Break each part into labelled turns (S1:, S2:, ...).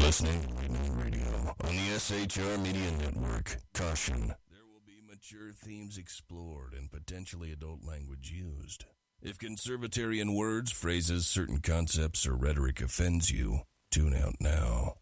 S1: listening to Rhythm Radio on the SHR Media Network. Caution. There will be mature themes explored and potentially adult language used. If conservatarian words, phrases, certain concepts, or rhetoric offends you, tune out now.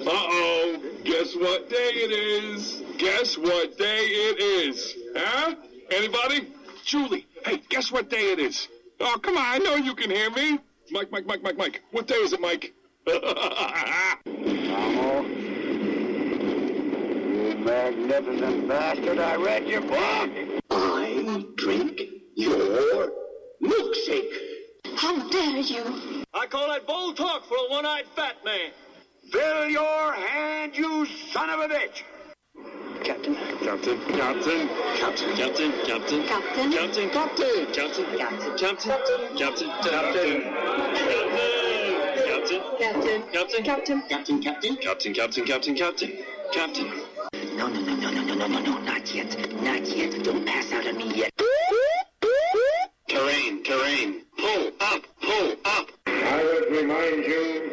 S2: Uh-oh, guess what day it is? Guess what day it is? Huh? Anybody? Julie, hey, guess what day it is? Oh, come on, I know you can hear me. Mike. What day is it, Mike?
S3: Elmo, you magnificent bastard, I read your book.
S4: I drink your milkshake.
S5: How dare you?
S6: I call that bold talk for a one-eyed fat man.
S3: Fill your hand, you son of a bitch.
S4: Captain.
S2: Captain.
S6: Captain.
S5: Captain.
S6: Captain.
S5: Captain.
S6: Captain.
S5: Captain.
S6: Captain.
S5: Captain.
S6: Captain. Captain. Captain.
S5: Captain.
S6: Captain.
S4: No, not yet. Not yet. Don't pass out on me yet.
S2: Terrain. Pull up.
S3: I would remind you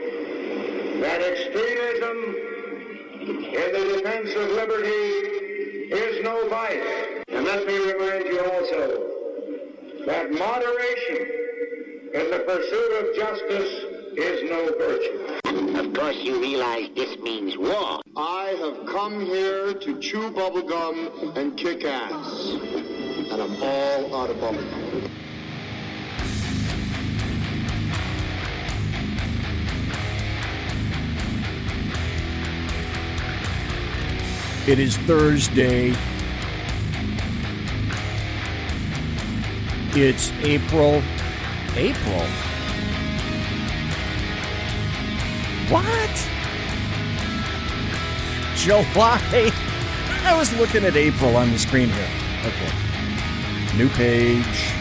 S3: that extremism in the defense of liberty is no vice. And let me remind you also that moderation in the pursuit of justice is no virtue.
S4: Of course you realize this means war.
S7: I have come here to chew bubblegum and kick ass. And I'm all out of bubblegum.
S8: It is Thursday. It's April. What? July? I was looking at April on the screen here. Okay. New page.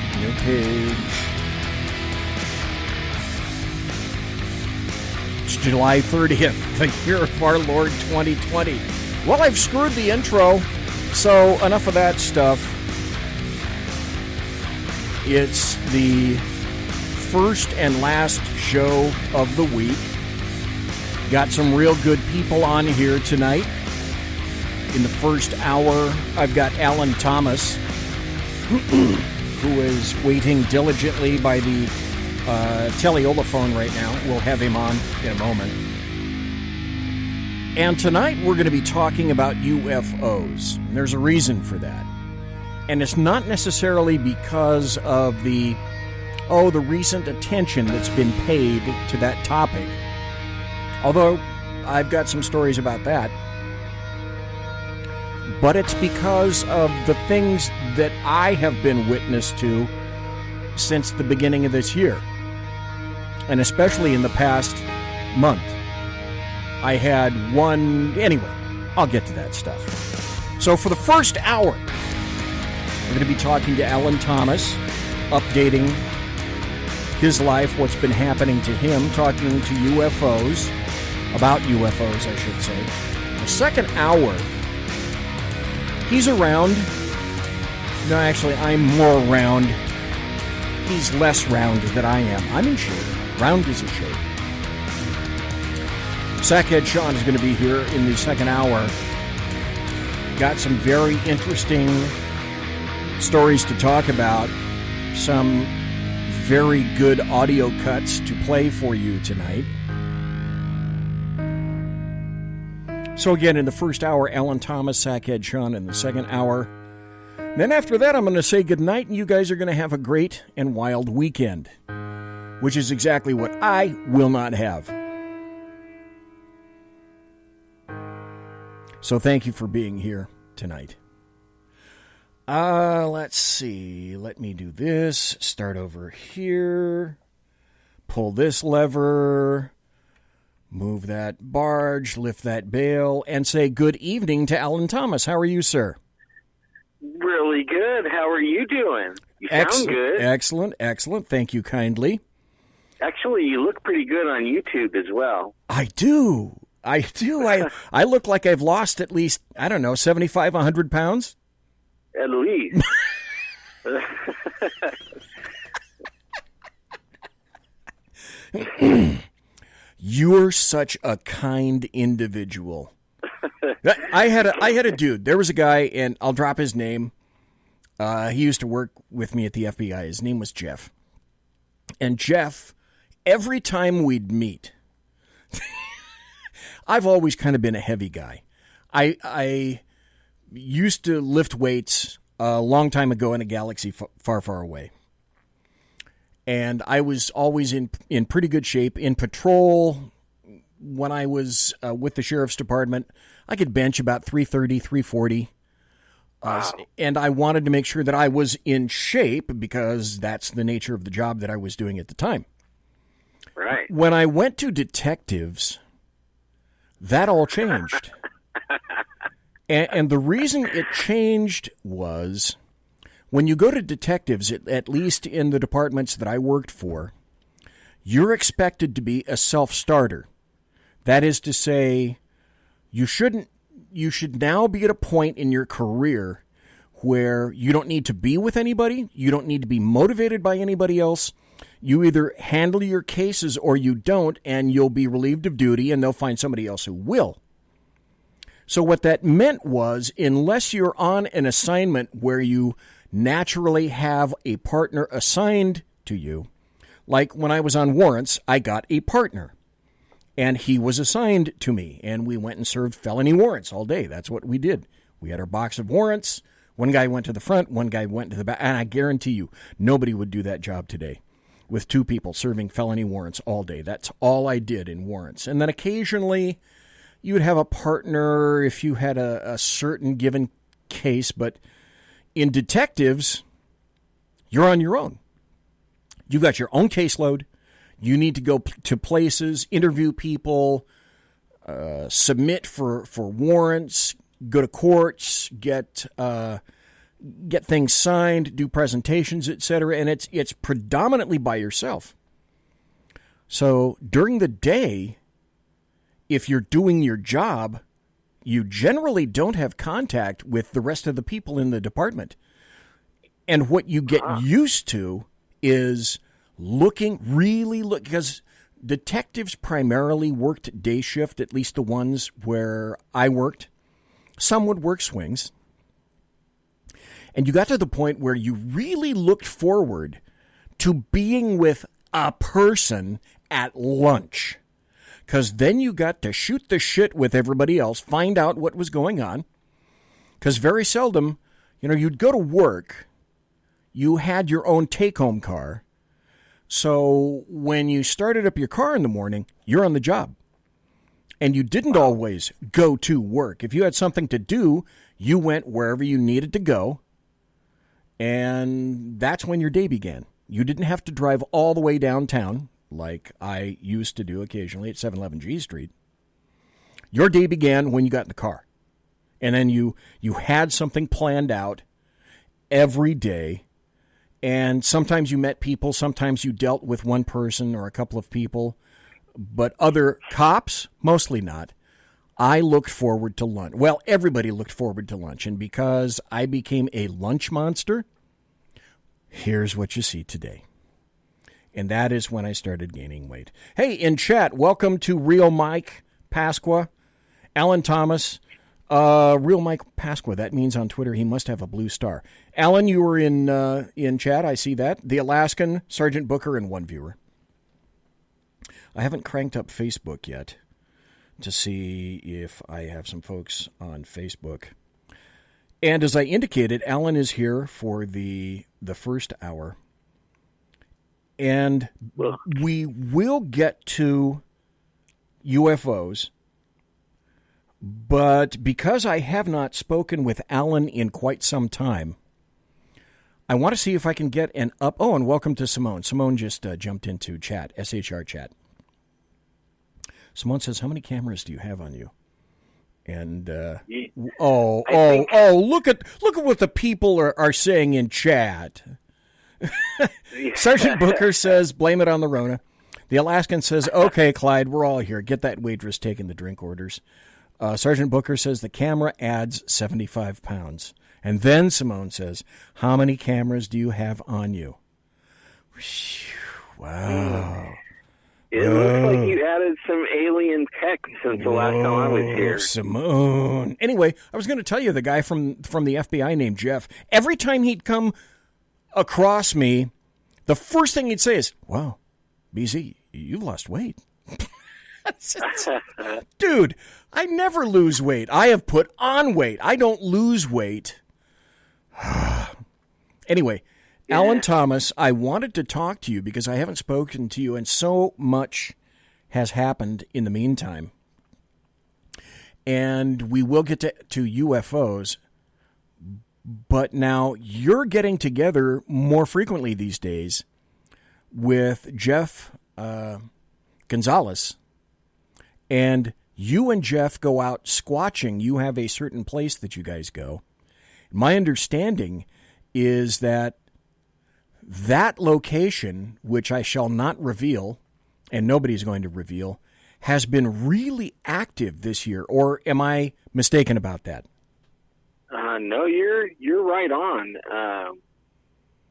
S8: It's July 30th, the year of our Lord 2020. Well, I've screwed the intro, so enough of that stuff. It's the first and last show of the week. Got some real good people on here tonight. In the first hour, I've got Alan Thomas, who is waiting diligently by the telephone right now. We'll have him on in a moment. And tonight we're going to be talking about UFOs. And there's a reason for that. And it's not necessarily because of the recent attention that's been paid to that topic. Although I've got some stories about that. But it's because of the things that I have been witness to since the beginning of this year. And especially in the past month. I had one... Anyway, I'll get to that stuff. So for the first hour, we're going to be talking to Alan Thomas, updating his life, what's been happening to him, talking to UFOs, about UFOs, I should say. The second hour, he's around. No, actually, I'm more round. He's less round than I am. I'm in shape. Round is a shape. Sack Heads SHAUN is going to be here in the second hour. Got some very interesting stories to talk about. Some very good audio cuts to play for you tonight. So again, in the first hour, Alan Thomas, Sack Heads SHAUN. In the second hour. Then after that, I'm going to say goodnight, and you guys are going to have a great and wild weekend. Which is exactly what I will not have. So thank you for being here tonight. Let's see. Let me do this. Start over here. Pull this lever. Move that barge. Lift that bale. And say good evening to Alan Thomas. How are you, sir?
S9: Really good. How are you doing? You sound good.
S8: Excellent. Thank you kindly.
S9: Actually, you look pretty good on YouTube as well.
S8: I do. I look like I've lost at least, 75, 100 pounds.
S9: At least.
S8: You're such a kind individual. I had a dude. There was a guy, and I'll drop his name. He used to work with me at the FBI. His name was Jeff. And Jeff, every time we'd meet, I've always kind of been a heavy guy. I used to lift weights a long time ago in a galaxy far, far away. And I was always in pretty good shape. In patrol, when I was with the sheriff's department, I could bench about 330, 340. Wow. And I wanted to make sure that I was in shape because that's the nature of the job that I was doing at the time.
S9: Right.
S8: When I went to detectives, that all changed. and the reason it changed was when you go to detectives, at least in the departments that I worked for, you're expected to be a self-starter. That is to say, you should now be at a point in your career where you don't need to be with anybody, you don't need to be motivated by anybody else. You either handle your cases or you don't, and you'll be relieved of duty, and they'll find somebody else who will. So what that meant was, unless you're on an assignment where you naturally have a partner assigned to you, like when I was on warrants, I got a partner. And he was assigned to me, and we went and served felony warrants all day. That's what we did. We had our box of warrants. One guy went to the front, one guy went to the back. And I guarantee you, nobody would do that job today with two people serving felony warrants all day. That's all I did in warrants. And then occasionally you would have a partner if you had a certain given case. But in detectives, you're on your own. You've got your own caseload. You need to go to places, interview people, submit for warrants, go to courts, get things signed, do presentations, etc. And it's predominantly by yourself. So during the day, if you're doing your job, you generally don't have contact with the rest of the people in the department. And what you get used to is because detectives primarily worked day shift, at least the ones where I worked. Some would work swings. And you got to the point where you really looked forward to being with a person at lunch. Because then you got to shoot the shit with everybody else, find out what was going on. Because very seldom, you'd go to work, you had your own take-home car. So when you started up your car in the morning, you're on the job. And you didn't always go to work. If you had something to do, you went wherever you needed to go. And that's when your day began. You didn't have to drive all the way downtown, like I used to do occasionally at 711 G Street. Your day began when you got in the car. And then you had something planned out every day. And sometimes you met people, sometimes you dealt with one person or a couple of people, but other cops, mostly not. I looked forward to lunch. Well, everybody looked forward to lunch, and because I became a lunch monster, here's what you see today. And that is when I started gaining weight. Hey, in chat, welcome to Real Mike Pasqua, Alan Thomas. Real Mike Pasqua, that means on Twitter he must have a blue star. Alan, you were in chat, I see that. The Alaskan, Sergeant Booker, and one viewer. I haven't cranked up Facebook yet to see if I have some folks on Facebook. And as I indicated, Alan is here for the first hour. And we will get to UFOs. But because I have not spoken with Alan in quite some time, I want to see if I can get an up. Oh, and welcome to Simone. Simone just jumped into chat, SHR chat. Simone says, "How many cameras do you have on you?" And look at what the people are saying in chat. Sergeant Booker says, "Blame it on the Rona." The Alaskan says, okay, Clyde, we're all here. Get that waitress taking the drink orders. Sergeant Booker says the camera adds 75 pounds. And then Simone says, how many cameras do you have on you? Wow.
S9: It looks like you added some alien tech since the last time I was here.
S8: Simone. Anyway, I was going to tell you the guy from the FBI named Jeff. Every time he'd come across me, the first thing he'd say is, wow, BZ, you've lost weight. Dude, I never lose weight. I have put on weight. I don't lose weight. Anyway, yeah. Alan Thomas, I wanted to talk to you because I haven't spoken to you, and so much has happened in the meantime. And we will get to UFOs, but now you're getting together more frequently these days with Jeff Gonzalez, and you and Jeff go out squatching. You have a certain place that you guys go. My understanding is that location, which I shall not reveal, and nobody's going to reveal, has been really active this year. Or am I mistaken about that?
S9: No, you're right on.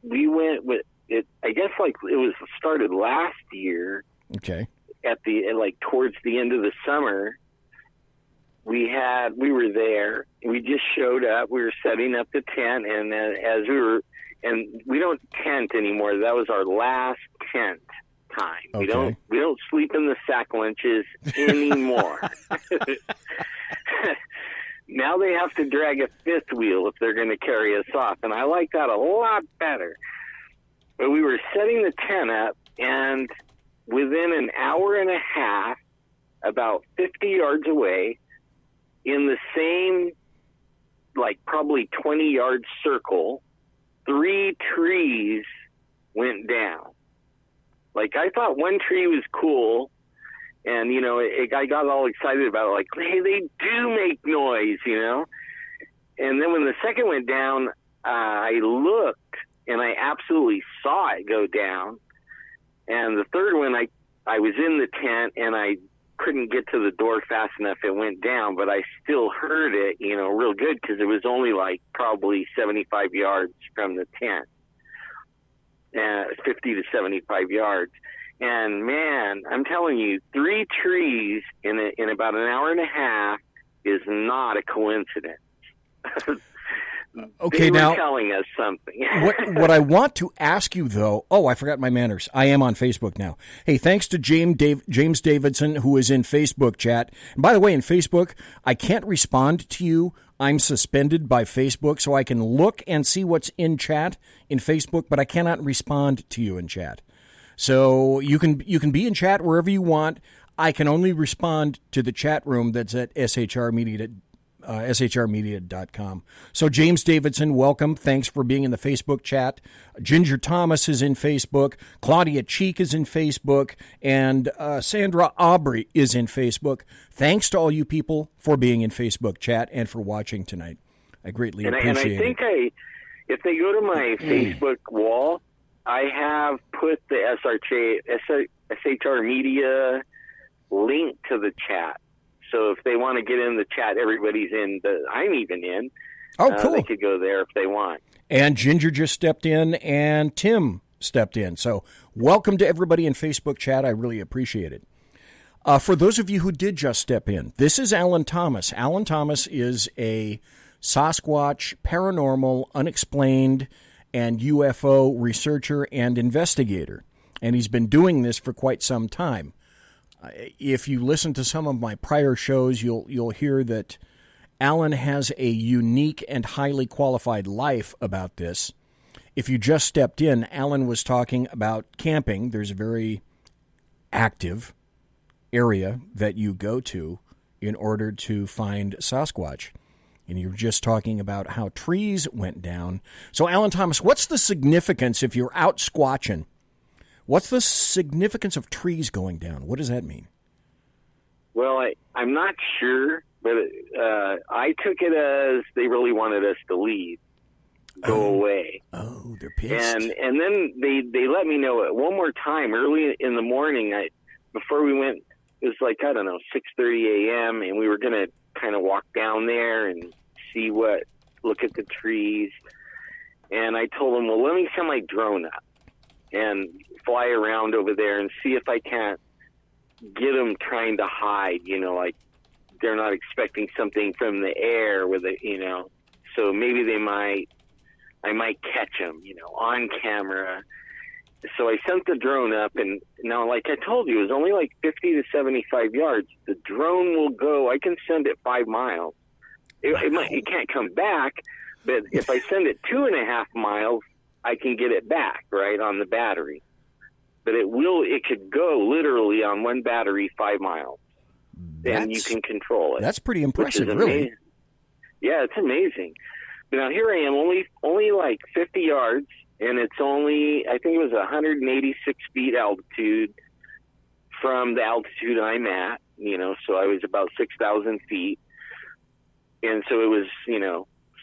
S9: We went with it. I guess like it was started last year.
S8: Okay.
S9: Towards the end of the summer, we were there. We just showed up. We were setting up the tent, and as we were, and we don't tent anymore. That was our last tent time.
S8: Okay.
S9: We don't sleep in the sack lunches anymore. Now they have to drag a fifth wheel if they're going to carry us off, and I like that a lot better. But we were setting the tent up, and within an hour and a half, about 50 yards away, in the same, probably 20-yard circle, 3 trees went down. I thought one tree was cool, and, I got all excited about it, hey, they do make noise, And then when the second went down, I looked, and I absolutely saw it go down. And the third one, I was in the tent, and I couldn't get to the door fast enough. It went down, but I still heard it, real good, because it was only probably 75 yards from the tent, 50 to 75 yards. And man, I'm telling you, 3 trees in about an hour and a half is not a coincidence.
S8: Okay,
S9: they were
S8: now
S9: telling us something.
S8: what I want to ask you, though, I forgot my manners. I am on Facebook now. Hey, thanks to James Davidson, who is in Facebook chat. And by the way, in Facebook, I can't respond to you. I'm suspended by Facebook, so I can look and see what's in chat in Facebook, but I cannot respond to you in chat. So you can be in chat wherever you want. I can only respond to the chat room that's at shrmedia.com. So James Davidson, welcome. Thanks for being in the Facebook chat. Ginger Thomas is in Facebook. Claudia Cheek is in Facebook. And Sandra Aubrey is in Facebook. Thanks to all you people for being in Facebook chat and for watching tonight. I greatly appreciate it.
S9: And I think if they go to my Facebook wall, I have put the SHR Media link to the chat. So if they want to get in the chat, everybody's in. I'm even in.
S8: Oh, cool.
S9: They could go there if they want.
S8: And Ginger just stepped in, and Tim stepped in. So welcome to everybody in Facebook chat. I really appreciate it. For those of you who did just step in, this is Alan Thomas. Alan Thomas is a Sasquatch, paranormal, unexplained, and UFO researcher and investigator. And he's been doing this for quite some time. If you listen to some of my prior shows, you'll hear that Alan has a unique and highly qualified life about this. If you just stepped in, Alan was talking about camping. There's a very active area that you go to in order to find Sasquatch. And you were just talking about how trees went down. So, Alan Thomas, what's the significance if you're out squatching? What's the significance of trees going down? What does that mean?
S9: Well, I'm not sure, but I took it as they really wanted us to leave. go away.
S8: Oh, they're pissed.
S9: And then they let me know it one more time early in the morning. Before we went, it was like, I don't know, 6:30 a.m. and we were going to kind of walk down there and look at the trees. And I told them, well, let me send my drone up and fly around over there and see if I can't get them trying to hide, like they're not expecting something from the air with it, so maybe I might catch them, on camera. So I sent the drone up, and now, like I told you, it was only like 50 to 75 yards. The drone will go, I can send it 5 miles. It can't come back, but if I send it 2.5 miles, I can get it back, right, on the battery. But it could go literally on one battery 5 miles. And you can control it.
S8: That's pretty impressive, really.
S9: Yeah, it's amazing. But now here I am, only like 50 yards, and it's only, I think it was 186 feet altitude from the altitude I'm at, so I was about 6,000 feet. And so it was,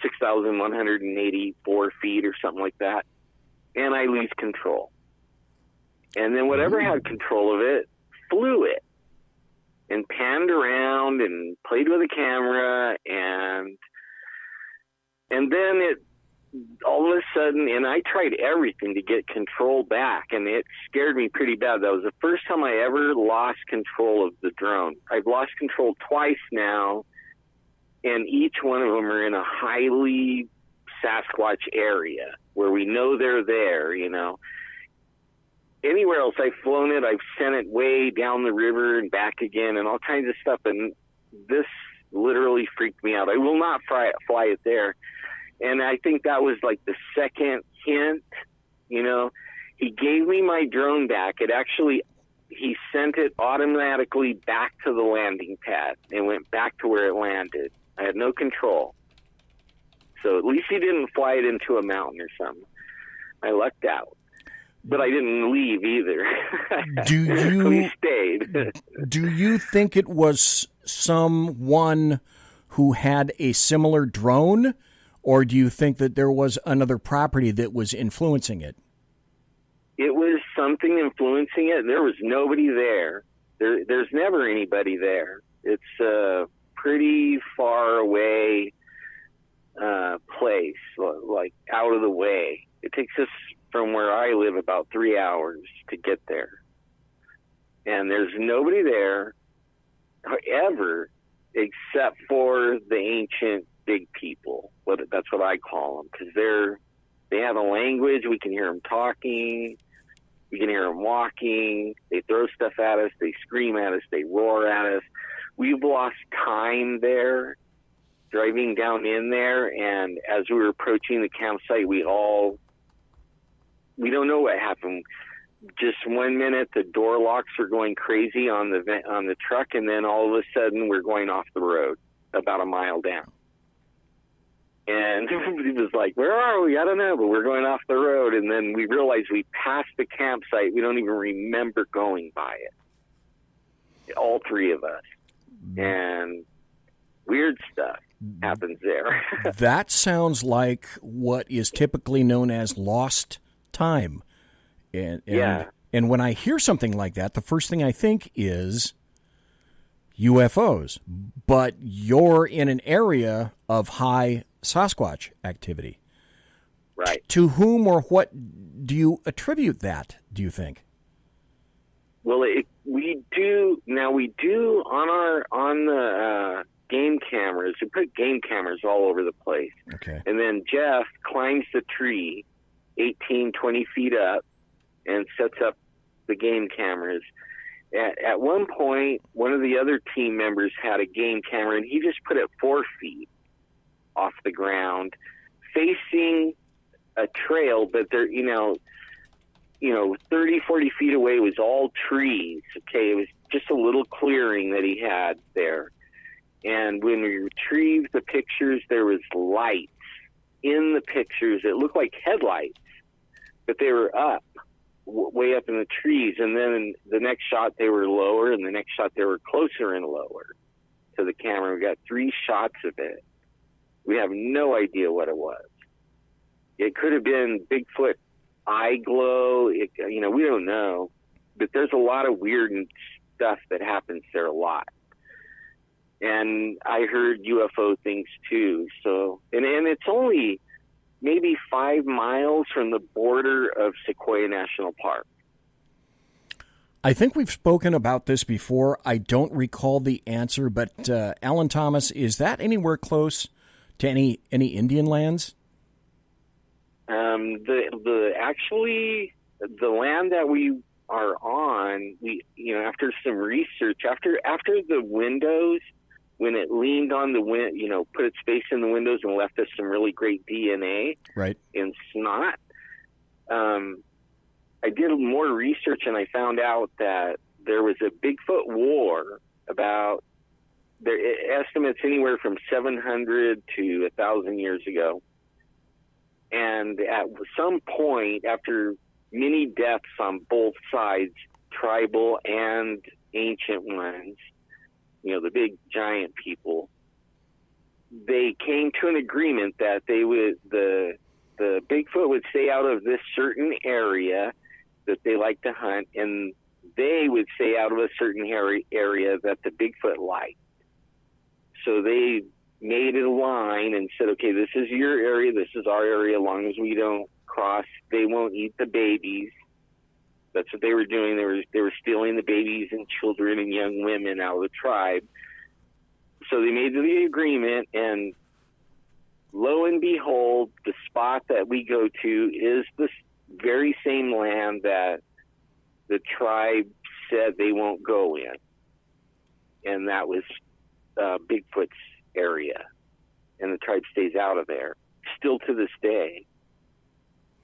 S9: 6,184 feet or something like that. And I lose control. And then whatever had control of it flew it and panned around and played with the camera, and then it all of a sudden, and I tried everything to get control back, and it scared me pretty bad. That was the first time I ever lost control of the drone. I've lost control twice now, and each one of them are in a highly Sasquatch area where we know they're there, Anywhere else I've flown it, I've sent it way down the river and back again and all kinds of stuff, and this literally freaked me out. I will not fly it there. And I think that was like the second hint, He gave me my drone back. He sent it automatically back to the landing pad and went back to where it landed. I had no control. So at least he didn't fly it into a mountain or something. I lucked out. But I didn't leave either. We stayed.
S8: Do you think it was someone who had a similar drone, or do you think that there was another property that was influencing it?
S9: It was something influencing it. There was nobody there. There's never anybody there. It's a pretty far away place, like out of the way. It takes us from where I live about 3 hours to get there. And there's nobody there ever except for the ancient big people. That's what I call them, because they have a language. We can hear them talking. We can hear them walking. They throw stuff at us. They scream at us. They roar at us. We've lost time there, driving down in there, and as we were approaching the campsite, we don't know what happened. Just 1 minute, the door locks are going crazy on the truck, and then all of a sudden, we're going off the road about a mile down. And he was like, "Where are we? I don't know, but we're going off the road." And then we realized we passed the campsite. We don't even remember going by it. All three of us. And weird stuff happens there.
S8: That sounds like what is typically known as lost time. And when I hear something like that, the first thing I think is UFOs. But you're in an area of high Sasquatch activity.
S9: Right.
S8: To whom or what do you attribute that, do you think?
S9: Well, we do on the game cameras. We put game cameras all over the place.
S8: Okay.
S9: And then Jeff climbs the tree 18, 20 feet up and sets up the game cameras. At one point, one of the other team members had a game camera, and he just put it 4 feet off the ground, facing a trail, but there, 30, 40 feet away was all trees. Okay, it was just a little clearing that he had there. And when we retrieved the pictures, there was lights in the pictures. It looked like headlights, but they were up, way up in the trees. And then in the next shot, they were lower, and the next shot, they were closer and lower to the camera. We got 3 shots of it. We have no idea what it was. It could have been Bigfoot eye glow. We don't know. But there's a lot of weird stuff that happens there a lot. And I heard UFO things too. So, and it's only maybe 5 miles from the border of Sequoia National Park.
S8: I think we've spoken about this before. I don't recall the answer, but Alan Thomas, is that anywhere close to any Indian lands?
S9: The land that we are on, after some research, after the windows, when it leaned on the put its face in the windows and left us some really great DNA,
S8: right,
S9: in snot. I did more research and I found out that there was a Bigfoot war about estimates anywhere from 700 to 1,000 years ago. And at some point, after many deaths on both sides, tribal and ancient ones, the big giant people, they came to an agreement that the Bigfoot would stay out of this certain area that they like to hunt, and they would stay out of a certain area that the Bigfoot liked. So they made a line and said, okay, this is your area, this is our area, as long as we don't cross, they won't eat the babies. That's what they were doing. They were stealing the babies and children and young women out of the tribe. So they made the agreement, and lo and behold, the spot that we go to is the very same land that the tribe said they won't go in. And that was Bigfoot's area. And the tribe stays out of there. Still to this day,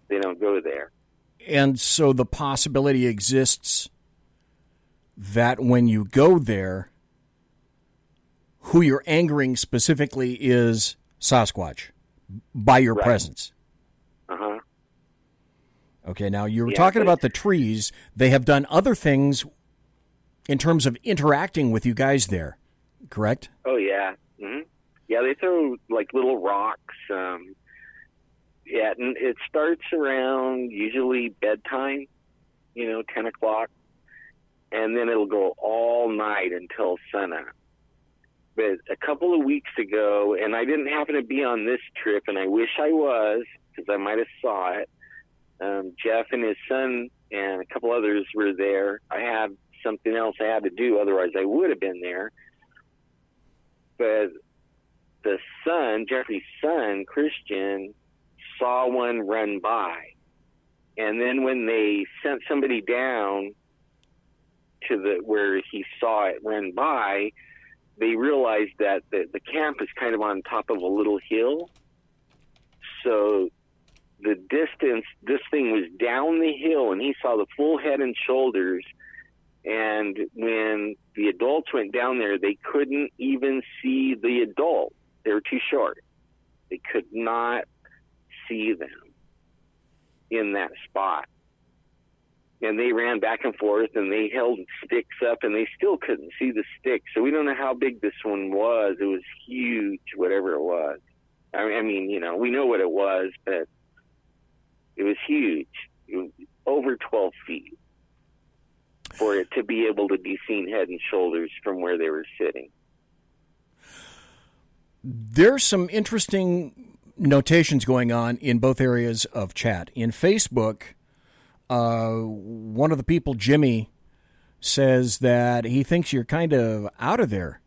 S9: they don't go there.
S8: And so the possibility exists that when you go there, who you're angering specifically is Sasquatch by your presence.
S9: Uh-huh.
S8: Okay, now you were talking about the trees. They have done other things in terms of interacting with you guys there, correct?
S9: Oh, yeah. Mm-hmm. Yeah, they throw like little rocks. And it starts around usually bedtime, 10 o'clock, and then it'll go all night until sunup. But a couple of weeks ago, and I didn't happen to be on this trip, and I wish I was, because I might have saw it. Jeff and his son and a couple others were there. I had something else I had to do, otherwise I would have been there. But the son, Jeffrey's son, Christian, saw one run by. And then when they sent somebody down to where he saw it run by, they realized that the camp is kind of on top of a little hill. So the distance, this thing was down the hill, and he saw the full head and shoulders. And when the adults went down there, they couldn't even see the adult. They were too short. They could not see them in that spot. And they ran back and forth, and they held sticks up, and they still couldn't see the sticks. So we don't know how big this one was. It was huge, whatever it was. I mean, we know what it was, but it was huge. It was over 12 feet for it to be able to be seen head and shoulders from where they were sitting.
S8: There's some interesting notations going on in both areas of chat. In Facebook, one of the people, Jimmy, says that he thinks you're kind of out of there.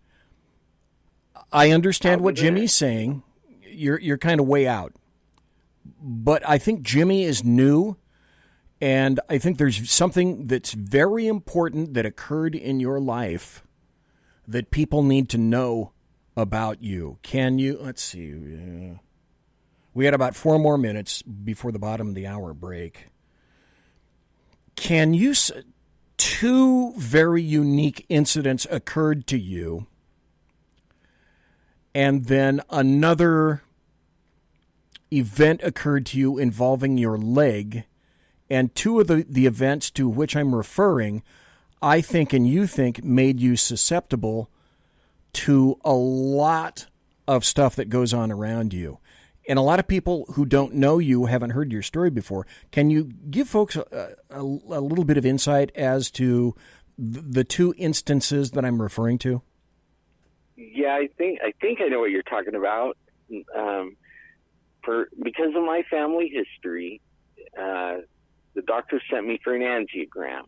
S8: I understand what Jimmy's saying. You're kind of way out. But I think Jimmy is new, and I think there's something that's very important that occurred in your life that people need to know about you. Can you, let's see, we had about 4 more minutes before the bottom of the hour break. Can you, 2 very unique incidents occurred to you, and then another event occurred to you involving your leg, and 2 of the events to which I'm referring, I think and you think, made you susceptible to a lot of stuff that goes on around you. And a lot of people who don't know you haven't heard your story before. Can you give folks a little bit of insight as to the two instances that I'm referring to?
S9: Yeah, I think I know what you're talking about. Because of my family history, the doctor sent me for an angiogram.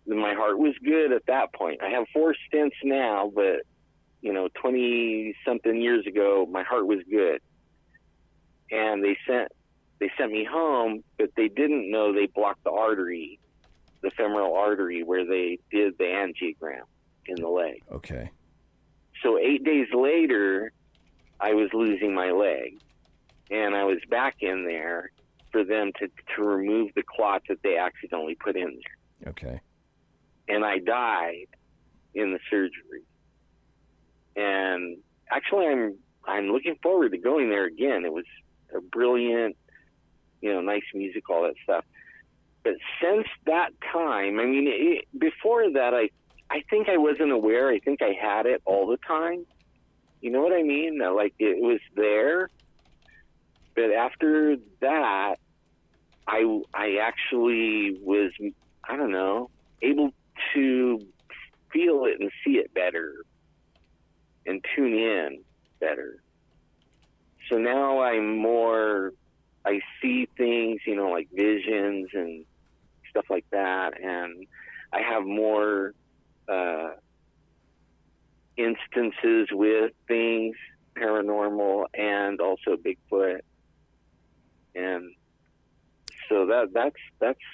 S9: My heart was good at that point. I have 4 stents now, but 20-something years ago, my heart was good. And they sent me home, but they didn't know they blocked the artery, the femoral artery, where they did the angiogram in the leg.
S8: Okay.
S9: So 8 days later, I was losing my leg, and I was back in there for them to remove the clot that they accidentally put in there.
S8: Okay. And
S9: I died in the surgery. And actually, I'm looking forward to going there again. It was a brilliant, nice music, all that stuff. But since that time, before that, I think I wasn't aware. I think I had it all the time. You know what I mean? Like, it was there. But after that, I actually was, able to feel it and see it better and tune in better. So now I see things, like visions and stuff like that. And I have more instances with things, paranormal and also Bigfoot. And so that's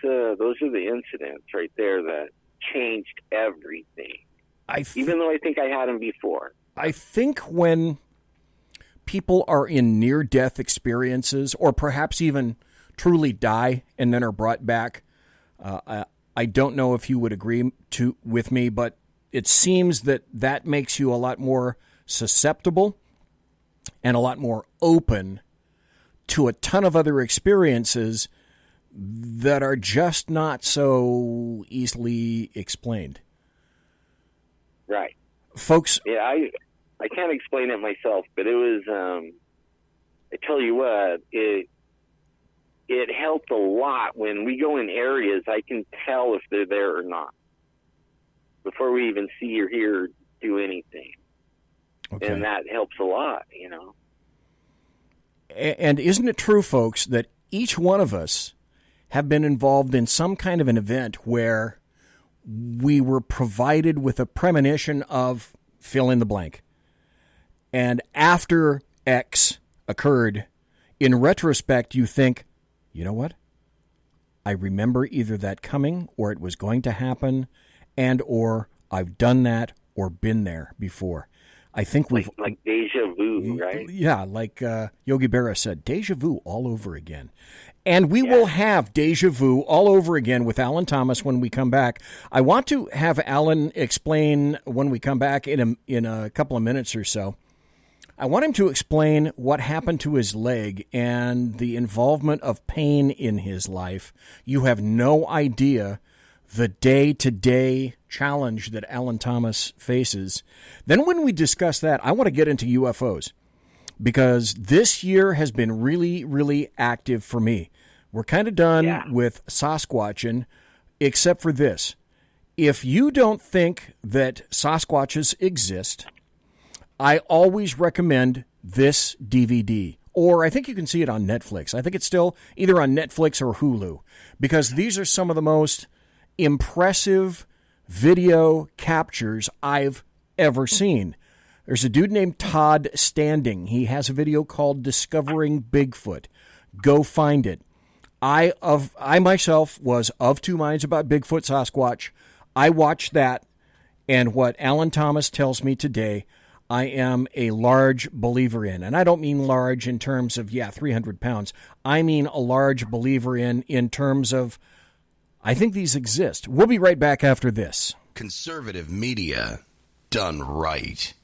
S9: those are the incidents right there that changed everything. Even though I think I had them before.
S8: I think when people are in near-death experiences, or perhaps even truly die and then are brought back, I don't know if you would agree with me, but it seems that makes you a lot more susceptible and a lot more open to a ton of other experiences that are just not so easily explained.
S9: Right.
S8: Folks.
S9: Yeah, I can't explain it myself, but it was, I tell you what, it helped a lot. When we go in areas, I can tell if they're there or not before we even see or hear or do anything. Okay. And that helps a lot,
S8: And isn't it true, folks, that each one of us have been involved in some kind of an event where we were provided with a premonition of fill in the blank. And after X occurred, in retrospect, you think, you know what? I remember either that coming or it was going to happen, and or I've done that or been there before. I think we've...
S9: Like deja vu, right?
S8: Yeah, like Yogi Berra said, deja vu all over again. And we will have deja vu all over again with Alan Thomas when we come back. I want to have Alan explain when we come back in a couple of minutes or so. I want him to explain what happened to his leg and the involvement of pain in his life. You have no idea the day-to-day challenge that Alan Thomas faces. Then when we discuss that, I want to get into UFOs, because this year has been really, really active for me. We're kind of done with Sasquatching, except for this. If you don't think that Sasquatches exist, I always recommend this DVD. Or I think you can see it on Netflix. I think it's still either on Netflix or Hulu, because these are some of the most impressive video captures I've ever seen. There's a dude named Todd Standing. He has a video called Discovering Bigfoot. Go find it. I myself was of two minds about Bigfoot Sasquatch. I watched that, and what Alan Thomas tells me today, I am a large believer in. And I don't mean large in terms of, 300 pounds. I mean a large believer in terms of, I think these exist. We'll be right back after this.
S1: Conservative media done right.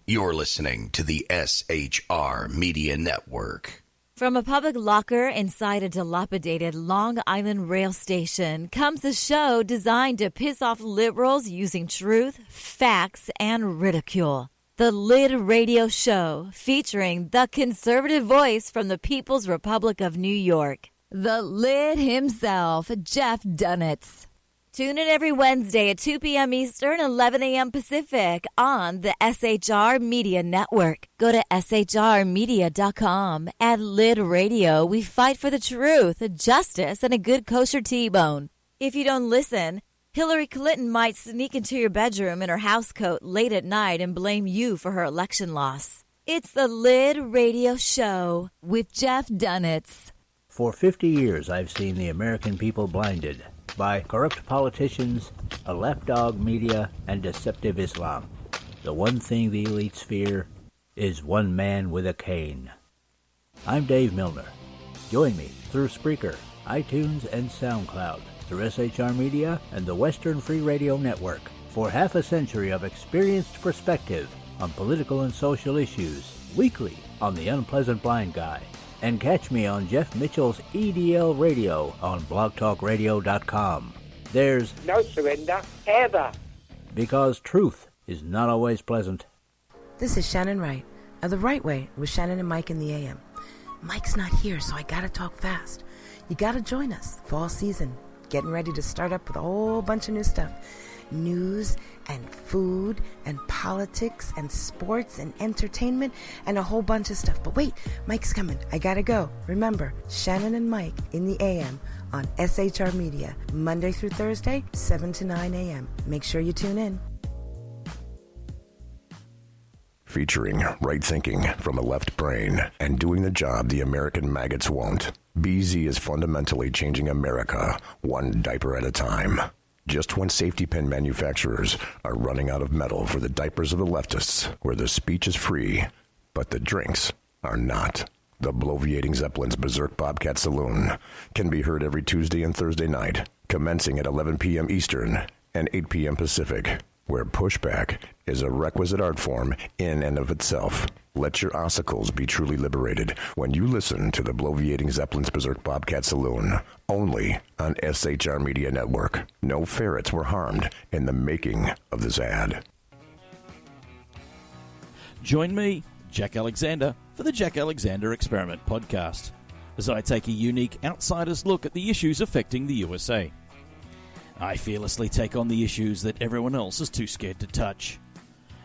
S1: You're listening to the SHR Media Network.
S10: From a public locker inside a dilapidated Long Island rail station comes a show designed to piss off liberals using truth, facts, and ridicule. The Lid Radio Show, featuring the conservative voice from the People's Republic of New York, the Lid himself, Jeff Dunitz. Tune in every Wednesday at 2 p.m. Eastern, 11 a.m. Pacific on the SHR Media Network. Go to shrmedia.com. At Lid Radio, we fight for the truth, justice, and a good kosher T-bone. If you don't listen, Hillary Clinton might sneak into your bedroom in her housecoat late at night and blame you for her election loss. It's the Lid Radio Show with Jeff Dunitz.
S11: For 50 years, I've seen the American people blinded by corrupt politicians, a lapdog media, and deceptive Islam. The one thing the elites fear is one man with a cane. I'm Dave Milner. Join me through Spreaker, iTunes, and SoundCloud, through SHR Media and the Western Free Radio Network, for half a century of experienced perspective on political and social issues, weekly on The Unpleasant Blind Guy. And catch me on Jeff Mitchell's EDL Radio on blogtalkradio.com. There's
S12: no surrender, ever.
S11: Because truth is not always pleasant.
S13: This is Shannon Wright of The Right Way with Shannon and Mike in the AM. Mike's not here, so I gotta talk fast. You gotta join us. Fall season. Getting ready to start up with a whole bunch of new stuff. News and food and politics and sports and entertainment and a whole bunch of stuff. But wait, Mike's coming. I gotta go. Remember, Shannon and Mike in the AM on SHR Media, Monday through Thursday, 7 to 9 a.m. Make sure you tune in.
S14: Featuring right thinking from a left brain and doing the job the American maggots won't. BZ is fundamentally changing America, one diaper at a time. Just when safety pin manufacturers are running out of metal for the diapers of the leftists, where the speech is free, but the drinks are not. The Bloviating Zeppelin's Berserk Bobcat Saloon can be heard every Tuesday and Thursday night, commencing at 11 p.m. Eastern and 8 p.m. Pacific, where pushback is a requisite art form in and of itself. Let your ossicles be truly liberated when you listen to the Bloviating Zeppelin's Berserk Bobcat Saloon, only on SHR Media Network. No ferrets were harmed in the making of this ad.
S15: Join me, Jack Alexander, for the Jack Alexander Experiment podcast, as I take a unique outsider's look at the issues affecting the USA. I fearlessly take on the issues that everyone else is too scared to touch.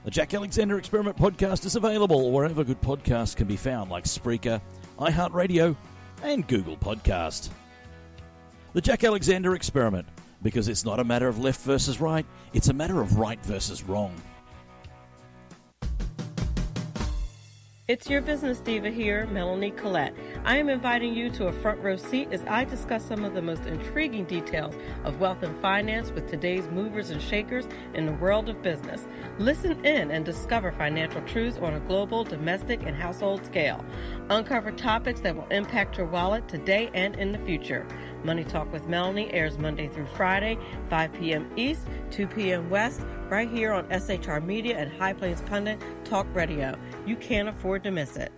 S15: The Jack Alexander Experiment podcast is available wherever good podcasts can be found, like Spreaker, iHeartRadio, and Google Podcast. The Jack Alexander Experiment, because it's not a matter of left versus right, it's a matter of right versus wrong.
S16: It's your business diva here, Melanie Collette. I am inviting you to a front row seat as I discuss some of the most intriguing details of wealth and finance with today's movers and shakers in the world of business. Listen in and discover financial truths on a global, domestic, and household scale. Uncover topics that will impact your wallet today and in the future. Money Talk with Melanie airs Monday through Friday, 5 p.m. East, 2 p.m. West, right here on SHR Media and High Plains Pundit Talk Radio. You can't afford to miss it.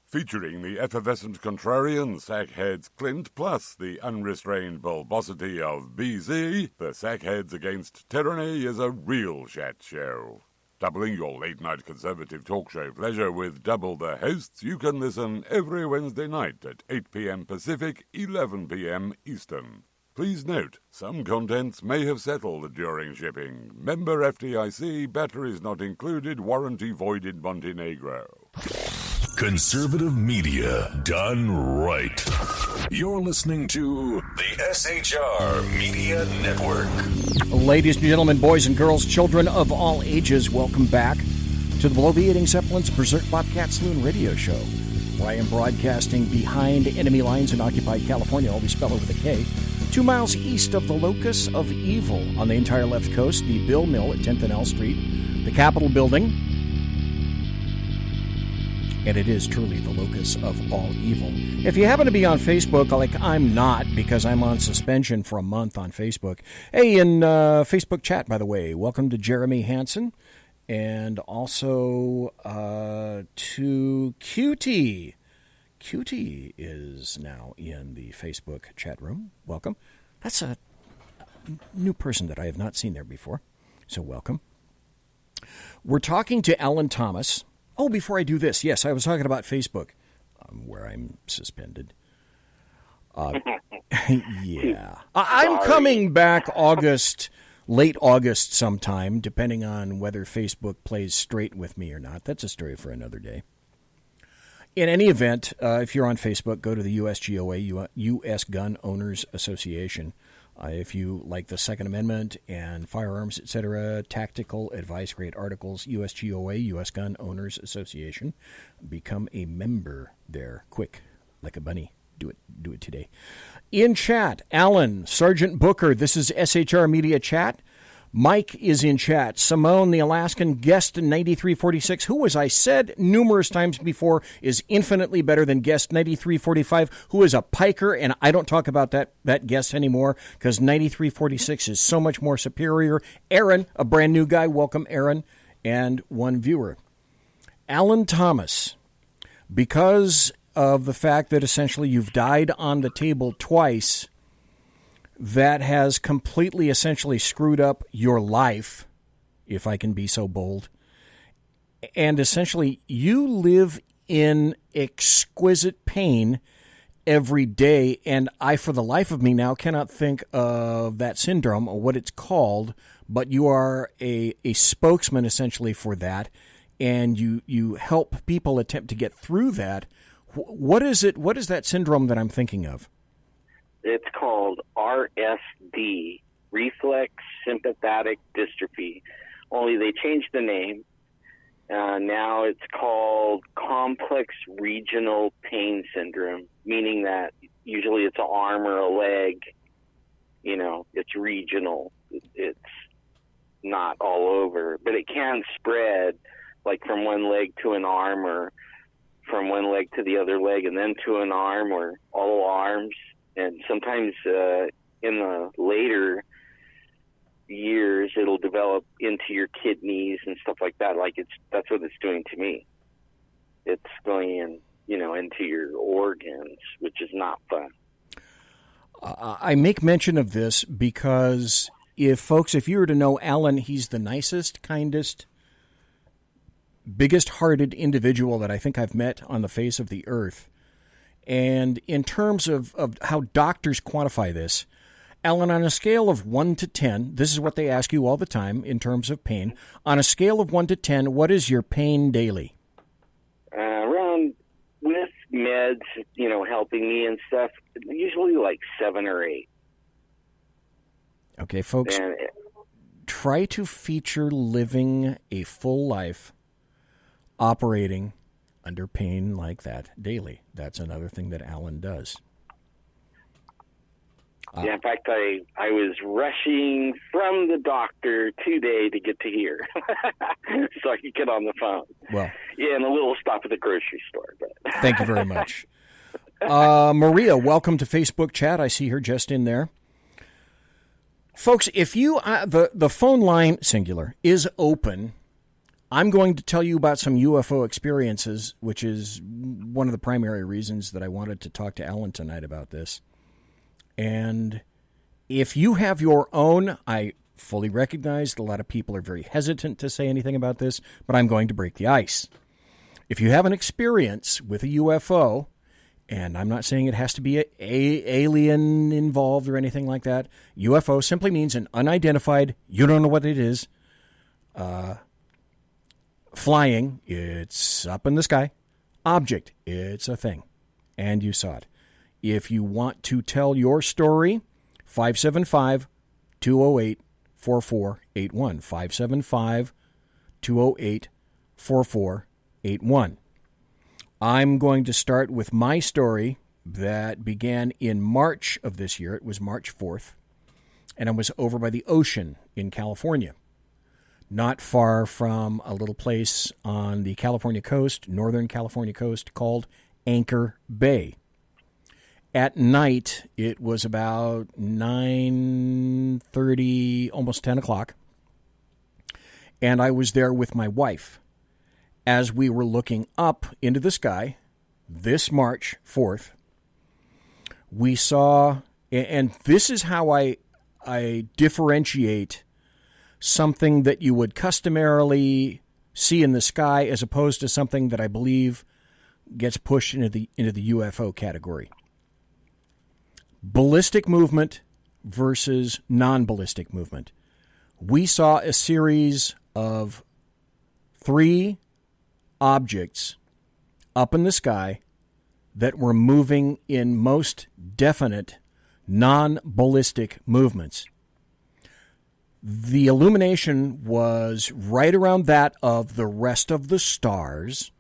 S17: Featuring the effervescent contrarian Sack Heads Clint, plus the unrestrained bulbosity of BZ, the Sack Heads Against Tyranny is a real chat show. Doubling your late-night conservative talk show pleasure with double the hosts, you can listen every Wednesday night at 8 p.m. Pacific, 11 p.m. Eastern. Please note, some contents may have settled during shipping. Member FDIC, batteries not included, warranty void in Montenegro.
S1: Conservative media done right. You're listening to the SHR Media Network.
S8: Ladies and gentlemen, boys and girls, children of all ages, welcome back to the Bloviating Zeppelin's Berserk Bobcat Saloon radio show, where I am broadcasting behind enemy lines in occupied California, always spelled with a K, 2 miles east of the locus of evil on the entire left coast, the Bill Mill at 10th and L Street, the Capitol Building, and it is truly the locus of all evil. If you happen to be on Facebook, like I'm not, because I'm on suspension for a month on Facebook. Hey, in Facebook chat, by the way, welcome to Jeremy Hansen, and also to QT. QT is now in the Facebook chat room. Welcome. That's a new person that I have not seen there before, so welcome. We're talking to Alan Thomas. Oh, before I do this, yes, I was talking about Facebook, where I'm suspended. Yeah. I'm coming back late August sometime, depending on whether Facebook plays straight with me or not. That's a story for another day. In any event, if you're on Facebook, go to the USGOA, U.S. Gun Owners Association. If you like the Second Amendment and firearms, etc., tactical advice, great articles, USGOA, U.S. Gun Owners Association. Become a member there. Quick, like a bunny. Do it today. In chat, Alan, Sergeant Booker, this is SHR Media Chat. Mike is in chat. Simone, the Alaskan guest 9346, who, as I said numerous times before, is infinitely better than guest 9345, who is a piker, and I don't talk about that guest anymore because 9346 is so much more superior. Aaron, a brand new guy. Welcome, Aaron, and one viewer. Alan Thomas, because of the fact that essentially you've died on the table twice, that has completely essentially screwed up your life, if I can be so bold. And essentially you live in exquisite pain every day. And I, for the life of me now, cannot think of that syndrome or what it's called, but you are a spokesman essentially for that. And you help people attempt to get through that. What is it? What is that syndrome that I'm thinking of?
S9: It's called RSD, Reflex Sympathetic Dystrophy. Only they changed the name. Now it's called Complex Regional Pain Syndrome, meaning that usually it's an arm or a leg. You know, it's regional. It's not all over. But it can spread, like from one leg to an arm, or from one leg to the other leg and then to an arm, or all arms. And sometimes in the later years, it'll develop into your kidneys and stuff like that. That's what it's doing to me. It's going in, into your organs, which is not fun.
S8: I make mention of this because if you were to know Alan, he's the nicest, kindest, biggest-hearted individual that I think I've met on the face of the earth. And in terms of how doctors quantify this, Alan, on a scale of 1 to 10, this is what they ask you all the time in terms of pain. On a scale of 1 to 10, what is your pain daily?
S9: Around, with meds, helping me and stuff, usually like 7 or 8.
S8: Okay, folks, try to feature living a full life operating under pain like that daily. That's another thing that Alan does.
S9: In fact, I was rushing from the doctor today to get to here so I could get on the phone.
S8: Well,
S9: yeah, and a little stop at the grocery store. But.
S8: Thank you very much. Maria, welcome to Facebook chat. I see her just in there. Folks, if you the phone line, singular, is open, I'm going to tell you about some UFO experiences, which is one of the primary reasons that I wanted to talk to Alan tonight about this. And if you have your own, I fully recognize that a lot of people are very hesitant to say anything about this, but I'm going to break the ice. If you have an experience with a UFO, and I'm not saying it has to be a alien involved or anything like that, UFO simply means an unidentified, you don't know what it is, flying, it's up in the sky, object, it's a thing, and you saw it. If you want to tell your story, 575-208-4481, 575-208-4481. I'm going to start with my story that began in March of this year. It was March 4th, and I was over by the ocean in California, not far from a little place on the California coast, northern California coast, called Anchor Bay. At night, it was about 9:30, almost 10 o'clock, and I was there with my wife. As we were looking up into the sky, this March 4th, we saw, and this is how I differentiate something that you would customarily see in the sky as opposed to something that I believe gets pushed into the UFO category. Ballistic movement versus non-ballistic movement. We saw a series of 3 objects up in the sky that were moving in most definite non-ballistic movements. The illumination was right around that of the rest of the stars.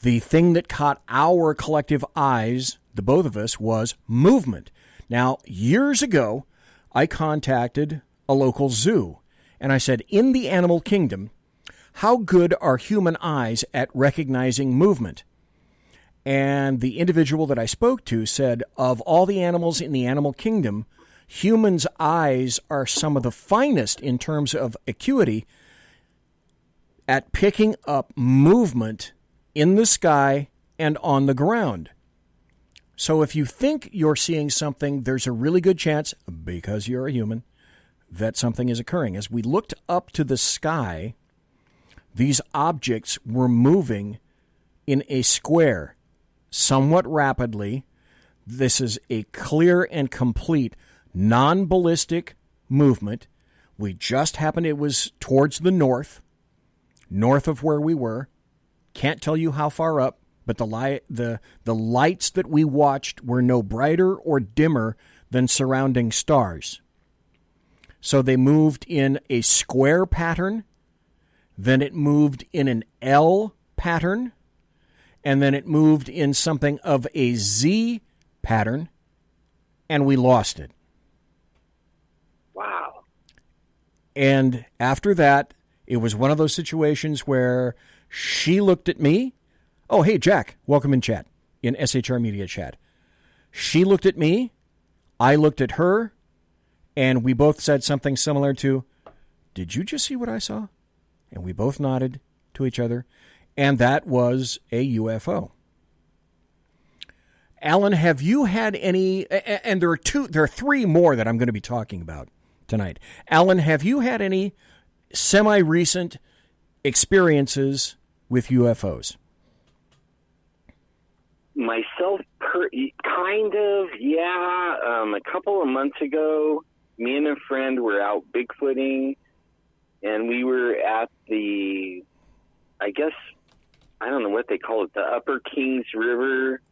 S8: The thing that caught our collective eyes, the both of us, was movement. Now, years ago, I contacted a local zoo, and I said, in the animal kingdom, how good are human eyes at recognizing movement? And the individual that I spoke to said, of all the animals in the animal kingdom, humans' eyes are some of the finest in terms of acuity at picking up movement in the sky and on the ground. So if you think you're seeing something, there's a really good chance, because you're a human, that something is occurring. As we looked up to the sky, these objects were moving in a square somewhat rapidly. This is a clear and complete non-ballistic movement. We just happened, it was towards the north of where we were. Can't tell you how far up, but the lights that we watched were no brighter or dimmer than surrounding stars. So they moved in a square pattern, then it moved in an L pattern, and then it moved in something of a Z pattern, and we lost it.
S9: Wow.
S8: And after that, it was one of those situations where she looked at me. Oh, hey, Jack, welcome in chat, in SHR Media chat. She looked at me, I looked at her, and we both said something similar to, did you just see what I saw? And we both nodded to each other, and that was a UFO. Alan, have you had any, and there are 3 more that I'm going to be talking about tonight. Alan, have you had any semi-recent experiences with UFOs?
S9: Myself, kind of, yeah. A couple of months ago, me and a friend were out Bigfooting, and we were at the, I guess, I don't know what they call it, the Upper Kings River,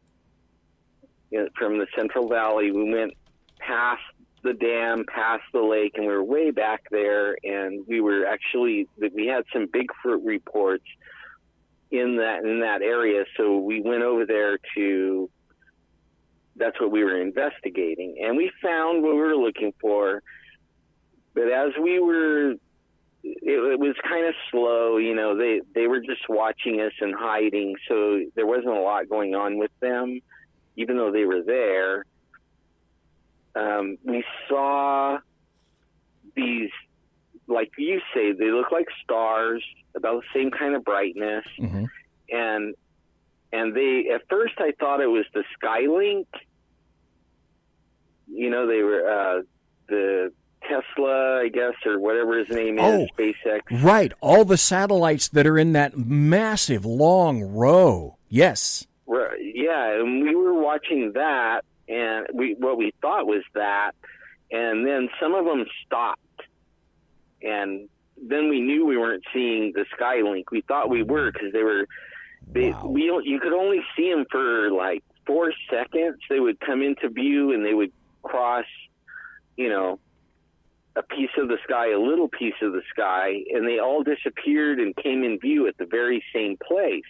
S9: from the Central Valley. We went past the dam, past the lake, and we were way back there, and we had some Bigfoot reports in that area, so we went over there that's what we were investigating, and we found what we were looking for. But as we were, it was kind of slow, they were just watching us and hiding, so there wasn't a lot going on with them, even though they were there. We saw these, like you say, they look like stars, about the same kind of brightness. Mm-hmm. And they, at first I thought it was the Skylink. They were the Tesla, I guess, or whatever his name is, SpaceX. Right,
S8: all the satellites that are in that massive long row. Yes.
S9: Right. Yeah, and we were watching that, and what we thought was that, and then some of them stopped, and then we knew we weren't seeing the Skylink. We thought we were, because you could only see them for like 4 seconds. They would come into view and they would cross, a piece of the sky, a little piece of the sky, and they all disappeared and came in view at the very same place.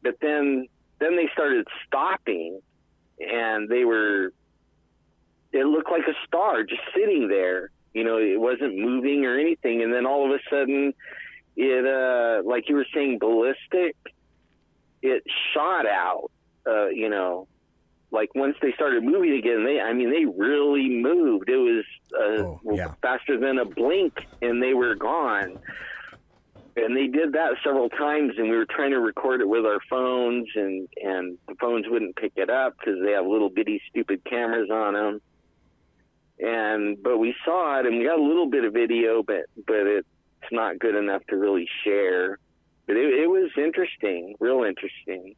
S9: But then they started stopping, and it looked like a star just sitting there. It wasn't moving or anything. And then all of a sudden, it, like you were saying, ballistic, it shot out, like once they started moving again, they really moved. It was faster than a blink, and they were gone. And they did that several times, and we were trying to record it with our phones, and the phones wouldn't pick it up because they have little bitty stupid cameras on them. But we saw it, and we got a little bit of video, but it's not good enough to really share. But it was interesting, real interesting.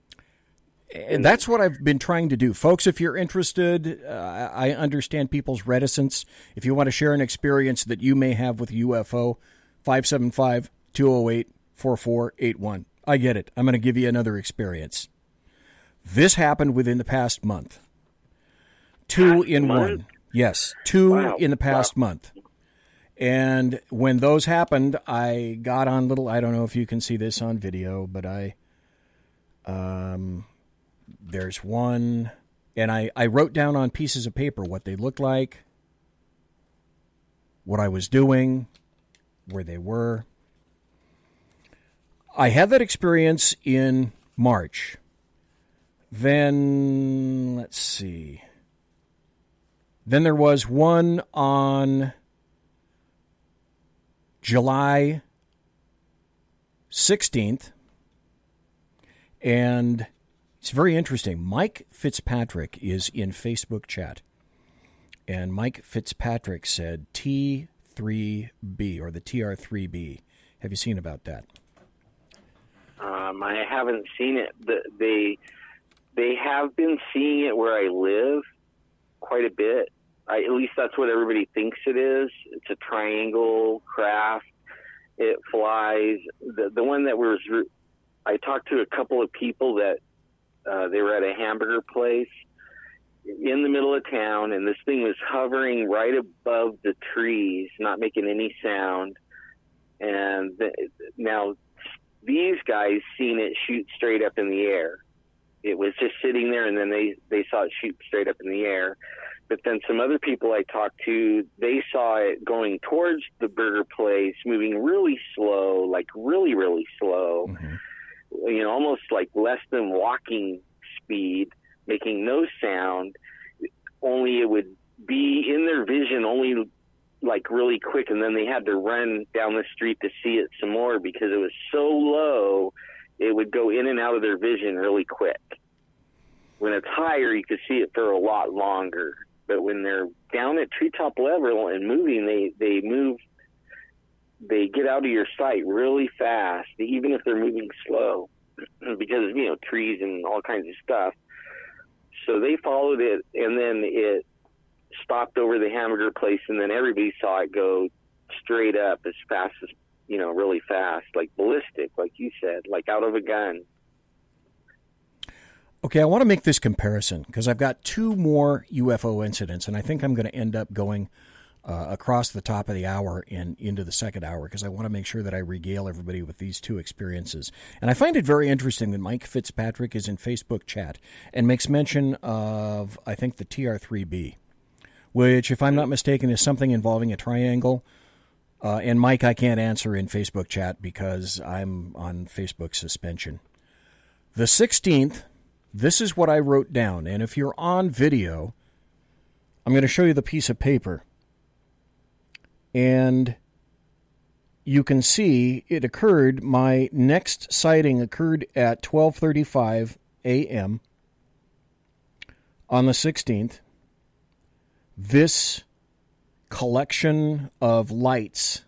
S8: And that's what I've been trying to do. Folks, if you're interested, I understand people's reticence. If you want to share an experience that you may have with UFO, 575-208-4481. I get it. I'm going to give you another experience. This happened within the past month. 2 in one. Yes, 2 in the past month. And when those happened, I got on little, I don't know if you can see this on video, but there's one, and I wrote down on pieces of paper what they looked like, what I was doing, where they were. I had that experience in March. Then, let's see. Then there was one on July 16th, and it's very interesting. Mike Fitzpatrick is in Facebook chat, and Mike Fitzpatrick said T3B, or the TR3B. Have you seen about that?
S9: I haven't seen it. They have been seeing it where I live quite a bit. At least that's what everybody thinks it is. It's a triangle craft. It flies. The one that I talked to a couple of people that they were at a hamburger place in the middle of town, and this thing was hovering right above the trees, not making any sound. And now these guys seen it shoot straight up in the air. It was just sitting there, and then they saw it shoot straight up in the air. But then some other people I talked to, they saw it going towards the burger place, moving really slow, like really, really slow, almost like less than walking speed, making no sound. Only it would be in their vision only like really quick, and then they had to run down the street to see it some more because it was so low, it would go in and out of their vision really quick. When it's higher, you could see it for a lot longer. But when they're down at treetop level and moving, they move, they get out of your sight really fast, even if they're moving slow, because, trees and all kinds of stuff. So they followed it, and then it stopped over the hamburger place, and then everybody saw it go straight up as fast as, really fast, like ballistic, like you said, like out of a gun.
S8: Okay, I want to make this comparison because I've got 2 more UFO incidents, and I think I'm going to end up going across the top of the hour and into the second hour because I want to make sure that I regale everybody with these 2 experiences. And I find it very interesting that Mike Fitzpatrick is in Facebook chat and makes mention of, I think, the TR3B, which, if I'm not mistaken, is something involving a triangle. And Mike, I can't answer in Facebook chat because I'm on Facebook suspension. The 16th, this is what I wrote down. And if you're on video, I'm going to show you the piece of paper. And you can see it occurred, my next sighting occurred at 12:35 a.m. on the 16th. This collection of lights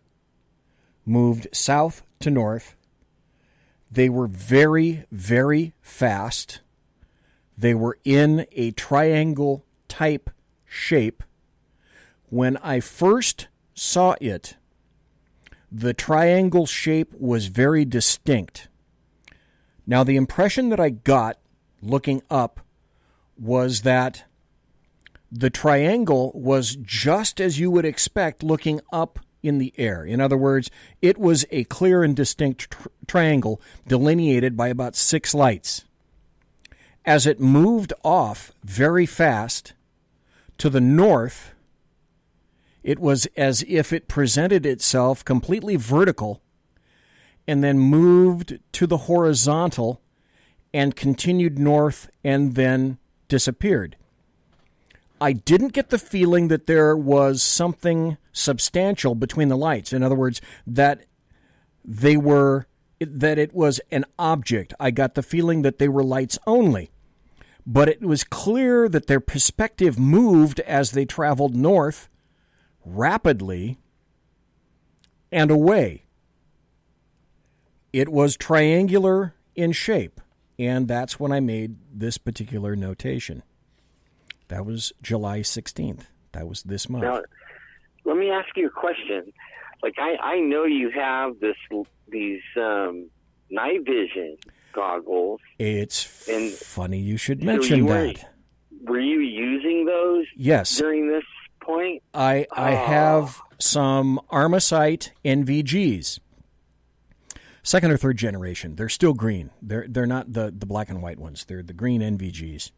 S8: moved south to north. They were very, very fast. They were in a triangle type shape. When I first saw it, the triangle shape was very distinct. Now, the impression that I got looking up was that the triangle was just as you would expect looking up in the air. In other words, it was a clear and distinct triangle delineated by about 6 lights. As it moved off very fast to the north, it was as if it presented itself completely vertical and then moved to the horizontal and continued north and then disappeared. I didn't get the feeling that there was something substantial between the lights. In other words, that it was an object. I got the feeling that they were lights only. But it was clear that their perspective moved as they traveled north rapidly and away. It was triangular in shape, and that's when I made this particular notation. That was July 16th. That was this month.
S9: Now, let me ask you a question. Like, I know you have these night vision goggles.
S8: It's funny you should mention that.
S9: Were you using those?
S8: Yes.
S9: During this point?
S8: I have some Armasight NVGs. Second or third generation. They're still green. They're not the black and white ones. They're the green NVGs.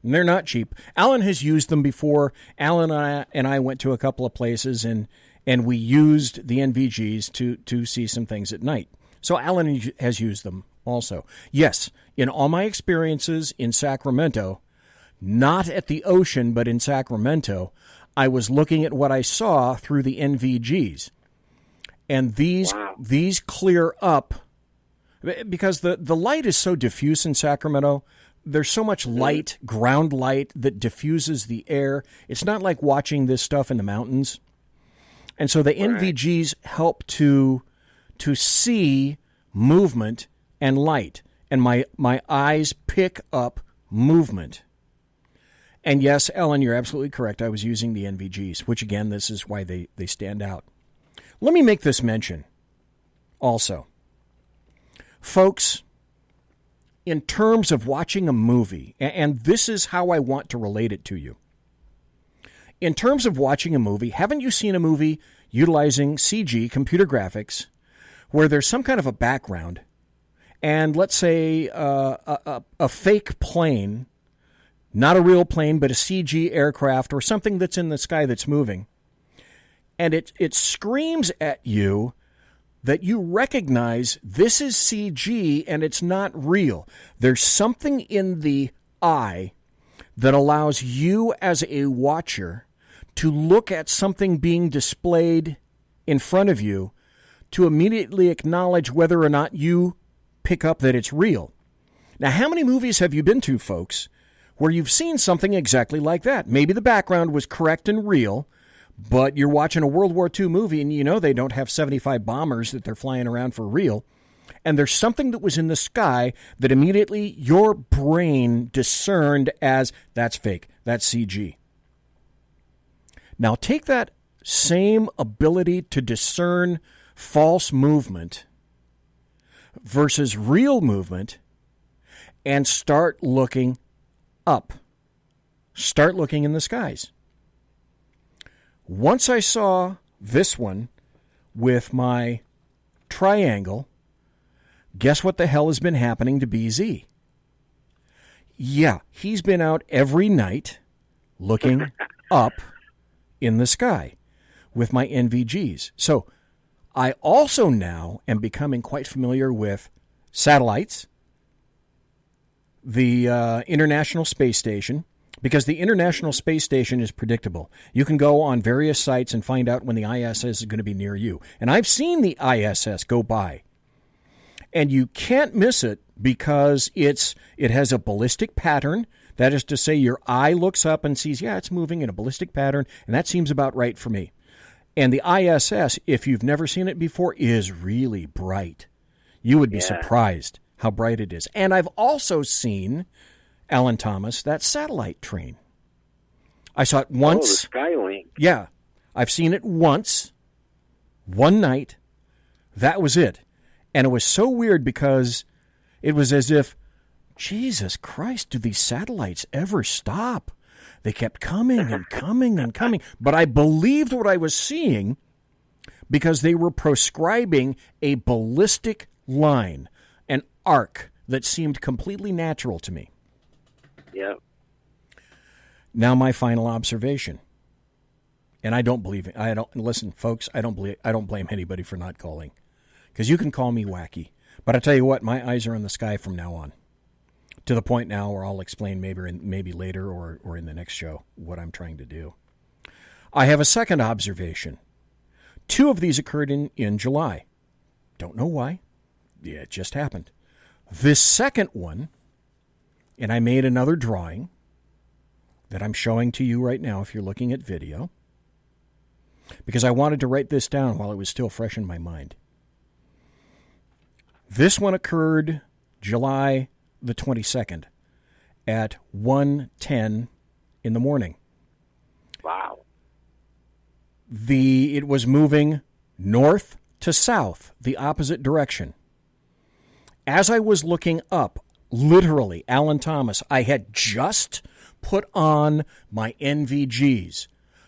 S8: And they're not cheap. Alan has used them before. Alan and I went to a couple of places, and we used the NVGs to see some things at night. So Alan has used them also. Yes, in all my experiences in Sacramento, not at the ocean, but in Sacramento, I was looking at what I saw through the NVGs. And these clear up, because the light is so diffuse in Sacramento. There's so much light, ground light, that diffuses the air. It's not like watching this stuff in the mountains. And so the NVGs help to see movement and light. And my eyes pick up movement. And yes, Ellen, you're absolutely correct. I was using the NVGs, which again, this is why they stand out. Let me make this mention also. Folks, in terms of watching a movie, and this is how I want to relate it to you. In terms of watching a movie, haven't you seen a movie utilizing CG, computer graphics, where there's some kind of a background, and let's say a fake plane, not a real plane, but a CG aircraft or something that's in the sky that's moving, and it screams at you that you recognize this is CG and it's not real. There's something in the eye that allows you as a watcher to look at something being displayed in front of you to immediately acknowledge whether or not you pick up that it's real. Now, how many movies have you been to, folks, where you've seen something exactly like that? Maybe the background was correct and real, but you're watching a World War II movie and you know they don't have 75 bombers that they're flying around for real. And there's something that was in the sky that immediately your brain discerned as that's fake, that's CG. Now take that same ability to discern false movement versus real movement and start looking up. Start looking in the skies. Once I saw this one with my triangle, guess what the hell has been happening to BZ? Yeah, he's been out every night looking up in the sky with my NVGs. So I also now am becoming quite familiar with satellites, the International Space Station, because the International Space Station is predictable. You can go on various sites and find out when the ISS is going to be near you. And I've seen the ISS go by. And you can't miss it because it has a ballistic pattern. That is to say, your eye looks up and sees, yeah, it's moving in a ballistic pattern, and that seems about right for me. And the ISS, if you've never seen it before, is really bright. You would be surprised how bright it is. And I've also seen, Alan Thomas, that satellite train. I saw it once.
S9: Oh, the Skylink.
S8: Yeah. I've seen it once, one night. That was it. And it was so weird because it was as if, Jesus Christ, do these satellites ever stop? They kept coming and coming and coming. But I believed what I was seeing because they were proscribing a ballistic line, an arc that seemed completely natural to me.
S9: Yeah.
S8: Now my final observation. And I don't believe it. Listen, folks, I don't blame anybody for not calling. Because you can call me wacky. But I tell you what, my eyes are on the sky from now on. To the point now where I'll explain maybe later or in the next show what I'm trying to do. I have a second observation. 2 of these occurred in July. Don't know why. Yeah, it just happened. This second one, and I made another drawing that I'm showing to you right now if you're looking at video. because I wanted to write this down while it was still fresh in my mind. This one occurred July the 22nd at 1:10 in the morning.
S9: Wow.
S8: It was moving north to south, the opposite direction. As I was looking up, literally, Alan Thomas, I had just put on my NVGs,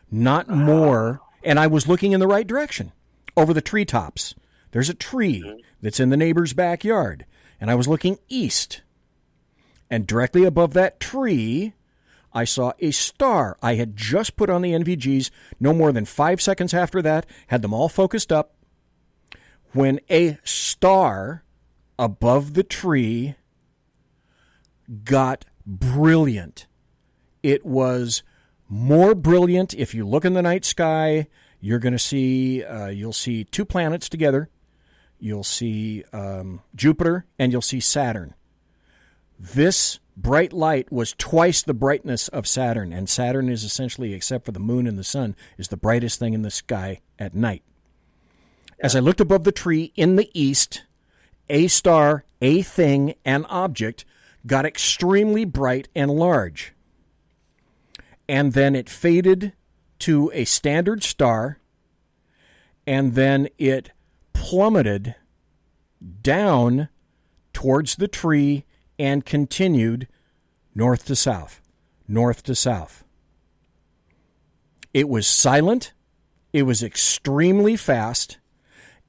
S8: not more, and I was looking in the right direction, over the treetops. There's a tree that's in the neighbor's backyard, and I was looking east. And directly above that tree, I saw a star. I had just put on the NVGs, no more than 5 seconds after that, had them all focused up, when a star above the tree got brilliant. It was more brilliant. If you look in the night sky, you're going to see, you'll see two planets together. You'll see Jupiter and you'll see Saturn. This bright light was twice the brightness of Saturn, and Saturn is essentially, except for the moon and the sun, is the brightest thing in the sky at night. As I looked above the tree in the east, a star, a thing, an object, got extremely bright and large. And then it faded to a standard star, and then it plummeted down towards the tree and continued north to south, north to south. It was silent. It was extremely fast.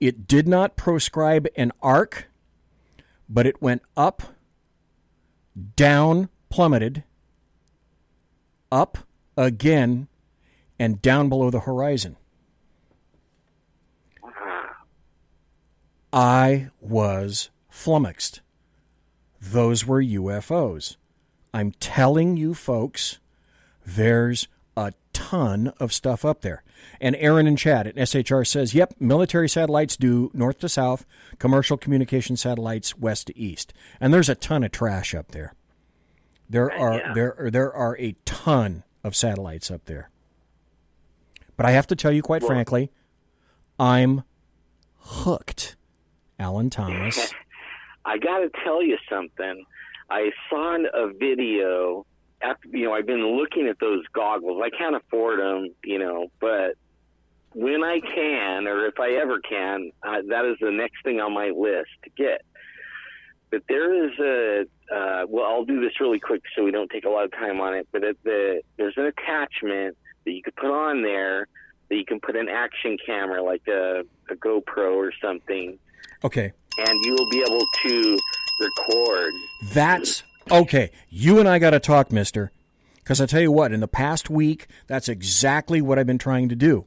S8: It did not proscribe an arc, but it went up, down, plummeted, up again, and down below the horizon. I was flummoxed. Those were UFOs. I'm telling you folks, there's a ton of stuff up there. And Aaron in chat at SHR says, yep, military satellites do north to south, commercial communication satellites west to east. And there's a ton of trash up there. There are a ton of satellites up there. But I have to tell you quite frankly, I'm hooked. Alan Thomas.
S9: I got to tell you something. I saw a video. I've been looking at those goggles. I can't afford them, but when I can, or if I ever can, that is the next thing on my list to get. But there is I'll do this really quick so we don't take a lot of time on it, but there's an attachment that you could put on there that you can put an action camera, like a GoPro or something.
S8: Okay.
S9: And you will be able to record.
S8: That's okay. You and I got to talk, mister. Because I tell you what, in the past week, that's exactly what I've been trying to do.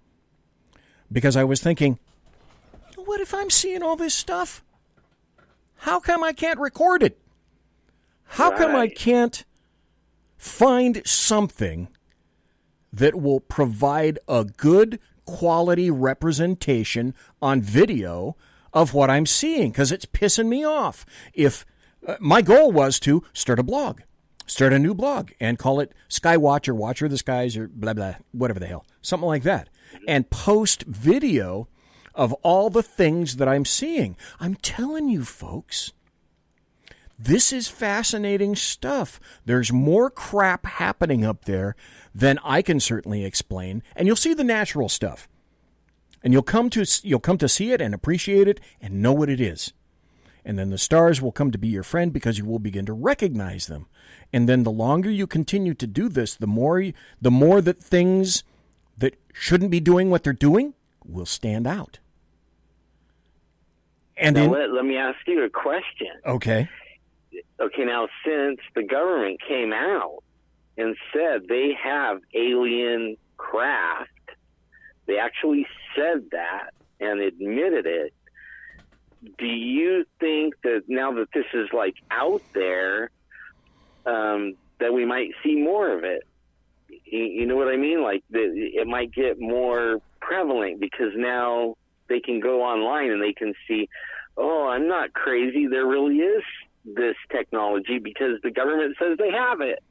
S8: Because I was thinking, what if I'm seeing all this stuff? How come I can't record it? How come I can't find something that will provide a good quality representation on video of what I'm seeing? Because it's pissing me off. If my goal was to start a blog, start a new blog, and call it Skywatch or Watcher of the Skies or blah, blah, whatever the hell, something like that, and post video of all the things that I'm seeing. I'm telling you, folks, this is fascinating stuff. There's more crap happening up there than I can certainly explain, and you'll see the natural stuff. And you'll come to see it and appreciate it and know what it is. And then the stars will come to be your friend because you will begin to recognize them. And then the longer you continue to do this, the more that things that shouldn't be doing what they're doing will stand out. And
S9: now let me ask you a question.
S8: Okay.
S9: Okay, now since the government came out and said they have alien craft, they actually said that and admitted it. Do you think that now that this is out there, that we might see more of it? You know what I mean? It might get more prevalent because now they can go online and they can see, oh, I'm not crazy. There really is this technology because the government says they have it.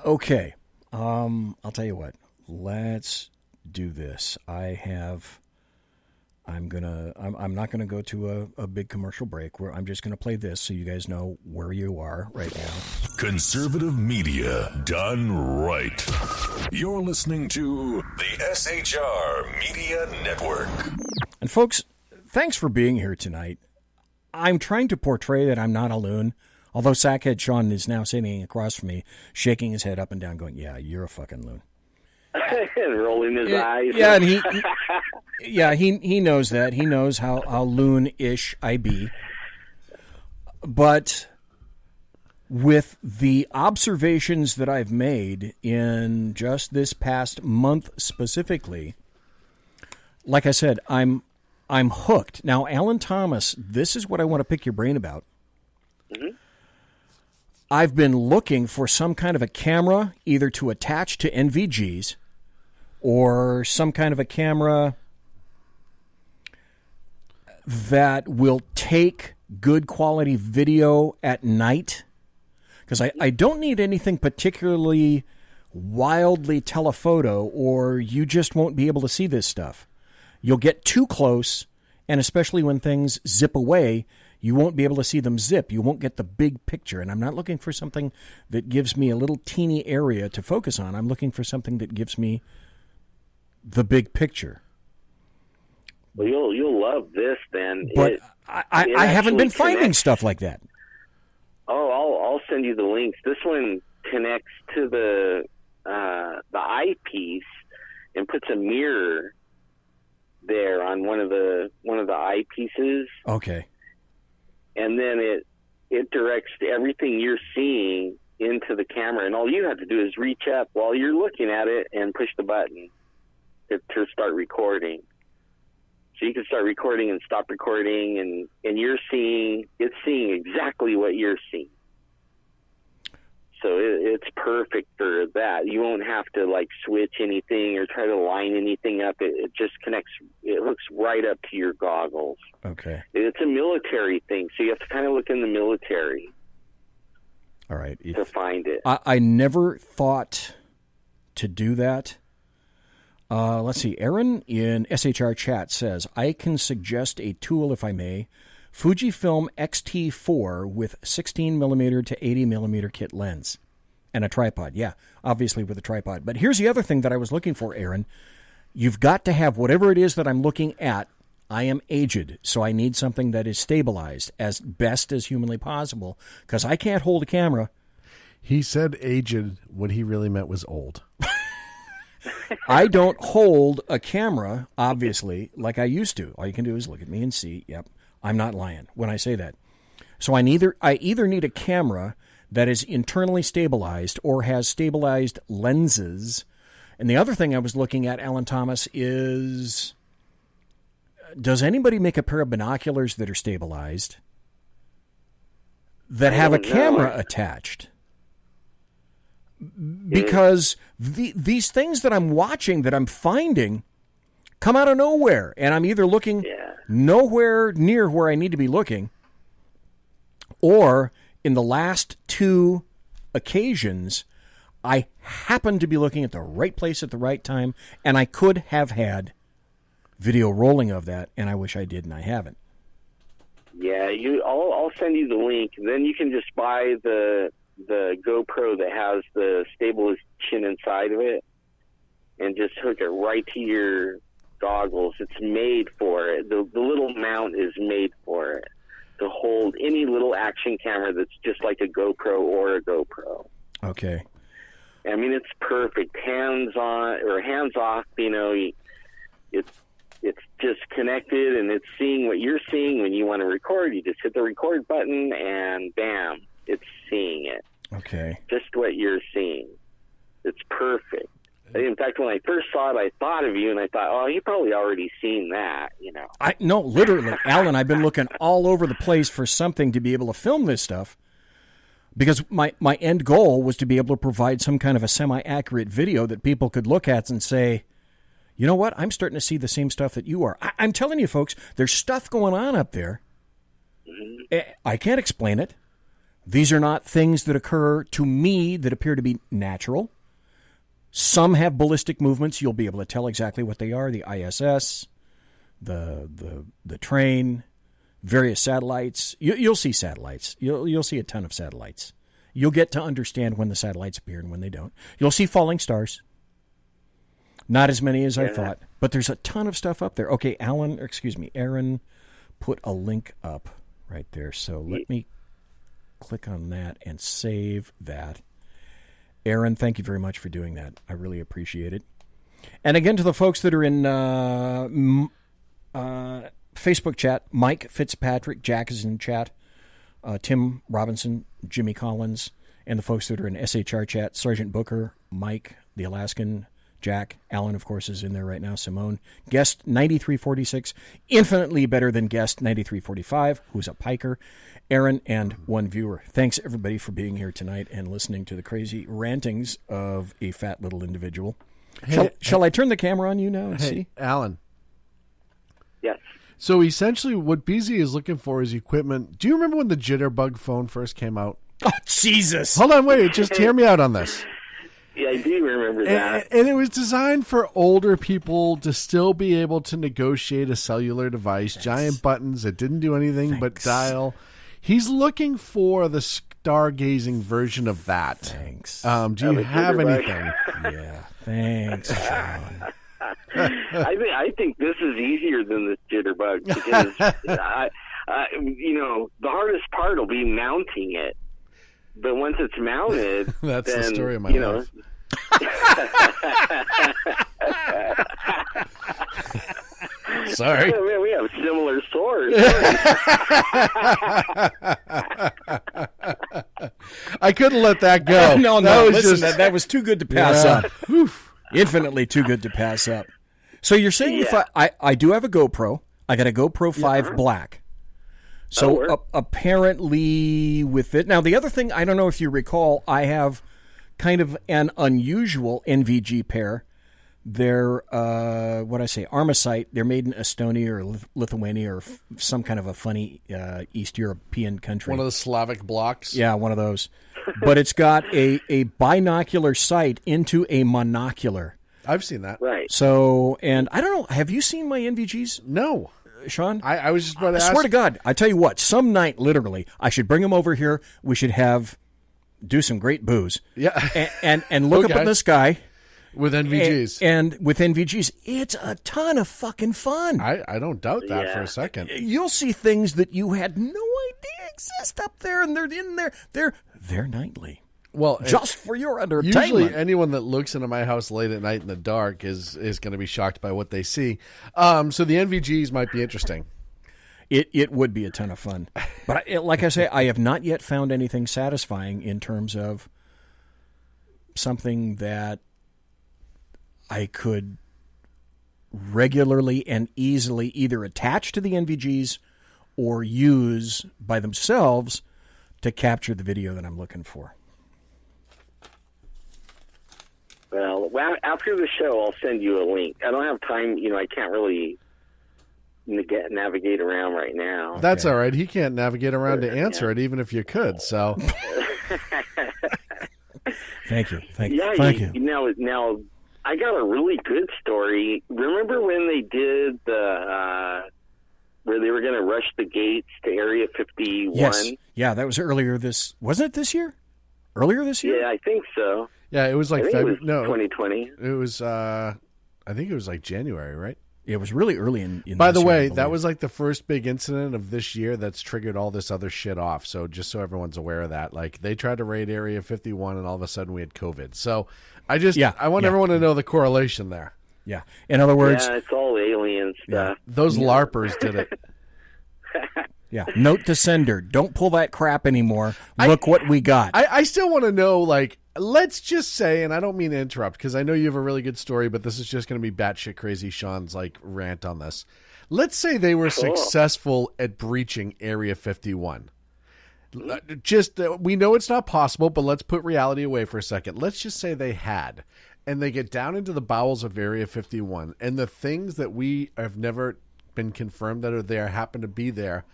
S8: Okay. I'll tell you what. Let's do this. I'm not gonna go to a big commercial break. Where I'm just gonna play this so you guys know where you are right now.
S1: Conservative media done right. You're listening to the SHR Media Network.
S8: And folks, thanks for being here tonight. I'm trying to portray that I'm not a loon, although Sack Heads SHAUN is now sitting across from me, shaking his head up and down, going, "Yeah, you're a fucking loon."
S9: And rolling his eyes.
S8: Yeah, and he knows that. He knows how loon-ish I be. But with the observations that I've made in just this past month specifically, like I said, I'm hooked. Now, Alan Thomas, this is what I want to pick your brain about. Mm-hmm. I've been looking for some kind of a camera either to attach to NVGs or some kind of a camera that will take good quality video at night. Because I don't need anything particularly wildly telephoto, or you just won't be able to see this stuff. You'll get too close, and especially when things zip away, you won't be able to see them zip. You won't get the big picture. And I'm not looking for something that gives me a little teeny area to focus on. I'm looking for something that gives me the big picture.
S9: Well, you'll love this then.
S8: But I haven't been finding stuff like that.
S9: Oh, I'll send you the links. This one connects to the eyepiece and puts a mirror there on one of the eyepieces.
S8: Okay.
S9: And then it directs everything you're seeing into the camera, and all you have to do is reach up while you're looking at it and push the button to start recording. So you can start recording and stop recording, and it's seeing exactly what you're seeing. So it's perfect for that. You won't have to like switch anything or try to line anything up. It just connects. It hooks right up to your goggles.
S8: Okay.
S9: It's a military thing, so you have to kind of look in the military.
S8: All right.
S9: To find it.
S8: I never thought to do that. Let's see. Aaron in SHR chat says, I can suggest a tool, if I may. Fujifilm X-T4 with 16mm to 80mm kit lens and a tripod. Yeah, obviously with a tripod. But here's the other thing that I was looking for, Aaron. You've got to have whatever it is that I'm looking at. I am aged, so I need something that is stabilized as best as humanly possible because I can't hold a camera.
S18: He said aged. What he really meant was old.
S8: I don't hold a camera, obviously, like I used to. All you can do is look at me and see, yep, I'm not lying when I say that. So I either need a camera that is internally stabilized or has stabilized lenses. And the other thing I was looking at, Alan Thomas, is does anybody make a pair of binoculars that are stabilized that have a camera attached? Because these things that I'm watching, that I'm finding, come out of nowhere. And I'm either looking nowhere near where I need to be looking, or in the last two occasions, I happen to be looking at the right place at the right time, and I could have had video rolling of that, and I wish I did, and I haven't.
S9: Yeah, I'll send you the link. Then you can just buy the GoPro that has the stabilization inside of it and just hook it right to your goggles. It's made for it. The little mount is made for it to hold any little action camera that's just like a GoPro or a GoPro.
S8: Okay.
S9: I mean, it's perfect. Hands on or hands off, it's just connected and it's seeing what you're seeing. When you want to record, you just hit the record button and bam, it's seeing it.
S8: Okay.
S9: Just what you're seeing. It's perfect. In fact, when I first saw it, I thought of you and I thought, oh, you probably already seen that,
S8: No, literally, Alan, I've been looking all over the place for something to be able to film this stuff because my end goal was to be able to provide some kind of a semi-accurate video that people could look at and say, you know what, I'm starting to see the same stuff that you are. I'm telling you, folks, there's stuff going on up there. Mm-hmm. I can't explain it. These are not things that occur to me that appear to be natural. Some have ballistic movements. You'll be able to tell exactly what they are. The ISS, the train, various satellites. You'll see satellites. You'll see a ton of satellites. You'll get to understand when the satellites appear and when they don't. You'll see falling stars. Not as many as I thought, but there's a ton of stuff up there. Okay, Aaron put a link up right there. So let me click on that and save that. Aaron, thank you very much for doing that. I really appreciate it. And again, to the folks that are in Facebook chat, Mike Fitzpatrick, Jack is in chat, Tim Robinson, Jimmy Collins, and the folks that are in SHR chat, Sergeant Booker, Mike, the Alaskan, Jack, Alan, of course, is in there right now, Simone, Guest 9346, infinitely better than Guest 9345, who's a piker, Aaron, and one viewer. Thanks, everybody, for being here tonight and listening to the crazy rantings of a fat little individual. Shall I turn the camera on you now and see?
S18: Alan.
S9: Yes.
S18: So essentially what BZ is looking for is equipment. Do you remember when the Jitterbug phone first came out?
S8: Oh, Jesus.
S18: Hold on, wait. Just hear me out on this.
S9: Yeah, I do remember that.
S18: And it was designed for older people to still be able to negotiate a cellular device. Thanks. Giant buttons that didn't do anything but dial. He's looking for the stargazing version of that.
S8: Thanks.
S18: Do you have anything?
S8: Yeah, thanks, Sean.
S9: I think this is easier than this jitterbug because, the hardest part will be mounting it. But once it's mounted,
S18: that's
S9: then,
S18: the story of my life. Sorry.
S9: Oh, man, we have similar swords.
S18: I couldn't let that go.
S8: No, that was too good to pass up. Infinitely too good to pass up. So you're saying if I do have a GoPro, I got a GoPro 5 Black. So apparently with it. Now, the other thing, I don't know if you recall, I have kind of an unusual NVG pair. They're, Armacite. They're made in Estonia or Lithuania or some kind of a funny East European country.
S18: One of the Slavic blocks?
S8: Yeah, one of those. But it's got a binocular sight into a monocular.
S18: I've seen that.
S9: Right.
S8: So, and I don't know, have you seen my NVGs?
S18: No.
S8: Sean?
S18: I was just about to ask.
S8: I swear to God, I tell you what, some night, literally, I should bring them over here. We should do some great booze.
S18: Yeah.
S8: And look up in the sky.
S18: With NVGs.
S8: And with NVGs, it's a ton of fucking fun.
S18: I don't doubt that for a second.
S8: You'll see things that you had no idea exist up there, and they're in there. They're nightly.
S18: Well,
S8: just for your entertainment.
S18: Usually anyone that looks into my house late at night in the dark is going to be shocked by what they see. So the NVGs might be interesting.
S8: It would be a ton of fun. But like I say, I have not yet found anything satisfying in terms of something that I could regularly and easily either attach to the NVGs or use by themselves to capture the video that I'm looking for.
S9: Well, after the show, I'll send you a link. I don't have time. I can't really navigate around right now.
S18: That's all right. He can't navigate around to answer it, even if you could. So,
S8: thank you.
S9: Yeah,
S8: thank you.
S9: Now, I got a really good story. Remember when they did where they were going to rush the gates to Area 51?
S8: Yes. Yeah, that was earlier wasn't it this year? Earlier this year?
S9: Yeah, I think so.
S18: Yeah, it was like
S9: February. No, 2020.
S18: It was. I think it was like January, right?
S8: It was really early in
S18: By the way, that was like the first big incident of this year that's triggered all this other shit off. So just so everyone's aware of that, like they tried to raid Area 51 and all of a sudden we had COVID. So I want everyone to know the correlation there.
S8: Yeah. In other words,
S9: it's all alien stuff.
S18: Those LARPers did it.
S8: Yeah. Note to sender: don't pull that crap anymore. Look what we got.
S18: I still want to know, like, let's just say, and I don't mean to interrupt because I know you have a really good story, but this is just going to be batshit crazy Sean's like rant on this. Let's say they were successful at breaching Area 51. Just we know it's not possible, but let's put reality away for a second. Let's just say they had, and they get down into the bowels of Area 51, and the things that we have never been confirmed that are there happen to be there.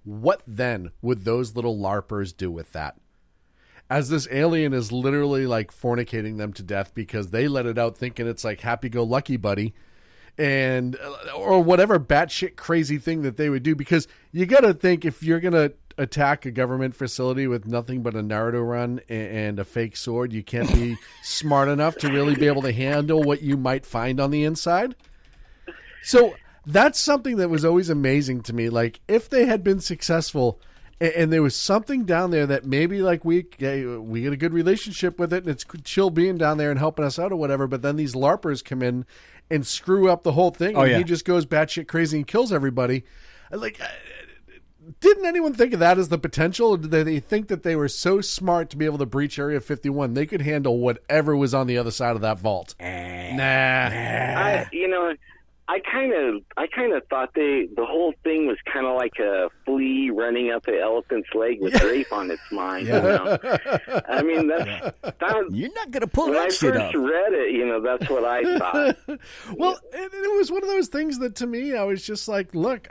S18: What then would those little LARPers do with that? as this alien is literally like fornicating them to death because they let it out thinking it's like happy-go-lucky buddy, and or whatever batshit crazy thing that they would do. Because you got to think, if you're going to attack a government facility with nothing but a Naruto run and a fake sword, you can't be smart enough to really be able to handle what you might find on the inside. So that's something that was always amazing to me. Like, if they had been successful and there was something down there that maybe like we get a good relationship with it and it's chill being down there and helping us out or whatever, but then these LARPers come in and screw up the whole thing, and he just goes batshit crazy and kills everybody. Like, didn't anyone think of that as the potential? Or did they think that they were so smart to be able to breach Area 51? They could handle whatever was on the other side of that vault. Nah.
S9: I kind of thought the whole thing was kind of like a flea running up an elephant's leg with grape on its mind.
S8: Yeah.
S9: You know? I mean, that
S8: you're not going to pull
S9: when
S8: that shit up.
S9: When I first read it, that's what I thought.
S18: Well, it was one of those things that to me, I was just like, look,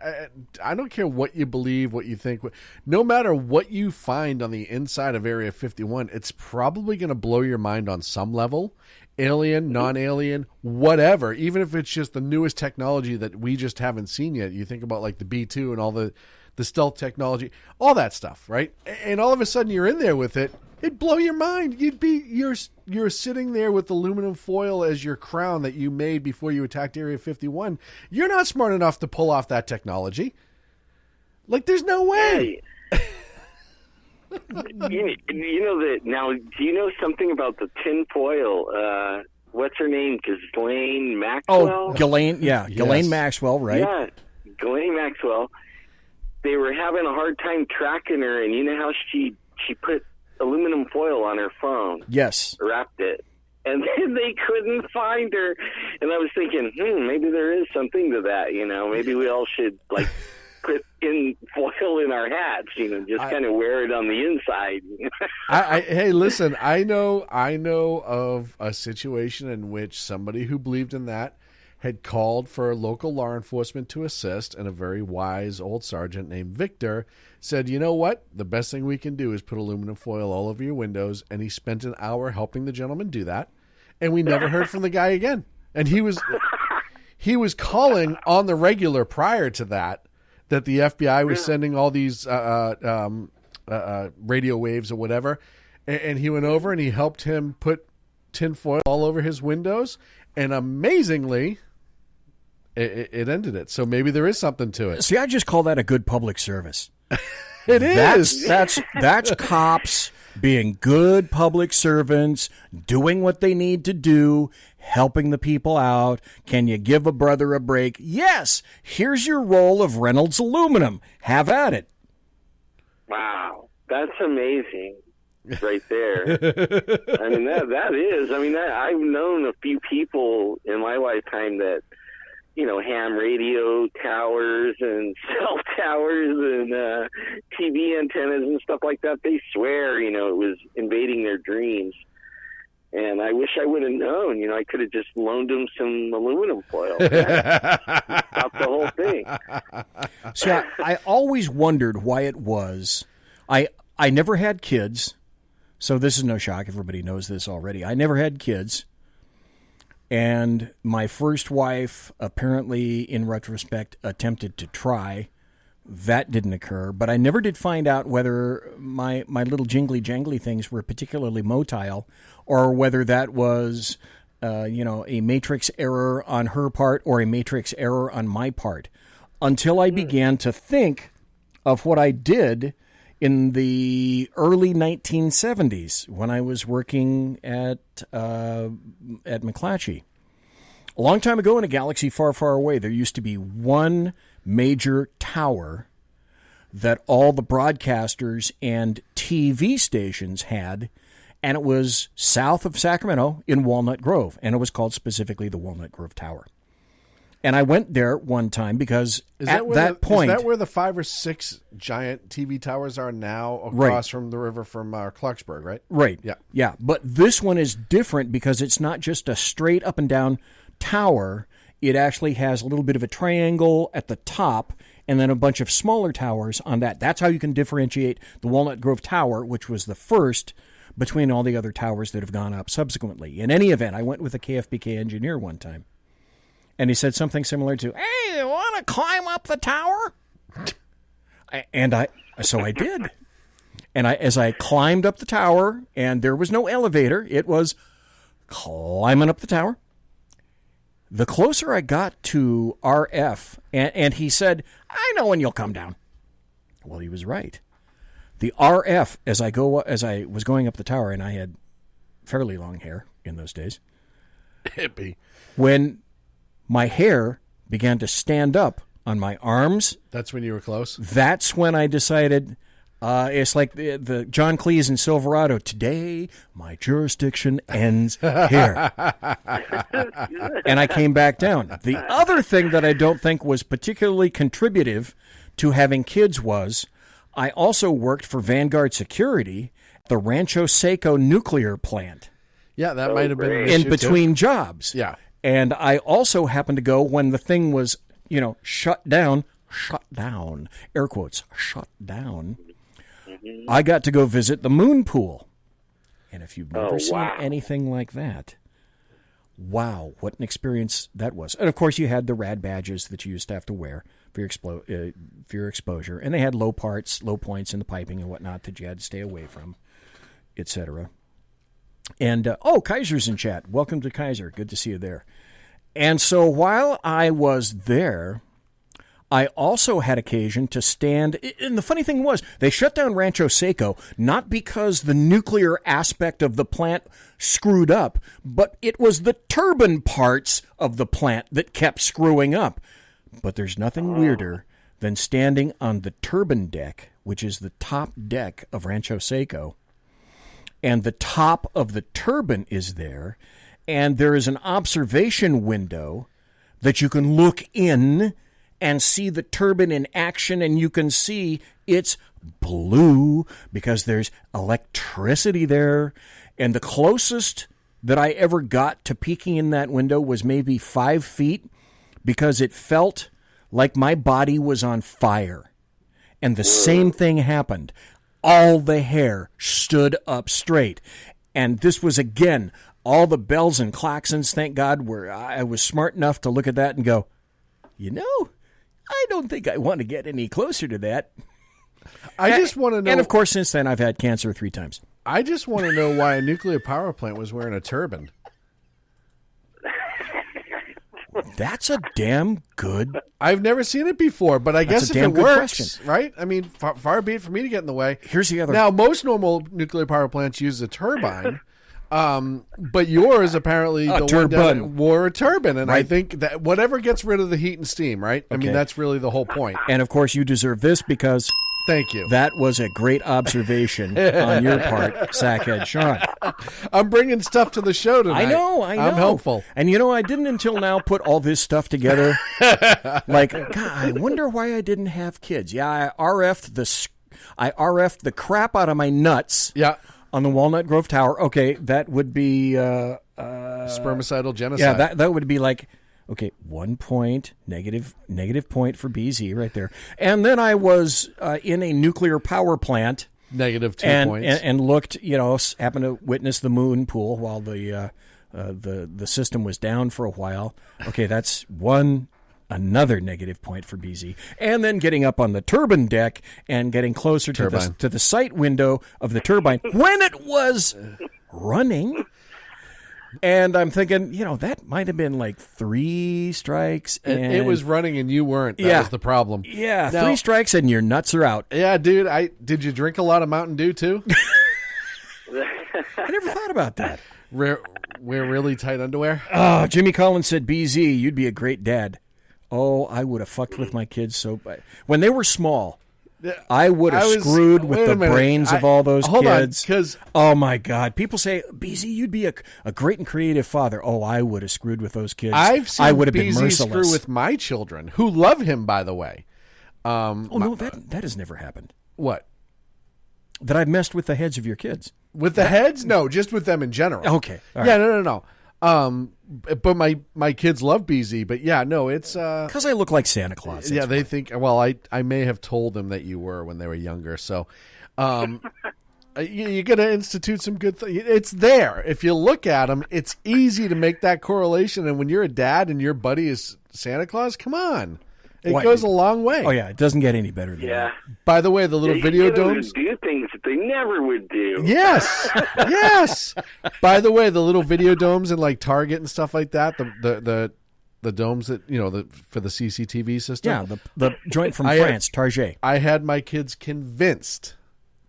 S18: I don't care what you believe, what you think. No matter what you find on the inside of Area 51, it's probably going to blow your mind on some level. Alien, non-alien, whatever, even if it's just the newest technology that we just haven't seen yet. You think about like the B-2 and all the stealth technology, all that stuff, right? And all of a sudden you're in there with it. It'd blow your mind. You're sitting there with aluminum foil as your crown that you made before you attacked Area 51. You're not smart enough to pull off that technology. Like, there's no way.
S9: You know that now. Do you know something about the tinfoil? What's her name? Ghislaine Maxwell.
S8: Oh, Ghislaine, yeah, yes. Ghislaine Maxwell, right?
S9: Yeah, Ghislaine Maxwell. They were having a hard time tracking her, and you know how she put aluminum foil on her phone.
S8: Yes,
S9: wrapped it, and then they couldn't find her. And I was thinking, maybe there is something to that. Maybe we all should like. Put in foil in our hats, just kind of wear it on the inside.
S18: Hey, listen, I know of a situation in which somebody who believed in that had called for local law enforcement to assist, and a very wise old sergeant named Victor said, you know what? The best thing we can do is put aluminum foil all over your windows, and he spent an hour helping the gentleman do that, and we never heard from the guy again. And he was calling on the regular prior to that the FBI was sending all these radio waves or whatever, and he went over and he helped him put tinfoil all over his windows, and amazingly, it ended it. So maybe there is something to it.
S8: See, I just call that a good public service.
S18: It is.
S8: That's cops being good public servants, doing what they need to do, helping the people out. Can you give a brother a break? Yes. Here's your roll of Reynolds aluminum. Have at it.
S9: Wow. That's amazing right there. I mean, that is. I mean, I've known a few people in my lifetime that, ham radio towers and cell towers and TV antennas and stuff like that. They swear, it was invading their dreams. And I wish I would have known. I could have just loaned them some aluminum foil. Stop the whole thing.
S8: See, I always wondered why it was. I never had kids, so this is no shock. Everybody knows this already. I never had kids. And my first wife, apparently, in retrospect, attempted to try. That didn't occur. But I never did find out whether my little jingly-jangly things were particularly motile, or whether that was, a matrix error on her part or a matrix error on my part, until I began to think of what I did in the early 1970s when I was working at McClatchy. A long time ago in a galaxy far, far away, there used to be one major tower that all the broadcasters and TV stations had, and it was south of Sacramento in Walnut Grove, and it was called specifically the Walnut Grove Tower. And I went there one time because at that point...
S18: Is that where the 5 or 6 giant TV towers are now across from the river from Clarksburg, right?
S8: Right.
S18: Yeah.
S8: Yeah, but this one is different because it's not just a straight up and down tower. It actually has a little bit of a triangle at the top and then a bunch of smaller towers on that. That's how you can differentiate the Walnut Grove Tower, which was the first between all the other towers that have gone up subsequently. In any event, I went with a KFBK engineer one time, and he said something similar to, "Hey, you want to climb up the tower?" So I did. And as I climbed up the tower, and there was no elevator, it was climbing up the tower. The closer I got to RF, and he said, "I know when you'll come down." Well, he was right. The RF, as I was going up the tower, and I had fairly long hair in those days.
S18: Hippie.
S8: When my hair began to stand up on my arms.
S18: That's when you were close?
S8: That's when I decided, it's like the John Cleese in Silverado, "Today, my jurisdiction ends here." And I came back down. The other thing that I don't think was particularly contributive to having kids was I also worked for Vanguard Security, the Rancho Seco nuclear plant.
S18: Yeah, that might have been an
S8: in
S18: issue
S8: between
S18: too.
S8: jobs.
S18: Yeah.
S8: And I also happened to go when the thing was, shut down, air quotes, shut down. I got to go visit the moon pool. And if you've never seen anything like that, wow, what an experience that was. And of course, you had the rad badges that you used to have to wear for your exposure. And they had low points in the piping and whatnot that you had to stay away from, etc. And, Kaiser's in chat. Welcome to Kaiser. Good to see you there. And so while I was there, I also had occasion to stand, and the funny thing was, they shut down Rancho Seco, not because the nuclear aspect of the plant screwed up, but it was the turbine parts of the plant that kept screwing up. But there's nothing weirder than standing on the turbine deck, which is the top deck of Rancho Seco, and the top of the turbine is there, and there is an observation window that you can look in and see the turbine in action, and you can see it's blue because there's electricity there. And the closest that I ever got to peeking in that window was maybe 5 feet because it felt like my body was on fire. And the same thing happened. All the hair stood up straight. And this was, again, all the bells and klaxons, thank God, I was smart enough to look at that and go, I don't think I want to get any closer to that.
S18: I just want to know.
S8: And of course, since then, I've had cancer 3 times.
S18: I just want to know why a nuclear power plant was wearing a turban.
S8: That's a damn good.
S18: I've never seen it before, but I guess if it works,
S8: question.
S18: Right? I mean, far be it for me to get in the way.
S8: Here's the other.
S18: Now, most normal nuclear power plants use a turbine. But yours apparently the one that wore a turban, and right. I think that whatever gets rid of the heat and steam, right? I mean, that's really the whole point.
S8: And of course, you deserve this because
S18: thank you.
S8: That was a great observation on your part, Sack Heads SHAUN.
S18: I'm bringing stuff to the show tonight.
S8: I know.
S18: I'm helpful,
S8: and I didn't until now put all this stuff together. Like, God, I wonder why I didn't have kids. Yeah, I RF'd the crap out of my nuts.
S18: Yeah.
S8: On the Walnut Grove Tower, okay, that would be
S18: spermicidal genocide.
S8: Yeah, that would be like, okay, 1 point, negative point for BZ right there. And then I was in a nuclear power plant,
S18: -2 points,
S8: and looked, happened to witness the moon pool while the system was down for a while. Okay, that's another negative point for BZ. And then getting up on the turbine deck and getting closer to the sight window of the turbine when it was running. And I'm thinking, that might have been like 3 strikes. And
S18: it was running and you weren't. That was the problem.
S8: Yeah, now, 3 strikes and your nuts are out.
S18: Yeah, dude. Did you drink a lot of Mountain Dew too?
S8: I never thought about that.
S18: Wear really tight underwear?
S8: Oh, Jimmy Collins said, BZ, you'd be a great dad. Oh, I would have fucked with my kids so bad. When they were small, I would have screwed with the brains of all those kids. Oh, my God. People say, BZ, you'd be a great and creative father. Oh, I would have screwed with those kids.
S18: I've seen
S8: I would have
S18: BZ
S8: been merciless.
S18: Screw with my children, who love him, by the way.
S8: No, that has never happened.
S18: What?
S8: That I've messed with the heads of your kids.
S18: With the heads? No, just with them in general.
S8: Okay.
S18: All right. No. But my kids love BZ, but yeah, no, it's
S8: because I look like Santa Claus.
S18: Yeah, they think. Well, I may have told them that you were when they were younger. So, You got to institute some good things. It's there. If you look at them, it's easy to make that correlation. And when you're a dad and your buddy is Santa Claus, come on. It goes a long way.
S8: Oh, yeah. It doesn't get any better than that.
S18: By the way, the little video domes.
S9: Do things that they never would do.
S18: Yes. Yes. By the way, the little video domes in like Target and stuff like that, the domes that, for the CCTV system.
S8: Yeah, the joint from France, Target.
S18: I had my kids convinced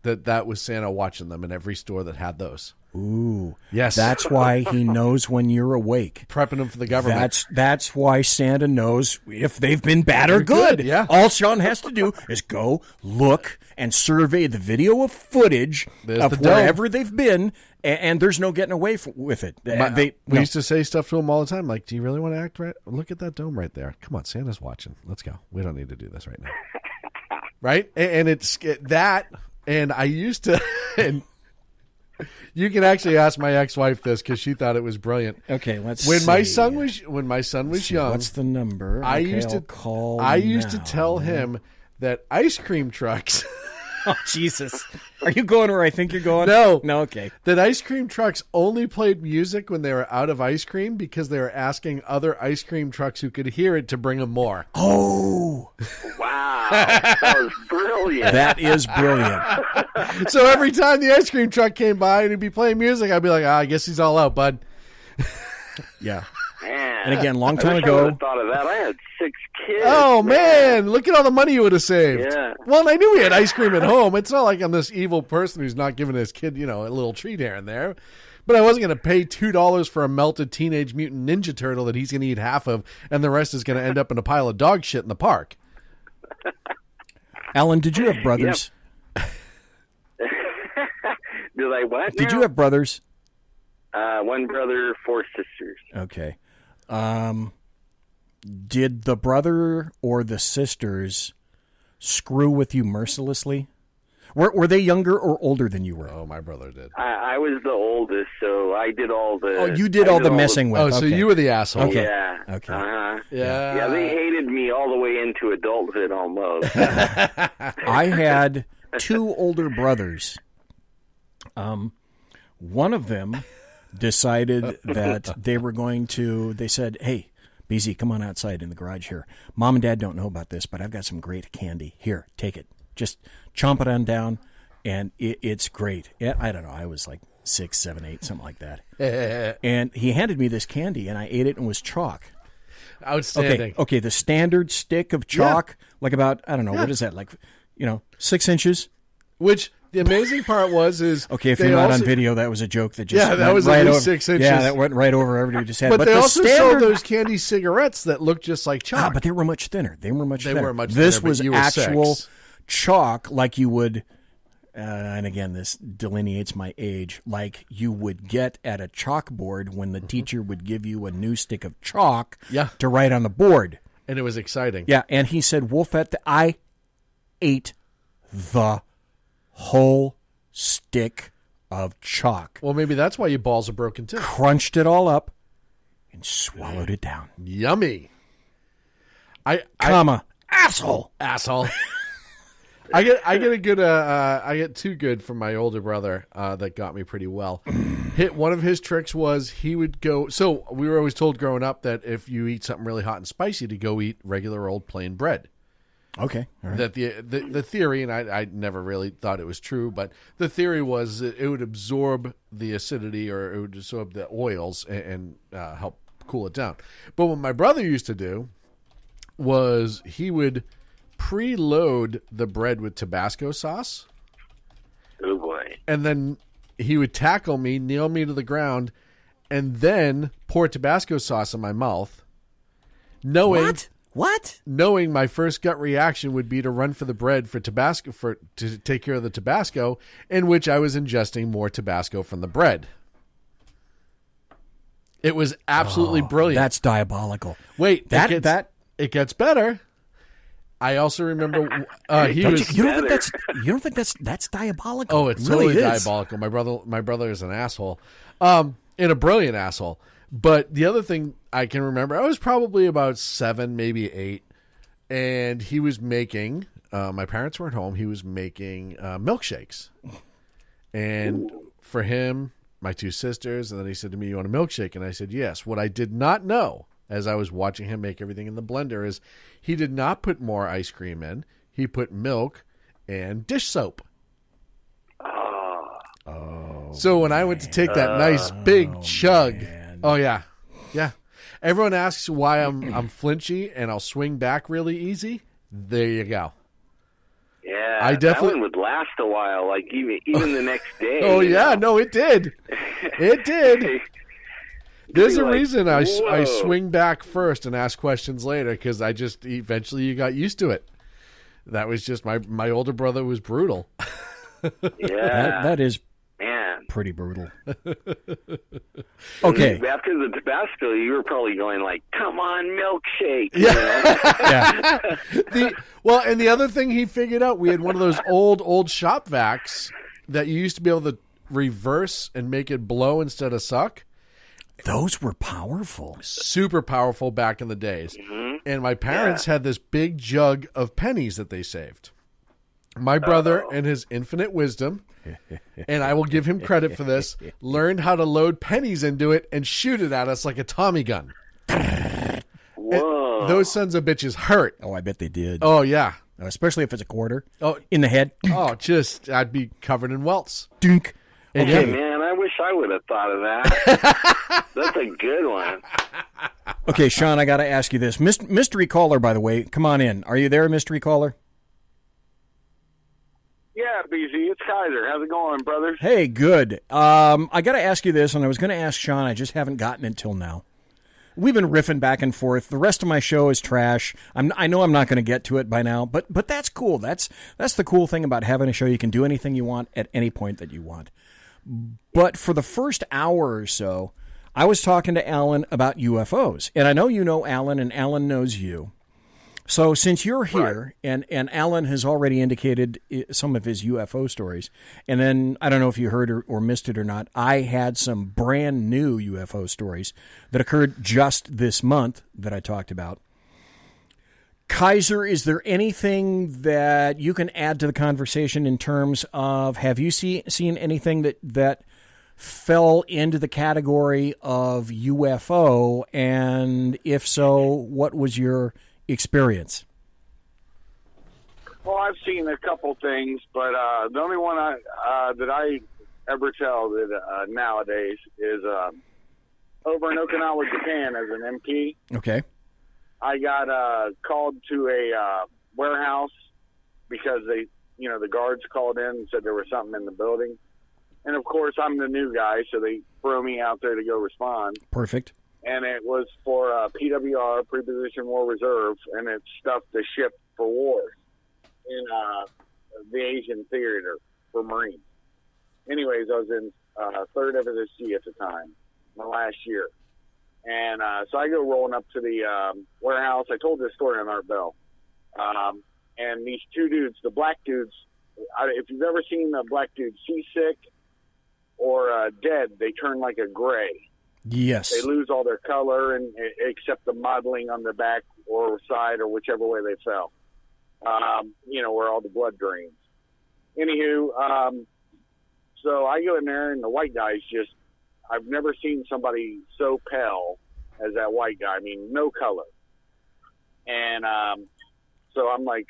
S18: that was Santa watching them in every store that had those.
S8: Ooh.
S18: Yes.
S8: That's why he knows when you're awake.
S18: Prepping them for the government.
S8: That's why Santa knows if they've been bad or good.
S18: Yeah.
S8: All Sean has to do is go look and survey the video of footage of wherever they've been, and there's no getting away with it.
S18: We used to say stuff to him all the time, like, do you really want to act right? Look at that dome right there. Come on, Santa's watching. Let's go. We don't need to do this right now. Right? And it's that, and I used to... and you can actually ask my ex-wife this because she thought it was brilliant.
S8: Okay, let's
S18: see.
S8: When
S18: my son was young,
S8: what's the number?
S18: I used to tell him that ice cream trucks.
S8: Oh, Jesus. Are you going where I think you're going?
S18: No.
S8: Okay.
S18: That ice cream trucks only played music when they were out of ice cream because they were asking other ice cream trucks who could hear it to bring them more.
S8: Oh.
S9: Wow. That was brilliant.
S8: That is brilliant.
S18: So every time the ice cream truck came by and he'd be playing music, I'd be like, I guess he's all out, bud.
S8: Yeah.
S9: Man,
S8: and again, long time
S9: I
S8: ago.
S9: I would have thought of that. I had 6 kids.
S18: Oh, man. Look at all the money you would have saved.
S9: Yeah.
S18: Well, I knew we had ice cream at home. It's not like I'm this evil person who's not giving his kid, a little treat here and there. But I wasn't going to pay $2 for a melted Teenage Mutant Ninja Turtle that he's going to eat half of, and the rest is going to end up in a pile of dog shit in the park.
S8: Alan, did you have brothers?
S9: Did I what?
S8: Did you have brothers?
S9: 1 brother, 4 sisters.
S8: Okay. Did the brother or the sisters screw with you mercilessly? Were they younger or older than you were?
S18: Oh, my brother did.
S9: I was the oldest, so I did all the...
S8: Oh, you did all the messing with.
S18: Oh, so you were the asshole.
S8: Okay.
S9: Yeah.
S8: Okay.
S9: Uh-huh.
S18: Yeah.
S9: They hated me all the way into adulthood almost.
S8: I had 2 older brothers. One of them decided that they said, hey, BZ, come on outside in the garage here. Mom and Dad don't know about this, but I've got some great candy. Here, take it. Just chomp it on down, and it's great. I don't know. I was like 6, 7, 8, something like that. And he handed me this candy, and I ate it, and it was chalk.
S18: Outstanding.
S8: Okay, the standard stick of chalk, like about, I don't know, what is that, like, 6 inches?
S18: Which... The amazing part is
S8: okay. If you're not on video, that was a joke that just
S18: that was
S8: right
S18: at
S8: over,
S18: least 6 inches.
S8: Yeah, that went right over everybody's head.
S18: But they also sold those candy cigarettes that looked just like chalk.
S8: But they were much thinner. They were much
S18: thinner.
S8: This was actual
S18: 6.
S8: chalk, like you would. And again, this delineates my age. Like you would get at a chalkboard when the teacher would give you a new stick of chalk to write on the board.
S18: And it was exciting.
S8: Yeah, and he said, Wolfette, I ate the whole stick of chalk.
S18: Well, maybe that's why your balls are broken too.
S8: Crunched it all up and swallowed it down.
S18: Yummy.
S8: Asshole.
S18: I get 2 good from my older brother that got me pretty well. One of his tricks was he would go. So we were always told growing up that if you eat something really hot and spicy, to go eat regular old plain bread.
S8: Okay. All right.
S18: That the theory, and I never really thought it was true, but the theory was that it would absorb the acidity or it would absorb the oils and help cool it down. But what my brother used to do was he would preload the bread with Tabasco sauce.
S9: Oh, boy.
S18: And then he would tackle me, kneel me to the ground, and then pour Tabasco sauce in my mouth, knowing...
S8: What?
S18: Knowing my first gut reaction would be to run for the bread for Tabasco to take care of the Tabasco, in which I was ingesting more Tabasco from the bread. It was absolutely brilliant.
S8: That's diabolical.
S18: Wait, it gets better. I also remember you
S8: don't think that's diabolical?
S18: Oh, it's totally diabolical. My brother is an asshole, and a brilliant asshole. But the other thing I can remember, I was probably about 7, maybe 8, and he was making. My parents weren't home. He was making milkshakes, And for him, my two sisters, and then he said to me, "You want a milkshake?" And I said, "Yes." What I did not know, as I was watching him make everything in the blender, is he did not put more ice cream in. He put milk and dish soap. So when I went to take that nice big chug, yeah. Everyone asks why I'm flinchy and I'll swing back really easy. There you go.
S9: Yeah,
S18: I definitely
S9: that one would last a while, like even the next day.
S18: Oh yeah, no, it did. It did. There's a reason I swing back first and ask questions later, because I just eventually you got used to it. That was just my older brother was brutal.
S9: Yeah,
S8: that is pretty brutal. Okay.
S9: After the Tabasco, you were probably going like, "Come on, milkshake."
S18: Yeah. And the other thing he figured out, we had one of those old shop vacs that you used to be able to reverse and make it blow instead of suck.
S8: Those were powerful.
S18: Super powerful back in the days.
S9: Mm-hmm.
S18: And my parents had this big jug of pennies that they saved. My brother, in his infinite wisdom, and I will give him credit for this, learned how to load pennies into it and shoot it at us like a Tommy gun.
S9: Whoa.
S18: Those sons of bitches hurt.
S8: Oh, I bet they did.
S18: Oh, yeah.
S8: Especially if it's a quarter. Oh, in the head.
S18: Oh, I'd be covered in welts.
S8: Dunk.
S9: Okay, man, I wish I would have thought of that. That's a good one.
S8: Okay, Sean, I got to ask you this. Mystery caller, by the way, come on in. Are you there, mystery caller?
S19: Yeah, BZ, it's Kaiser. How's it going, brothers?
S8: Hey, good. I got to ask you this, and I was going to ask Sean. I just haven't gotten it till now. We've been riffing back and forth. The rest of my show is trash. I know I'm not going to get to it by now, but that's cool. That's the cool thing about having a show. You can do anything you want at any point that you want. But for the first hour or so, I was talking to Alan about UFOs, and I know you know Alan, and Alan knows you. So since you're here, and Alan has already indicated some of his UFO stories, and then I don't know if you heard or missed it or not, I had some brand new UFO stories that occurred just this month that I talked about. Kaiser, is there anything that you can add to the conversation in terms of, have you seen anything that fell into the category of UFO, and if so, what was your experience?
S19: Well, I've seen a couple things, but the only one that I ever tell that nowadays is over in Okinawa, Japan, as an MP.
S8: Okay.
S19: I got called to a warehouse because the guards called in and said there was something in the building. And, of course, I'm the new guy, so they throw me out there to go respond.
S8: Perfect.
S19: And it was for PWR, Preposition War Reserve, and it's stuff to ship for wars in the Asian theater for Marines. Anyways, I was in third FSC at the time, my last year. And so I go rolling up to the warehouse. I told this story on Art Bell. And these two dudes, the black dudes, if you've ever seen a black dude seasick or dead, they turn like a gray.
S8: Yes.
S19: They lose all their color and except the modeling on their back or side or whichever way they fell. Where all the blood drains. Anywho, so I go in there and the white guy's just, I've never seen somebody so pale as that white guy. I mean, no color. And so I'm like,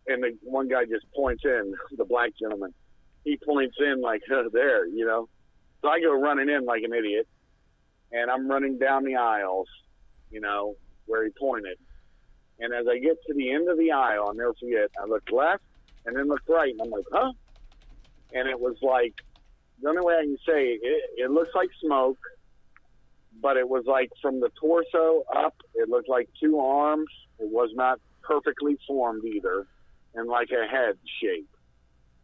S19: and the one guy just points in, the black gentleman. He points in like, there, So I go running in like an idiot. And I'm running down the aisles, where he pointed. And as I get to the end of the aisle, I'll never forget, I looked left and then looked right. And I'm like, huh? And it was like, the only way I can say it looks like smoke, but it was like from the torso up, it looked like two arms. It was not perfectly formed either, and like a head shape.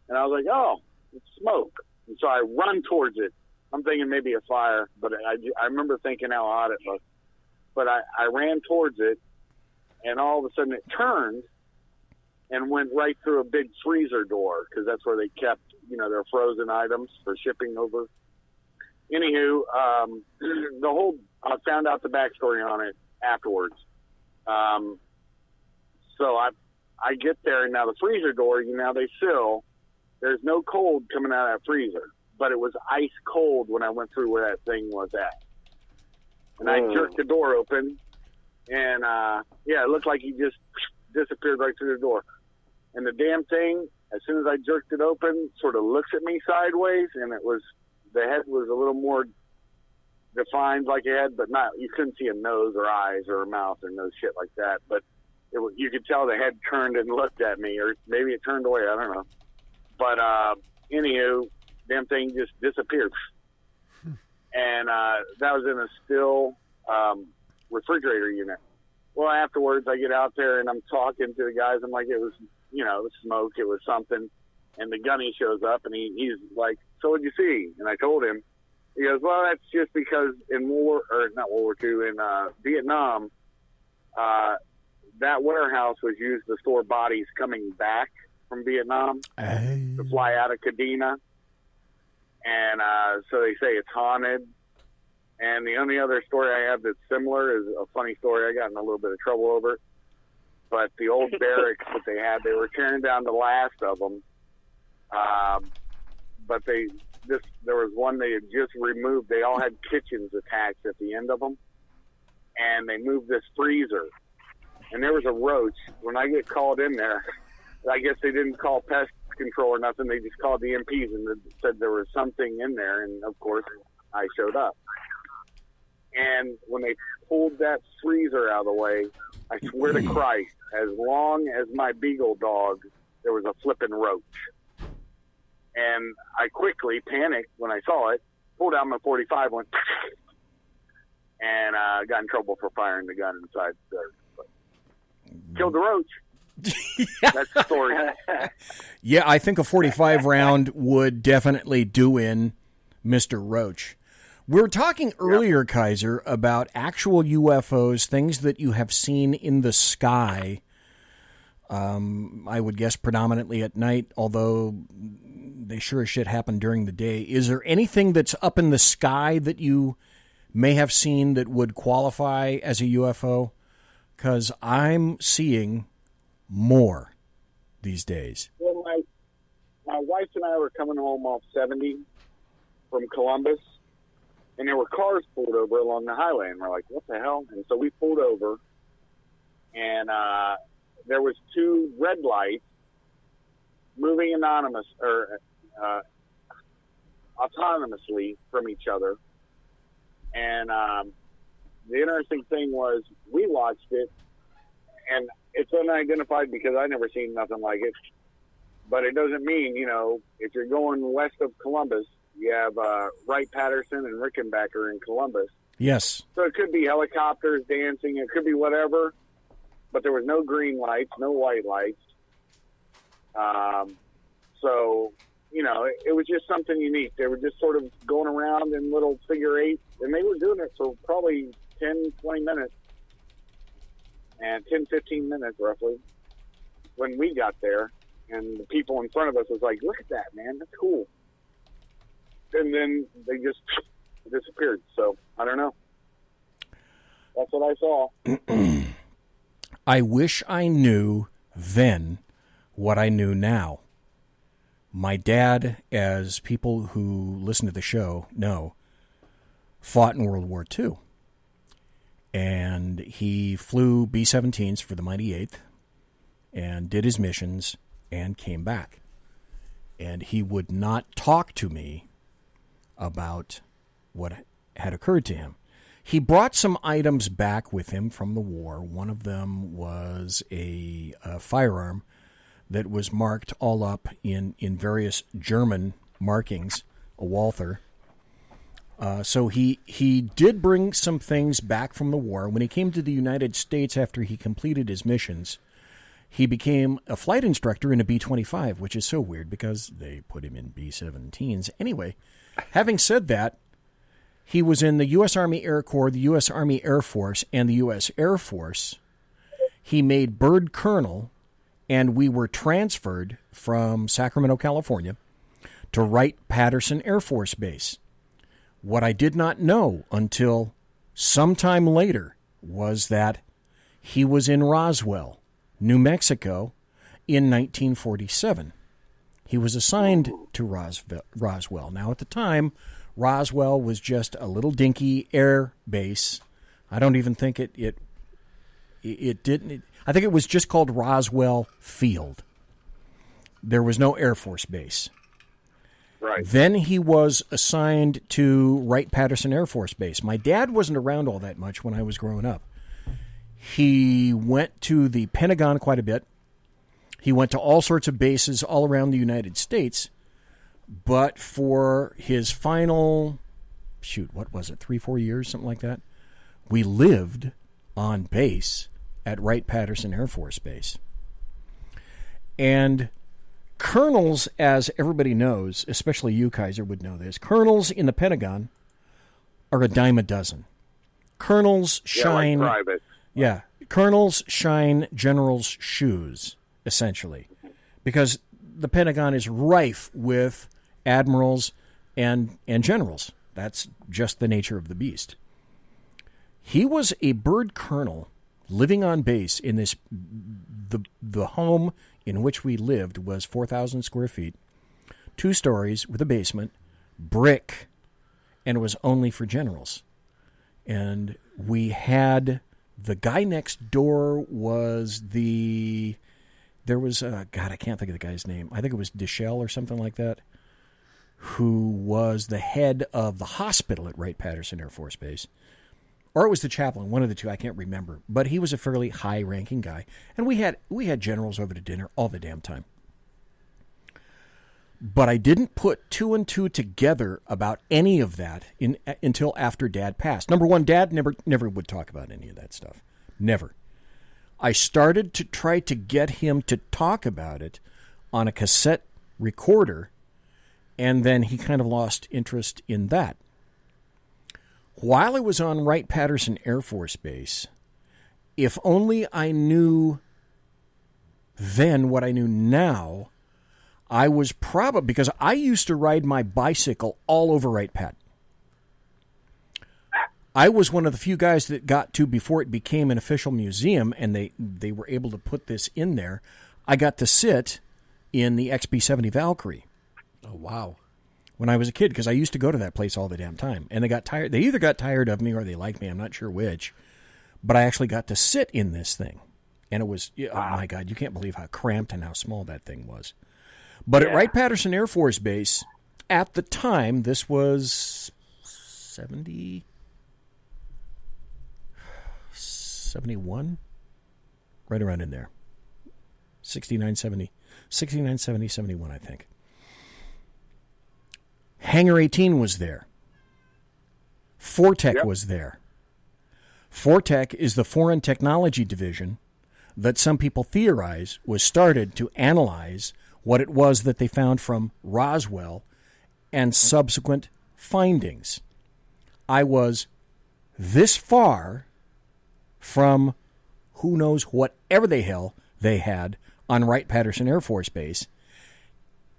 S19: And I was like, oh, it's smoke. And so I run towards it. I'm thinking maybe a fire, but I remember thinking how odd it looked. But I ran towards it, and all of a sudden it turned and went right through a big freezer door, because that's where they kept, their frozen items for shipping over. Anywho, I found out the backstory on it afterwards. So I get there, and now the freezer door, they seal. There's no cold coming out of that freezer. but it was ice cold when I went through where that thing was at. And I jerked the door open, and it looked like he just disappeared right through the door. And the damn thing, as soon as I jerked it open, sort of looks at me sideways, and the head was a little more defined like a head, but you couldn't see a nose or eyes or a mouth or no shit like that. But you could tell the head turned and looked at me, or maybe it turned away, I don't know. But anywho, damn thing just disappeared. And that was in a still refrigerator unit. Well, afterwards, I get out there and I'm talking to the guys. I'm like, it was, smoke, it was something. And the gunny shows up and he's like, so what'd you see? And I told him. He goes, well, that's just because in not World War II, in Vietnam, that warehouse was used to store bodies coming back from Vietnam to fly out of Kadena. And so they say it's haunted. And the only other story I have that's similar is a funny story. I got in a little bit of trouble over it. But the old barracks that they were tearing down the last of them. But there was one they had just removed. They all had kitchens attached at the end of them. And they moved this freezer. And there was a roach. When I get called in there, I guess they didn't call pest control or nothing. They just called the MPs and said there was something in there. And, of course, I showed up. And when they pulled that freezer out of the way, I swear to Christ, as long as my beagle dog, there was a flipping roach. And I quickly panicked when I saw it, pulled out my .45, went, and got in trouble for firing the gun inside there. But killed the roach. That's the story.
S8: Yeah, I think a .45 round would definitely do in Mr. Roach. We were talking earlier, Kaiser, about actual UFOs, things that you have seen in the sky. I would guess predominantly at night, although they sure as shit happen during the day. Is there anything that's up in the sky that you may have seen that would qualify as a UFO? Because I'm seeing more these days.
S19: Well, my wife and I were coming home off 70 from Columbus, and there were cars pulled over along the highway, and we're like, what the hell? And so we pulled over, and there was two red lights moving autonomously from each other. And the interesting thing was we watched it, and it's unidentified because I never seen nothing like it. But it doesn't mean, if you're going west of Columbus, you have Wright-Patterson and Rickenbacker in Columbus.
S8: Yes.
S19: So it could be helicopters dancing. It could be whatever. But there was no green lights, no white lights. So, it was just something unique. They were just sort of going around in little figure eights. And they were doing it for probably 10, 20 minutes. And 10, 15 minutes, roughly, when we got there. And the people in front of us was like, look at that, man. That's cool. And then they just disappeared. So, I don't know. That's what I saw.
S8: I wish I knew then what I knew now. My dad, as people who listen to the show know, fought in World War II. And he flew B-17s for the Mighty 8th and did his missions and came back. And he would not talk to me about what had occurred to him. He brought some items back with him from the war. One of them was a firearm that was marked all up in various German markings, a Walther. So he did bring some things back from the war. When he came to the United States after he completed his missions, he became a flight instructor in a B-25, which is so weird because they put him in B-17s. Anyway, having said that, he was in the U.S. Army Air Corps, the U.S. Army Air Force, and the U.S. Air Force. He made bird colonel, and we were transferred from Sacramento, California, to Wright-Patterson Air Force Base. What I did not know until sometime later was that he was in Roswell, New Mexico, in 1947. He was assigned to Roswell. Now, at the time, Roswell was just a little dinky air base. I don't even think it didn't. I think it was just called Roswell Field. There was no Air Force base.
S19: Right.
S8: Then he was assigned to Wright-Patterson Air Force Base. My dad wasn't around all that much when I was growing up. He went to the Pentagon quite a bit. He went to all sorts of bases all around the United States. But for his final, 3-4 years, something like that, we lived on base at Wright-Patterson Air Force Base. And colonels, as everybody knows, especially you, Kaiser, would know this, colonels in the Pentagon are a dime a dozen. Colonels shine...
S19: like private.
S8: Yeah, colonels shine generals' shoes, essentially, because the Pentagon is rife with admirals and generals. That's just the nature of the beast. He was a bird colonel living on base in this... The home in which we lived was 4,000 square feet, 2 stories with a basement, brick, and it was only for generals. And we had... The guy next door was I can't think of the guy's name. I think it was Deschelle or something like that, who was the head of the hospital at Wright-Patterson Air Force Base. Or it was the chaplain, one of the two, I can't remember. But he was a fairly high-ranking guy. And we had generals over to dinner all the damn time. But I didn't put 2 and 2 together about any of that until after Dad passed. Number one, Dad never would talk about any of that stuff. Never. I started to try to get him to talk about it on a cassette recorder, and then he kind of lost interest in that. While I was on Wright-Patterson Air Force Base, if only I knew then what I knew now, I was probably, because I used to ride my bicycle all over Wright-Pat. I was one of the few guys that got to, before it became an official museum, and they were able to put this in there, I got to sit in the XB-70 Valkyrie.
S18: Oh, wow.
S8: When I was a kid, because I used to go to that place all the damn time. And they got tired. They either got tired of me or they liked me. I'm not sure which. But I actually got to sit in this thing. And it was, oh my God, you can't believe how cramped and how small that thing was. But at Wright-Patterson Air Force Base, at the time, this was 71? Right around in there. 69, 70, 71, I think. Hangar 18 was there. Fortec was there. Fortec is the Foreign Technology Division that some people theorize was started to analyze what it was that they found from Roswell and subsequent findings. I was this far from who knows whatever the hell they had on Wright-Patterson Air Force Base,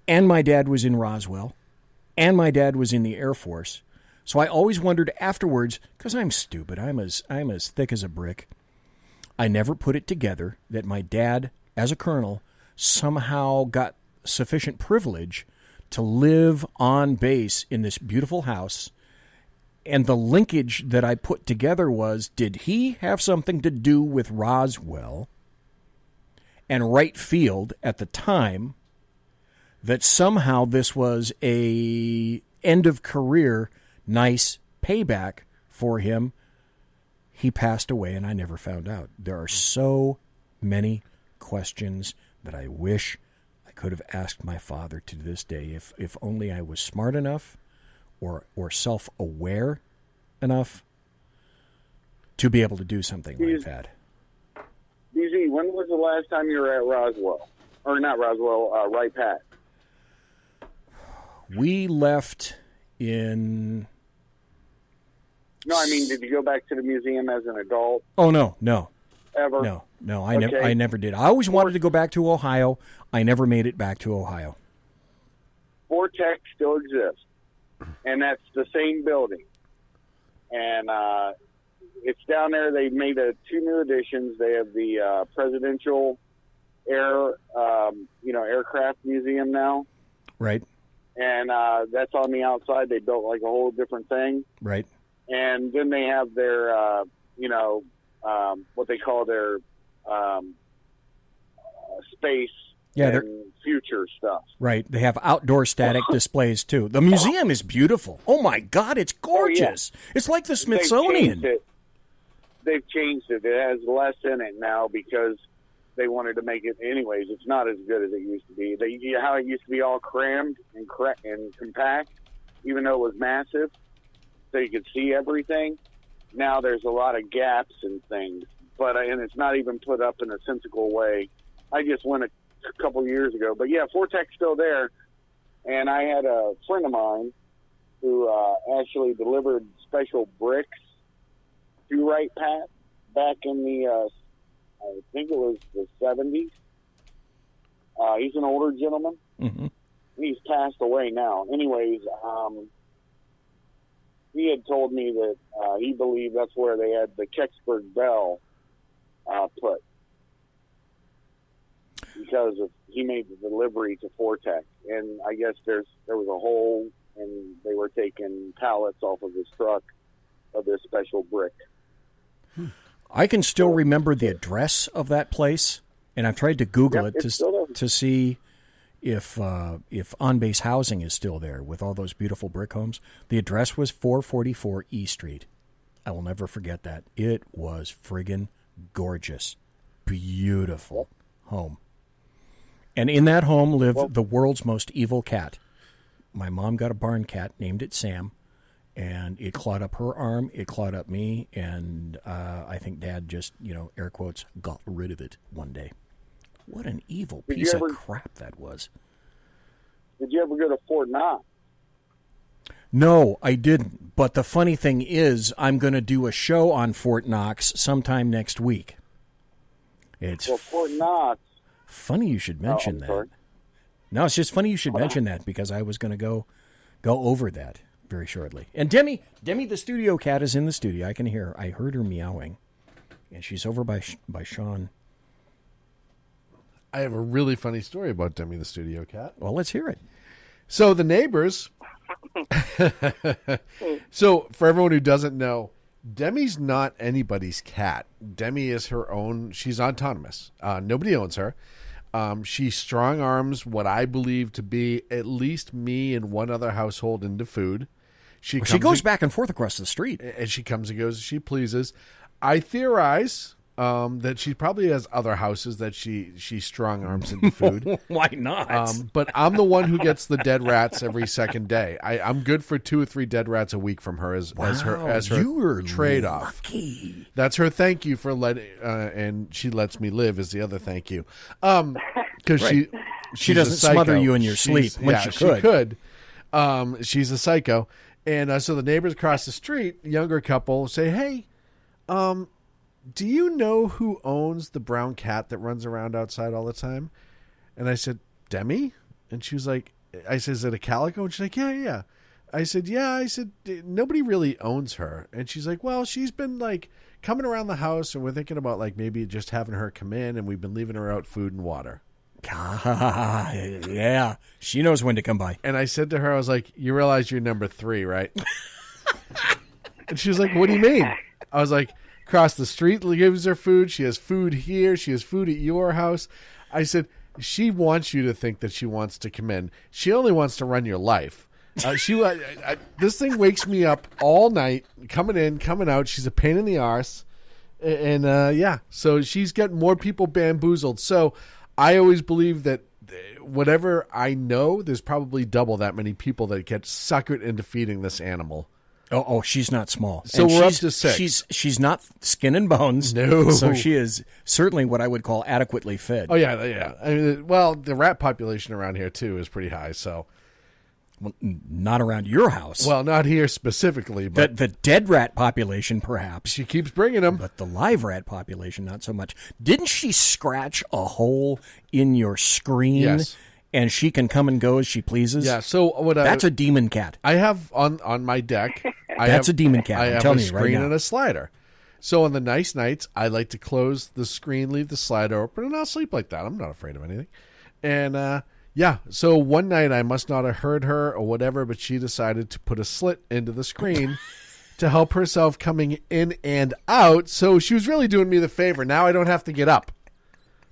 S8: and my dad was in Roswell, and my dad was in the Air Force. So I always wondered afterwards, because I'm stupid, I'm as thick as a brick, I never put it together that my dad, as a colonel, somehow got sufficient privilege to live on base in this beautiful house. And the linkage that I put together was, did he have something to do with Roswell and Wright Field at the time, that somehow this was a end of career, nice payback for him? He passed away and I never found out. There are so many questions that I wish I could have asked my father to this day, if only I was smart enough or self-aware enough to be able to do something like that.
S19: BZ, when was the last time you were at Roswell? Or not Roswell, Wright-Pat?
S8: We left in...
S19: No, I mean, did you go back to the museum as an adult?
S8: Oh, no.
S19: Ever?
S8: No, I never did. I always wanted to go back to Ohio. I never made it back to Ohio.
S19: Vortex still exists, and that's the same building. And it's down there. They made 2 new additions. They have the Presidential Aircraft Museum now.
S8: Right.
S19: And that's on the outside. They built like a whole different thing.
S8: Right.
S19: And then they have their, what they call their space and future stuff.
S8: Right. They have outdoor static displays, too. The museum is beautiful. Oh, my God, it's gorgeous. Oh, yeah. It's like the Smithsonian.
S19: They've changed it. It has less in it now because they wanted to make it. Anyways, it's not as good as it used to be. How it used to be all crammed and compact, even though it was massive, so you could see everything. Now there's a lot of gaps and things, and it's not even put up in a sensible way. I just went a couple years ago, but yeah, Vortex still there. And I had a friend of mine who actually delivered special bricks to Wright Pat back in the I think it was the 70s. He's an older gentleman.
S8: Mm-hmm.
S19: He's passed away now. Anyways, he had told me that he believed that's where they had the Kecksburg Bell put, because he made the delivery to Vortex. And I guess there was a hole, and they were taking pallets off of his truck of this special brick.
S8: I can still remember the address of that place, and I've tried to Google it to see if on-base housing is still there with all those beautiful brick homes. The address was 444 E Street. I will never forget that. It was friggin' gorgeous. Beautiful home. And in that home lived the world's most evil cat. My mom got a barn cat, named it Sam, and it clawed up her arm, it clawed up me, and I think Dad just, air quotes, got rid of it one day. What an evil piece of crap that was.
S19: Did you ever go to Fort Knox?
S8: No, I didn't. But the funny thing is, I'm going to do a show on Fort Knox sometime next week. It's
S19: Fort Knox.
S8: Funny you should mention that. No, it's just funny you should mention that, because I was going to go over that very shortly. And Demi, the studio cat, is in the studio. I heard her meowing, and she's over by Sean.
S18: I have a really funny story about Demi, the studio cat.
S8: Well, let's hear it.
S18: So the neighbors. So for everyone who doesn't know, Demi's not anybody's cat. Demi is her own. She's autonomous. Nobody owns her. She strong arms what I believe to be at least me and one other household into food. She
S8: goes back and forth across the street.
S18: And she comes and goes as she pleases. I theorize that she probably has other houses that she strong arms into food.
S8: Why not?
S18: But I'm the one who gets the dead rats every second day. I'm good for 2 or 3 dead rats a week from her as her trade off. That's her thank you for letting, and she lets me live is the other thank you. Because she doesn't
S8: smother you in your sleep when she could.
S18: She's a psycho, and so the neighbors across the street, younger couple, say, "Hey, do you know who owns the brown cat that runs around outside all the time?" And I said, "Demi?" And she was like, I said, "Is it a calico?" And she's like, yeah. I said, "Yeah." I said, "Nobody really owns her." And she's like, "Well, she's been like coming around the house, and we're thinking about like maybe just having her come in, and we've been leaving her out food and water."
S8: Yeah, she knows when to come by.
S18: And I said to her, I was like, "You realize you're number 3, right?" And she was like, "What do you mean?" I was like, "Across the street gives her food. She has food here. She has food at your house." I said, "She wants you to think that she wants to come in. She only wants to run your life." This thing wakes me up all night, coming in, coming out. She's a pain in the arse. And so she's got more people bamboozled. So I always believe that whatever I know, there's probably double that many people that get suckered into feeding this animal.
S8: Oh, she's not small.
S18: So
S8: and
S18: we're up to 6.
S8: She's not skin and bones.
S18: No.
S8: So she is certainly what I would call adequately fed.
S18: Oh, yeah. I mean, well, the rat population around here, too, is pretty high, so.
S8: Well, not around your house.
S18: Well, not here specifically. But
S8: the dead rat population, perhaps.
S18: She keeps bringing them.
S8: But the live rat population, not so much. Didn't she scratch a hole in your screen?
S18: Yes.
S8: And she can come and go as she pleases?
S18: Yeah, so
S8: that's a demon cat.
S18: I have on my deck.
S8: That's a demon cat.
S18: I
S8: I'm
S18: have
S8: telling
S18: a
S8: you right
S18: screen
S8: now.
S18: and a slider. So on the nice nights, I like to close the screen, leave the slider open, and I'll sleep like that. I'm not afraid of anything. And Yeah, so one night I must not have heard her or whatever, but she decided to put a slit into the screen to help herself coming in and out. So she was really doing me the favor. Now I don't have to get up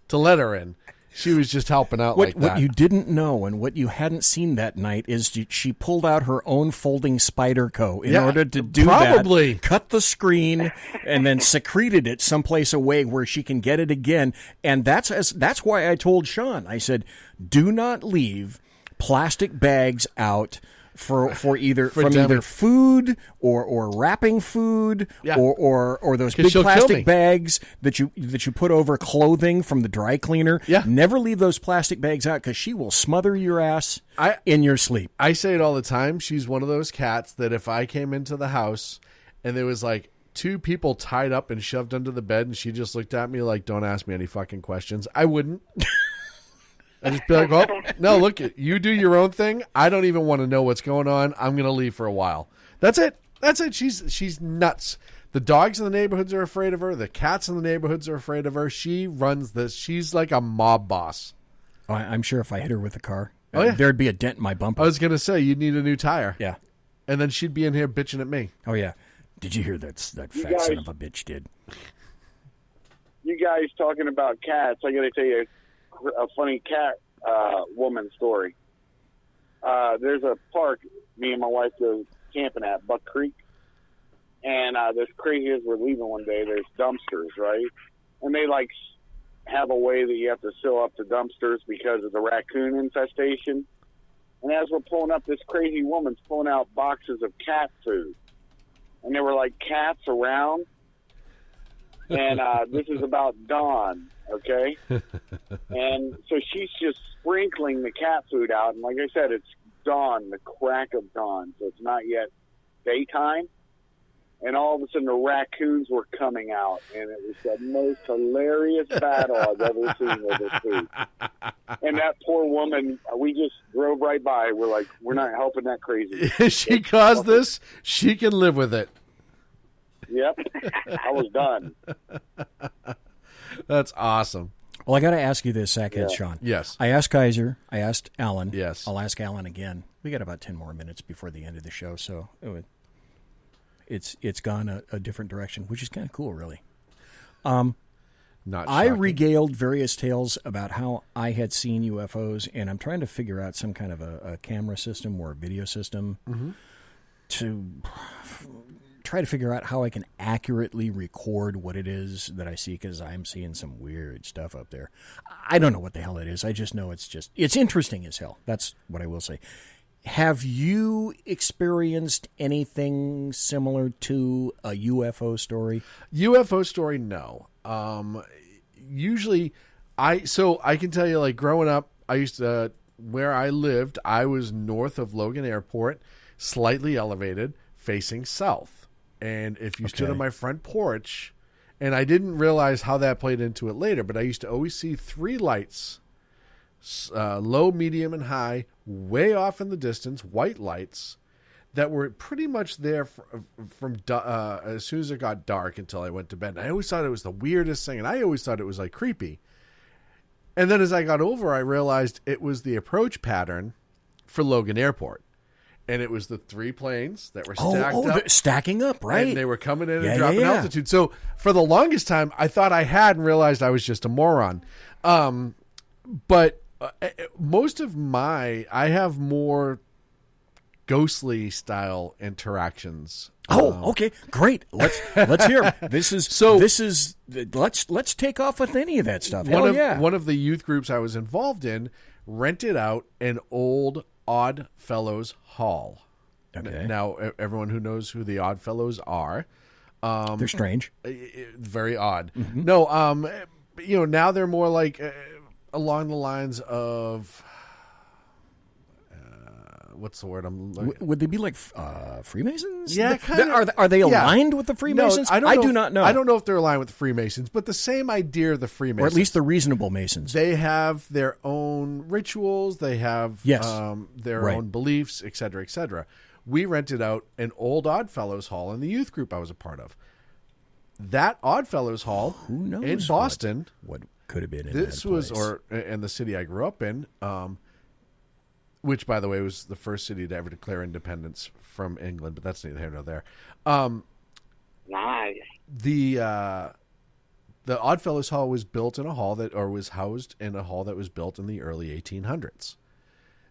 S18: to let her in. She was just helping out like that.
S8: What you didn't know and what you hadn't seen that night is she pulled out her own folding Spyderco in order to do that. Cut the screen and then secreted it someplace away where she can get it again. And that's why I told Sean, I said, do not leave plastic bags out for either food or wrapping food or those big plastic bags that you put over clothing from the dry cleaner.
S18: Yeah.
S8: Never leave those plastic bags out because she will smother your ass in your sleep.
S18: I say it all the time. She's one of those cats that if I came into the house and there was like 2 people tied up and shoved under the bed and she just looked at me like, don't ask me any fucking questions, I wouldn't. I'd just be like, oh, no, look, you do your own thing. I don't even want to know what's going on. I'm going to leave for a while. That's it. She's nuts. The dogs in the neighborhoods are afraid of her. The cats in the neighborhoods are afraid of her. She runs this. She's like a mob boss.
S8: Oh, I'm sure if I hit her with a car, there'd be a dent in my bumper.
S18: I was going to say, you'd need a new tire.
S8: Yeah.
S18: And then she'd be in here bitching at me.
S8: Oh, yeah. Did you hear that fat son of a bitch did?
S19: You guys talking about cats, I got to tell you a funny cat woman story. There's a park me and my wife go camping at, Buck Creek, and this crazy as we're leaving one day, there's dumpsters, right? And they like have a way that you have to seal up the dumpsters because of the raccoon infestation. And as we're pulling up, this crazy woman's pulling out boxes of cat food, and there were like cats around. And this is about dawn, okay? And so she's just sprinkling the cat food out. And like I said, it's dawn, the crack of dawn. So it's not yet daytime. And all of a sudden the raccoons were coming out. And it was the most hilarious battle I've ever seen with this food. And that poor woman, we just drove right by. We're like, we're not helping that crazy.
S18: She caused this. She can live with it.
S19: Yep, I was done.
S18: That's awesome.
S8: Well, I got to ask you this, Sack Heads Shaun.
S18: Yes.
S8: I asked Kaiser. I asked Alan.
S18: Yes.
S8: I'll ask Alan again. We got about 10 more minutes before the end of the show, so it's gone a different direction, which is kind of cool, really.
S18: Not
S8: I
S18: shocking.
S8: regaled various tales about how I had seen UFOs, and I'm trying to figure out some kind of a camera system or a video system to try to figure out how I can accurately record what it is that I see, because I'm seeing some weird stuff up there. I don't know what the hell it is. I just know it's interesting as hell. That's what I will say. Have you experienced anything similar to a UFO story?
S18: UFO story, no. Usually, I can tell you, like, growing up, I used to, where I lived, I was north of Logan Airport, slightly elevated, facing south. And if you stood on my front porch, and I didn't realize how that played into it later, but I used to always see 3 lights, low, medium, and high, way off in the distance, white lights, that were pretty much there from as soon as it got dark until I went to bed. And I always thought it was the weirdest thing, and I always thought it was like creepy. And then as I got over, I realized it was the approach pattern for Logan Airport. And it was the 3 planes that were stacked up.
S8: Stacking up, right?
S18: And they were coming in and dropping altitude. So for the longest time, I thought I had and realized I was just a moron. But most of I have more ghostly style interactions.
S8: Okay, great. Let's hear 'em. Let's take off with any of that stuff.
S18: One of the youth groups I was involved in rented out an old Odd Fellows Hall.
S8: Okay.
S18: Now, everyone who knows who the Odd Fellows are,
S8: they're strange,
S18: very odd. Mm-hmm. No, now they're more like along the lines of what's the word?
S8: Would they be like Freemasons?
S18: Yeah, kind of.
S8: Are they aligned with the Freemasons?
S18: No,
S8: I do not know.
S18: I don't know if they're aligned with the Freemasons, but the same idea of the Freemasons.
S8: Or at least the reasonable Masons.
S18: They have their own rituals. They have their own beliefs, et cetera, et cetera. We rented out an old Oddfellows Hall in the youth group I was a part of. That Oddfellows Hall
S8: Who knows
S18: in Boston.
S8: What could have been in
S18: this
S8: that
S18: was,
S8: place.
S18: or in the city I grew up in, which, by the way, was the first city to ever declare independence from England, but that's neither here nor there.
S9: Nice.
S18: The Oddfellows Hall was built in a hall was housed in a hall that was built in the early 1800s.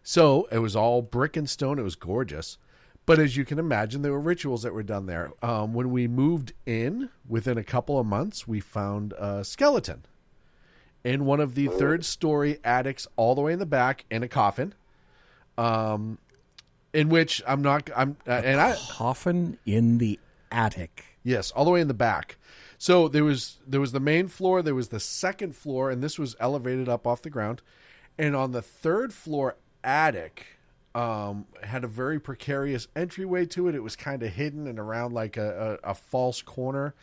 S18: So it was all brick and stone. It was gorgeous. But as you can imagine, there were rituals that were done there. When we moved in, within a couple of months, we found a skeleton in one of the third-story attics, all the way in the back, in a coffin. In which
S8: coffin in the attic.
S18: Yes, all the way in the back. So there was the main floor, there was the second floor, and this was elevated up off the ground. And on the third floor attic, had a very precarious entryway to it. It was kind of hidden and around like a false corner.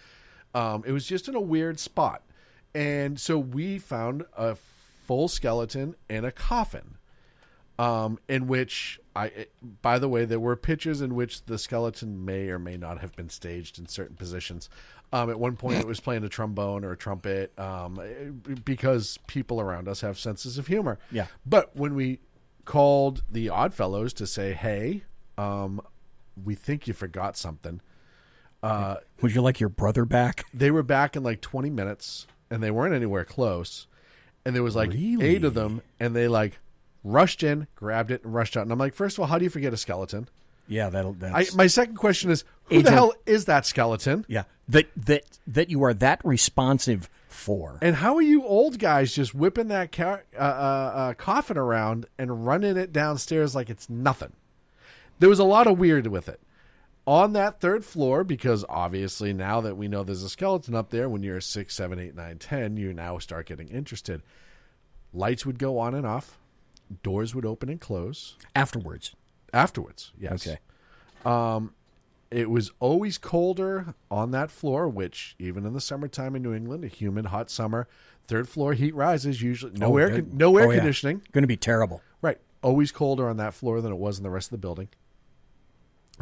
S18: It was just in a weird spot. And so we found a full skeleton in a coffin, in which, by the way, there were pictures in which the skeleton may or may not have been staged in certain positions. At one point, it was playing a trombone or a trumpet, because people around us have senses of humor.
S8: Yeah.
S18: But when we called the Oddfellows to say, hey, we think you forgot something.
S8: Would you like your brother back?
S18: They were back in like 20 minutes, and they weren't anywhere close. And there was like 8 of them, and they like rushed in, grabbed it, and rushed out. And I'm like, first of all, how do you forget a skeleton?
S8: Yeah, that's...
S18: my second question is, who the hell is that skeleton?
S8: Yeah, that you are that responsive for.
S18: And how are you old guys just whipping that coffin around and running it downstairs like it's nothing? There was a lot of weird with it. On that third floor, because obviously now that we know there's a skeleton up there, when you're 6, 7, 8, 9, 10, you now start getting interested. Lights would go on and off. Doors would open and close.
S8: Afterwards,
S18: yes.
S8: Okay.
S18: It was always colder on that floor, which even in the summertime in New England, a humid, hot summer, third floor heat rises, usually no air conditioning.
S8: Going to be terrible.
S18: Right. Always colder on that floor than it was in the rest of the building.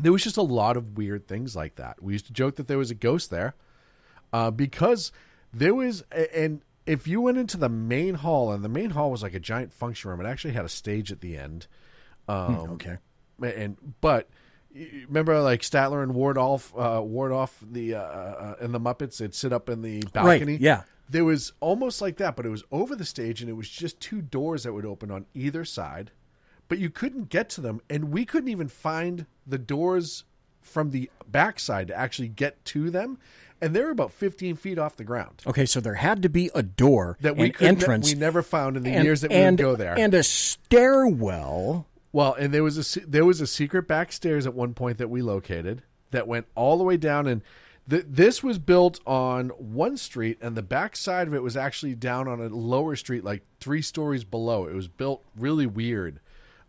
S18: There was just a lot of weird things like that. We used to joke that there was a ghost there, because there was, and if you went into the main hall, and the main hall was like a giant function room, it actually had a stage at the end.
S8: Okay.
S18: But remember, like Statler and Wardolph the and the Muppets, they'd sit up in the balcony.
S8: Right, yeah.
S18: There was almost like that, but it was over the stage, and it was just 2 doors that would open on either side, but you couldn't get to them, and we couldn't even find the doors from the backside to actually get to them, and they were about 15 feet off the ground.
S8: Okay, so there had to be a door,
S18: that
S8: an entrance.
S18: We never found in the years that we would go there,
S8: and a stairwell.
S18: Well, and there was a secret back stairs at one point that we located that went all the way down, and this was built on one street, and the back side of it was actually down on a lower street, like 3 stories below. It was built really weird,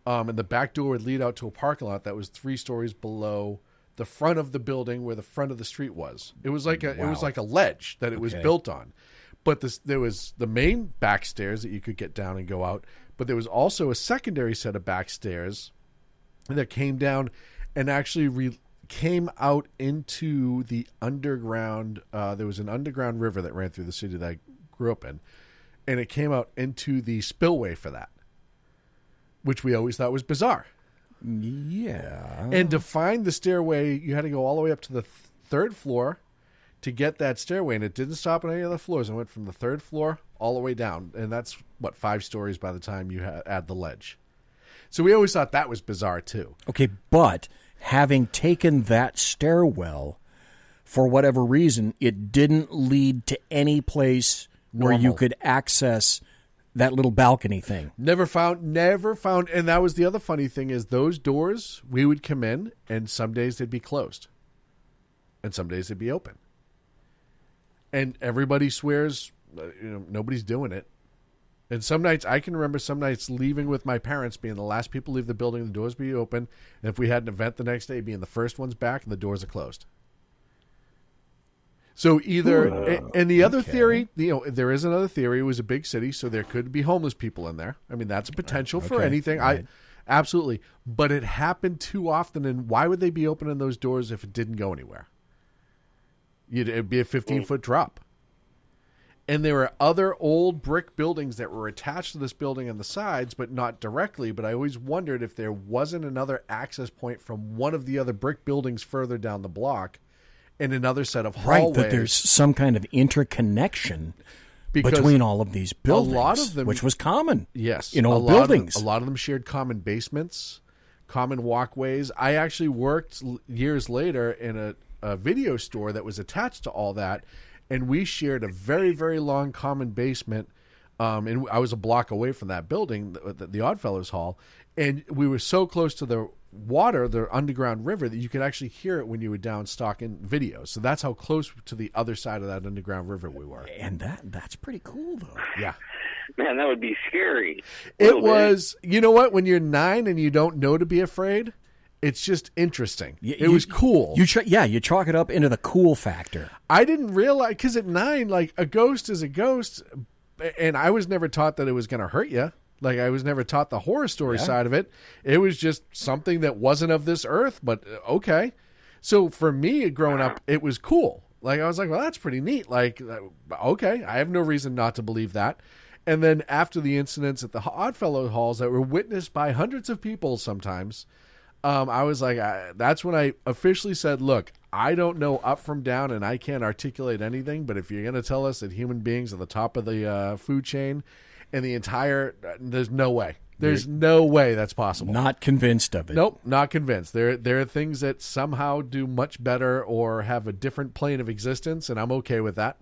S18: and the back door would lead out to a parking lot that was 3 stories below the front of the building where the front of the street was. It was like a ledge that it was built on, but there was the main back stairs that you could get down and go out. But there was also a secondary set of back stairs that came down and actually came out into the underground. There was an underground river that ran through the city that I grew up in, and it came out into the spillway for that, which we always thought was bizarre.
S8: Yeah.
S18: And to find the stairway, you had to go all the way up to the third floor to get that stairway, and it didn't stop on any other floors. It went from the third floor all the way down, and that's 5 stories by the time you add the ledge. So we always thought that was bizarre too.
S8: Okay, but having taken that stairwell, for whatever reason, it didn't lead to any place where you could access that little balcony thing.
S18: Never found. And that was the other funny thing, is those doors, we would come in, and some days they'd be closed, and some days they'd be open. And everybody swears, nobody's doing it. And some nights, I can remember some nights leaving with my parents, being the last people to leave the building, the doors be open, and if we had an event the next day, being the first ones back and the doors are closed. So either, and the other theory, there is another theory. It was a big city, so there could be homeless people in there. I mean, that's a potential for anything.
S8: Right.
S18: Absolutely. But it happened too often, and why would they be opening those doors if it didn't go anywhere? It'd be a 15-foot drop. And there were other old brick buildings that were attached to this building on the sides, but not directly. But I always wondered if there wasn't another access point from one of the other brick buildings further down the block and another set of hallways.
S8: Right, that there's some kind of interconnection between all of these buildings,
S18: a lot of them,
S8: which was common.
S18: Yes.
S8: In old buildings.
S18: A lot of them shared common basements, common walkways. I actually worked years later in a video store that was attached to all that. And we shared a very, very long common basement. And I was a block away from that building, the Oddfellows Hall. And we were so close to the water, the underground river, that you could actually hear it when you were down stocking videos. So that's how close to the other side of that underground river we were.
S8: And that's pretty cool, though.
S18: Yeah.
S9: Man, that would be scary.
S18: It was, you know what? When you're 9 and you don't know to be afraid, it's just interesting. It was cool.
S8: You chalk it up into the cool factor.
S18: I didn't realize, because at 9, like, a ghost is a ghost, and I was never taught that it was going to hurt you. Like, I was never taught the horror story side of it. It was just something that wasn't of this earth, but okay. So for me, growing up, it was cool. Like, I was like, well, that's pretty neat. Like, okay, I have no reason not to believe that. And then after the incidents at the Oddfellow halls that were witnessed by hundreds of people sometimes, I was like, that's when I officially said, look, I don't know up from down and I can't articulate anything, but if you're going to tell us that human beings are the top of the food chain and the entire, there's no way. There's no way that's possible.
S8: Not convinced of it.
S18: Nope, not convinced. There are things that somehow do much better or have a different plane of existence, and I'm okay with that.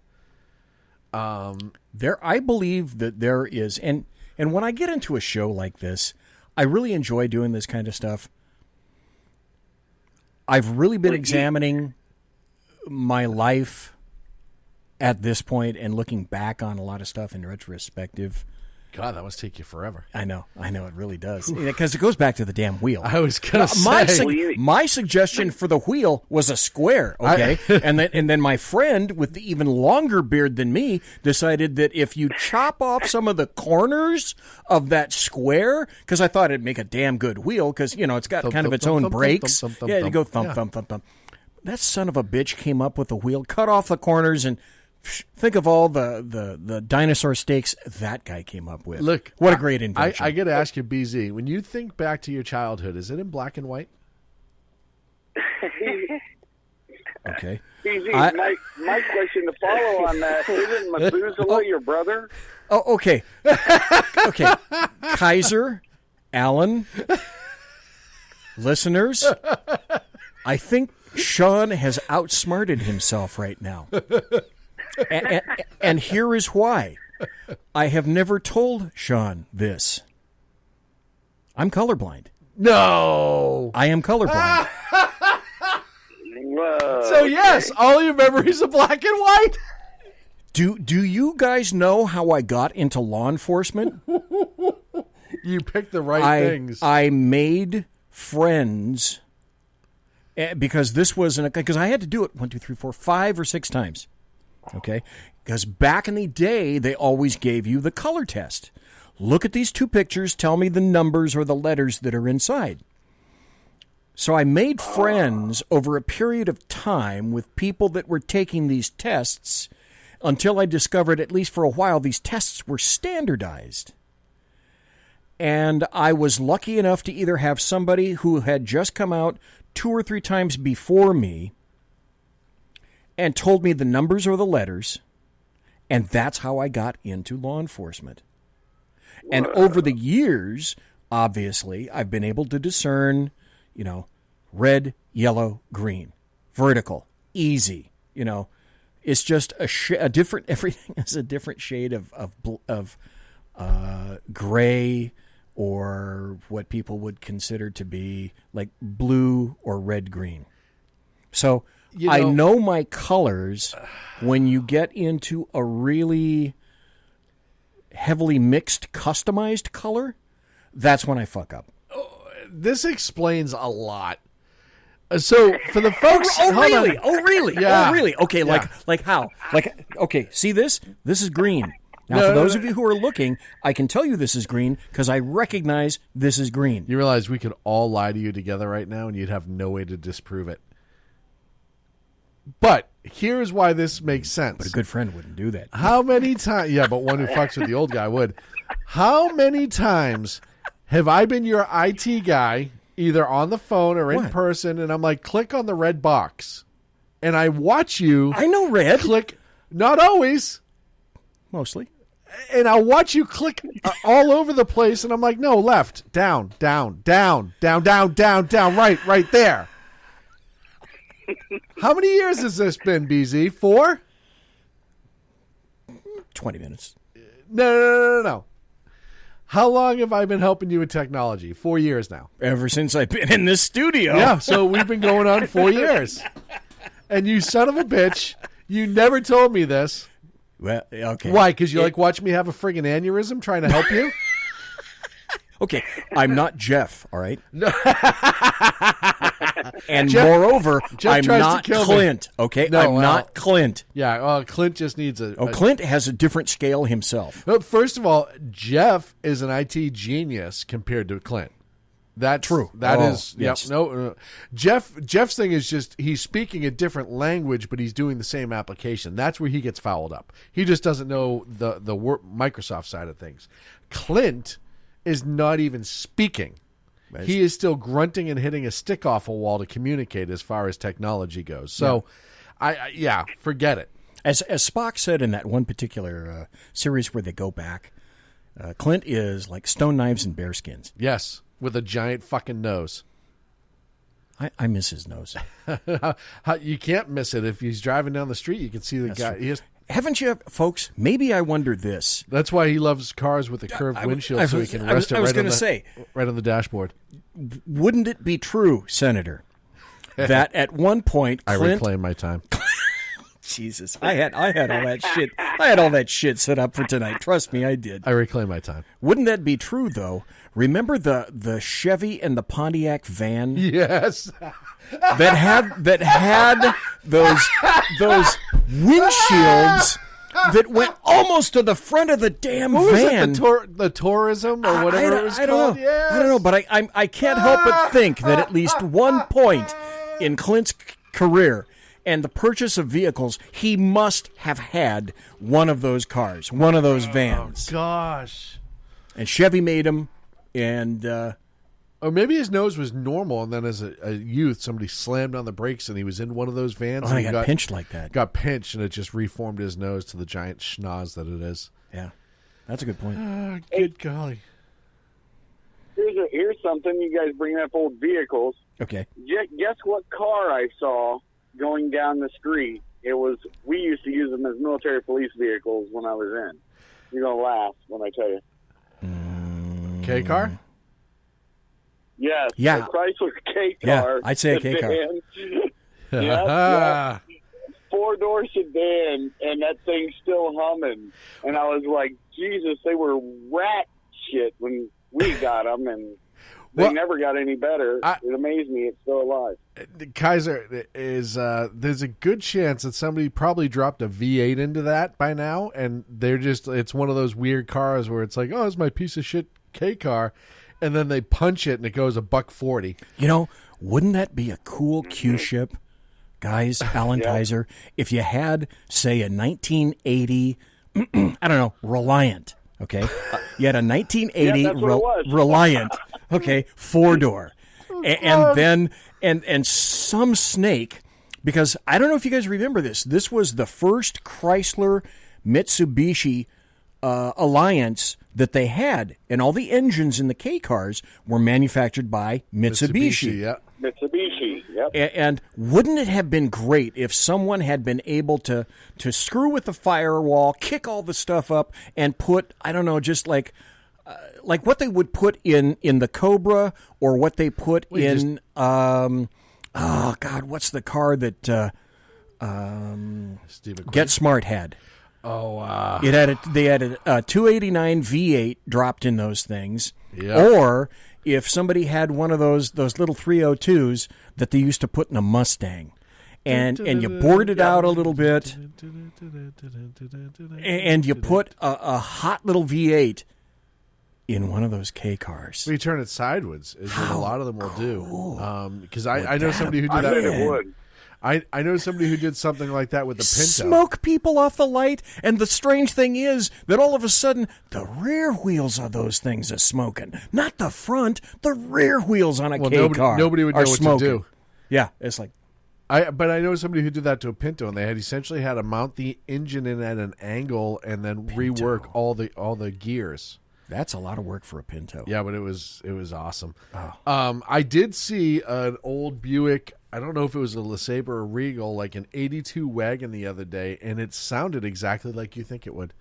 S8: I believe that there is, and when I get into a show like this, I really enjoy doing this kind of stuff. I've really been examining my life at this point and looking back on a lot of stuff in retrospective.
S18: God, that must take you forever.
S8: I know, it really does. Because it goes back to the damn wheel.
S18: I was going to say.
S8: My suggestion for the wheel was a square, okay? and then my friend with the even longer beard than me decided that if you chop off some of the corners of that square, because I thought it'd make a damn good wheel, because, it's got kind of its own brakes. Yeah, you go thump, thump, thump, thump. That son of a bitch came up with a wheel, cut off the corners, and think of all the dinosaur steaks that guy came up with.
S18: Look,
S8: what a great invention.
S18: I got to ask you, BZ, when you think back to your childhood, is it in black and white?
S8: Okay.
S19: BZ, my question to follow on that, isn't Methuselah your brother?
S8: Oh, okay. Okay. Kaiser, Alan, listeners, I think Sean has outsmarted himself right now. And here is why. I have never told Sean this. I'm colorblind.
S18: No.
S8: I am colorblind.
S18: So yes, all your memories are black and white.
S8: Do you guys know how I got into law enforcement?
S18: You picked the right things.
S8: I made friends because this was because I had to do it 1, 2, 3, 4, 5 or 6 times. Okay, because back in the day, they always gave you the color test. Look at these 2 pictures. Tell me the numbers or the letters that are inside. So I made friends over a period of time with people that were taking these tests until I discovered, at least for a while, these tests were standardized. And I was lucky enough to either have somebody who had just come out 2 or 3 times before me and told me the numbers or the letters, and that's how I got into law enforcement. And over the years, obviously, I've been able to discern, red, yellow, green, vertical, easy. It's just a different. Everything is a different shade of gray, or what people would consider to be like blue or red, green. So I know my colors. When you get into a really heavily mixed, customized color, that's when I fuck up.
S18: This explains a lot. So for the folks,
S8: Oh, really?
S18: Yeah.
S8: Oh, really? Okay,
S18: Yeah.
S8: like how? Okay, see this? This is green. Now, for those of you who are looking, I can tell you this is green because I recognize this is green.
S18: You realize we could all lie to you together right now, and you'd have no way to disprove it. But here's why this makes sense.
S8: But a good friend wouldn't do that.
S18: How many times? Yeah, but one who fucks with the old guy would. How many times have I been your IT guy, either on the phone or in person, and I'm like, click on the red box, and I watch you.
S8: I know red.
S18: Click. Not always.
S8: Mostly.
S18: And I'll watch you click all over the place, and I'm like, no, left, down, down, down, down, down, down, down, right there. How many years has this been, BZ? 4?
S8: 20 minutes.
S18: No. How long have I been helping you with technology? 4 years now.
S8: Ever since I've been in this studio.
S18: Yeah, so we've been going on 4 years. And you son of a bitch, you never told me this.
S8: Well, okay.
S18: Why? Because you like watch me have a friggin' aneurysm trying to help you?
S8: Okay, I'm not Jeff, all right?
S18: No.
S8: And moreover,
S18: Jeff
S8: I'm not Clint, okay?
S18: No,
S8: I'm not Clint.
S18: Yeah, Clint just needs a...
S8: Clint has a different scale himself.
S18: No, first of all, Jeff is an IT genius compared to Clint. That's true. That is
S8: yes.
S18: No. Jeff's thing is just he's speaking a different language, but he's doing the same application. That's where he gets fouled up. He just doesn't know the Microsoft side of things. Clint is not even speaking. He is still grunting and hitting a stick off a wall to communicate as far as technology goes. So, forget it.
S8: As Spock said in that one particular series where they go back, Clint is like stone knives and bearskins.
S18: Yes. With a giant fucking nose.
S8: I miss his nose.
S18: You can't miss it. If he's driving down the street, you can see the guy.
S8: Haven't you, folks? Maybe I wonder this.
S18: That's why he loves cars with a curved windshield, so he can rest it right on the dashboard.
S8: Wouldn't it be true, Senator, that at one point
S18: I reclaim my time.
S8: Jesus, I had all that shit. I had all that shit set up for tonight. Trust me, I did.
S18: I reclaim my time.
S8: Wouldn't that be true though? Remember the Chevy and the Pontiac van?
S18: Yes.
S8: that had those windshields that went almost to the front of the damn van.
S18: Was it the tourism or whatever it was called?
S8: Don't know.
S18: Yes.
S8: I don't know, but I can't help but think that at least one point in Clint's career and the purchase of vehicles, he must have had one of those cars, one of those vans.
S18: Oh, gosh.
S8: And Chevy made them, and...
S18: or maybe his nose was normal, and then as a youth, somebody slammed on the brakes, and he was in one of those vans.
S8: Oh, and he got pinched like that.
S18: Got pinched, and it just reformed his nose to the giant schnoz that it is.
S8: Yeah, that's a good point.
S18: Good golly.
S19: Here's something. You guys bring up old vehicles.
S8: Okay.
S19: Guess what car I saw going down the street? We used to use them as military police vehicles when I was in. You're going to laugh when I tell you.
S18: K car?
S19: Yes.
S8: Yeah.
S19: A Chrysler K car.
S8: Yeah, I'd say a K car.
S19: Yeah. 4-door sedan, and that thing's still humming. And I was like, Jesus, they were rat shit when we got them, and they never got any better. It amazed me it's still alive.
S18: Kaiser, there's a good chance that somebody probably dropped a V8 into that by now, and it's one of those weird cars where it's like, oh, it's my piece of shit K car, and then they punch it and it goes $140.
S8: You know, wouldn't that be a cool Q ship, guys, Alan Kaiser, if you had, say, a 1980, I don't know, Reliant, okay? You had a 1980 Reliant, okay, 4-door. And some snake, because I don't know if you guys remember this. This was the first Chrysler Mitsubishi alliance that they had, and all the engines in the K cars were manufactured by Mitsubishi.
S19: Mitsubishi, yep.
S8: And wouldn't it have been great if someone had been able to screw with the firewall, kick all the stuff up, and put, I don't know, just like what they would put in the Cobra, or what they put in what's the car that Get Smart had?
S18: Oh,
S8: they had a 289 V8 dropped in those things.
S18: Yep.
S8: Or if somebody had one of those little 302s that they used to put in a Mustang, and you bored it out a little bit, and you put a hot little V8 in one of those K cars.
S18: We turn it sideways, is what a lot of them will do. Because I know somebody who did that.
S19: I bet it would.
S18: I know somebody who did something like that with the Pinto.
S8: Smoke people off the light, and the strange thing is that all of a sudden the rear wheels of those things are smoking, not the front. The rear wheels on a K car.
S18: Nobody would know what to do.
S8: Yeah, it's like.
S18: But I know somebody who did that to a Pinto, and they had essentially had to mount the engine in at an angle and then rework all the gears.
S8: That's a lot of work for a Pinto.
S18: Yeah, but it was awesome.
S8: Oh.
S18: I did see an old Buick. I don't know if it was a LeSabre or Regal, like an 82 wagon the other day, and it sounded exactly like you think it would.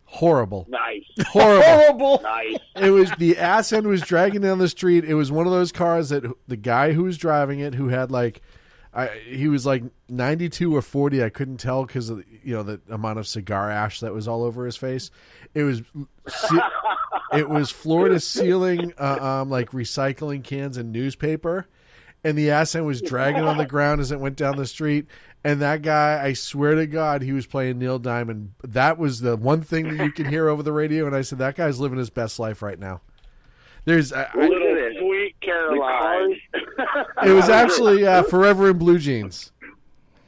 S18: Horrible.
S19: Nice.
S18: Horrible.
S19: Nice.
S18: It was, the ass end was dragging down the street. It was one of those cars that the guy who was driving it, who had like, he was like 92 or 40. I couldn't tell because of the amount of cigar ash that was all over his face. It was floor to ceiling, like recycling cans and newspaper, and the ass end was dragging on the ground as it went down the street. And that guy, I swear to God, he was playing Neil Diamond. That was the one thing that you can hear over the radio. And I said, that guy's living his best life right now. There's
S19: little sweet Caroline.
S18: It was actually Forever in Blue Jeans.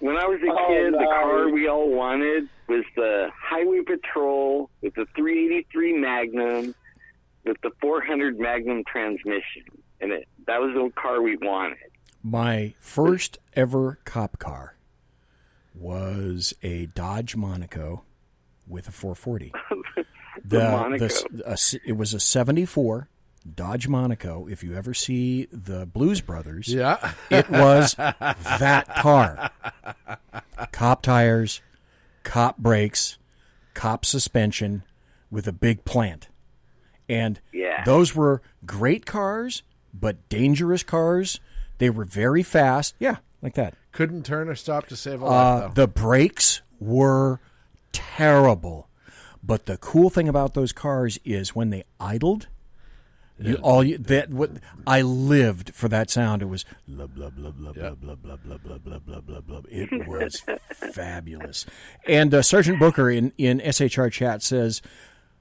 S9: When I was a kid, the car we all wanted was the Highway Patrol with the 383 Magnum with the 400 Magnum transmission. And that was the car we wanted.
S8: My first ever cop car was a Dodge Monaco with a 440. It was a 74 Dodge Monaco. If you ever see the Blues Brothers, it was that car. Cop tires, cop brakes, cop suspension with a big plant. And those were great cars, but dangerous cars. They were very fast. Yeah, like that.
S18: Couldn't turn or stop to save a life, though.
S8: The brakes were terrible. But the cool thing about those cars is when they idled, I lived for that sound. It was blah, blah, blah, blah, blah, blah, blah, blah, blah, blah, blah, blah, blah. It was fabulous. And Sergeant Booker in SHR chat says,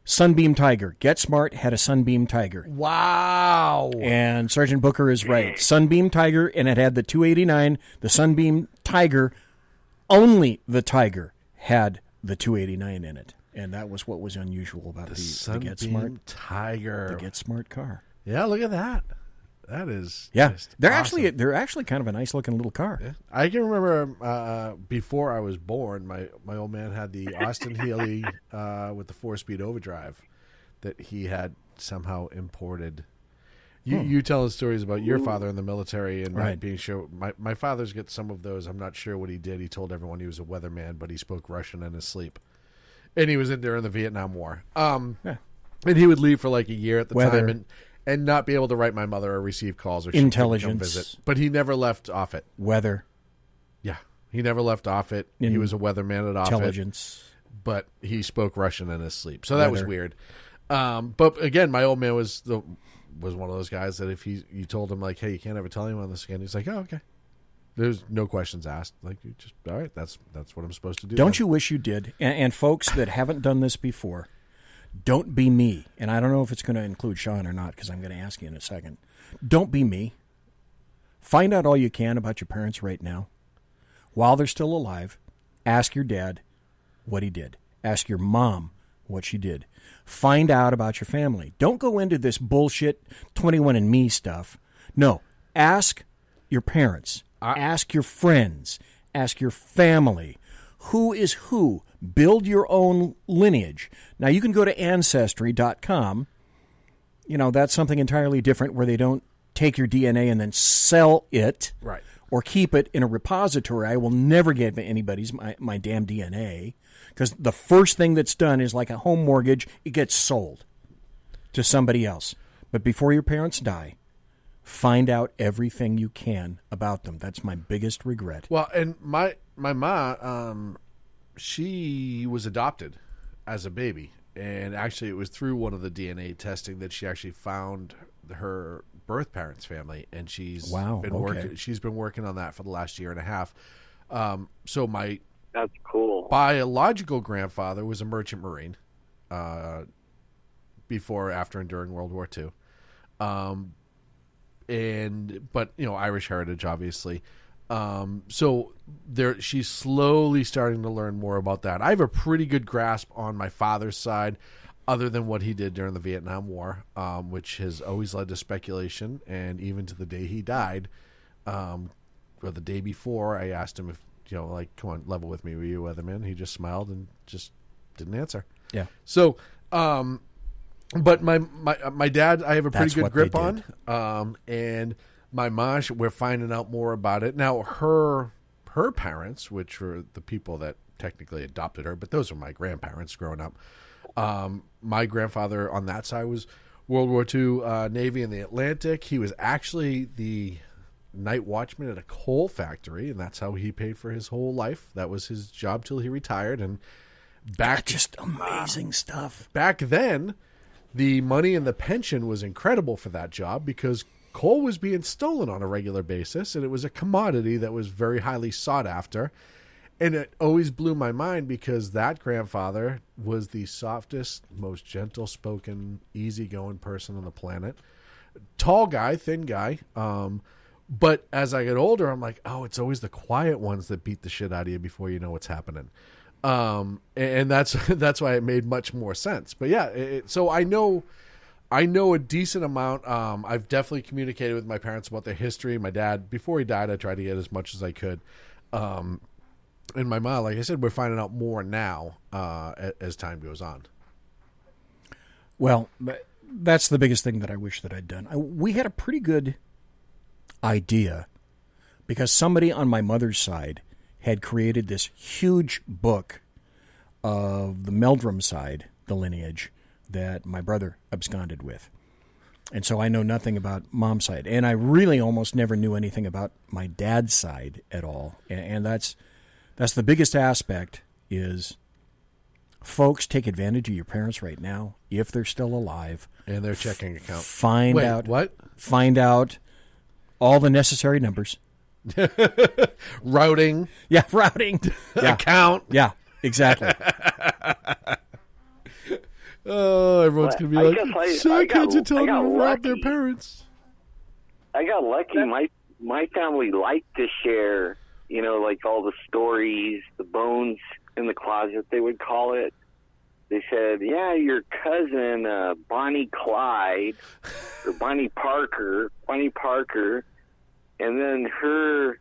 S8: Sunbeam Tiger. Get Smart had a Sunbeam Tiger.
S18: Wow.
S8: And Sergeant Booker is right. Sunbeam Tiger, and it had the 289. The Sunbeam Tiger, only the Tiger had the 289 in it. And that was what was unusual about the Get Smart
S18: Tiger.
S8: The Get Smart car.
S18: Yeah, look at that. That is
S8: they're
S18: awesome.
S8: actually kind of a nice looking little car.
S18: Yeah. I can remember before I was born, my old man had the Austin Healey with the 4-speed overdrive that he had somehow imported. You telling stories about your father in the military and not being sure. My father's got some of those. I'm not sure what he did. He told everyone he was a weatherman, but he spoke Russian in his sleep, and he was in during the Vietnam War. And he would leave for like a year at the time and not be able to write my mother or receive calls or
S8: intelligence.
S18: Come visit. But he never left Offutt.
S8: Weather.
S18: Yeah. He never left Offutt. He was a weatherman at Offutt.
S8: Intelligence.
S18: But he spoke Russian in his sleep. So that was weird. But again, my old man was one of those guys that if you told him like, hey, you can't ever tell anyone this again, he's like, oh, okay. There's no questions asked. Like, you just, all right, that's what I'm supposed to do.
S8: Don't you wish you did? And folks that haven't done this before, don't be me. And I don't know if it's going to include Sean or not because I'm going to ask you in a second. Don't be me. Find out all you can about your parents right now. While they're still alive, ask your dad what he did. Ask your mom what she did. Find out about your family. Don't go into this bullshit 21andMe stuff. No, ask your parents. Ask your friends. Ask your family. Who is who? Build your own lineage. Now, you can go to Ancestry.com. You know, that's something entirely different where they don't take your DNA and then sell it.
S18: Right.
S8: Or keep it in a repository. I will never give anybody's my damn DNA because the first thing that's done is like a home mortgage. It gets sold to somebody else. But before your parents die, find out everything you can about them. That's my biggest regret.
S18: Well, and my mom, she was adopted as a baby. And actually it was through one of the DNA testing that she actually found her birth parents' family. And she's been working on that for the last year and a half. So
S9: that's cool.
S18: Biological grandfather was a merchant marine before, after, and during World War II. But Irish heritage, obviously. So she's slowly starting to learn more about that. I have a pretty good grasp on my father's side, other than what he did during the Vietnam War, which has always led to speculation. And even to the day he died, or the day before, I asked him if, come on, level with me, were you a weatherman? He just smiled and just didn't answer.
S8: Yeah.
S18: So, but my dad, I have a pretty good grip on, and my mom, we're finding out more about it now. Her parents, which were the people that technically adopted her, but those were my grandparents growing up. My grandfather on that side was World War II Navy in the Atlantic. He was actually the night watchman at a coal factory, and that's how he paid for his whole life. That was his job till he retired. And
S8: just amazing stuff.
S18: Back then, the money in the pension was incredible for that job because coal was being stolen on a regular basis, and it was a commodity that was very highly sought after. And it always blew my mind because that grandfather was the softest, most gentle-spoken, easygoing person on the planet. Tall guy, thin guy. But as I get older, I'm like, oh, it's always the quiet ones that beat the shit out of you before you know what's happening. And that's why it made much more sense. But yeah, so I know a decent amount. I've definitely communicated with my parents about their history. My dad, before he died, I tried to get as much as I could. And my mom, like I said, we're finding out more now as time goes on.
S8: Well, that's the biggest thing that I wish that I'd done. We had a pretty good idea because somebody on my mother's side had created this huge book of the Meldrum side, the lineage, that my brother absconded with. And so I know nothing about mom's side. And I really almost never knew anything about my dad's side at all. And that's the biggest aspect is, folks, take advantage of your parents right now if they're still alive.
S18: And their checking account.
S8: Find out all the necessary numbers.
S18: Routing.
S8: Yeah, routing. Yeah.
S18: Account.
S8: Yeah, exactly.
S18: Oh, everyone's going to be like, Sack Heads are telling them to rob their parents.
S9: I got lucky. My family liked to share, like all the stories, the bones in the closet, they would call it. They said, yeah, your cousin, Bonnie Clyde, or Bonnie Parker, and then her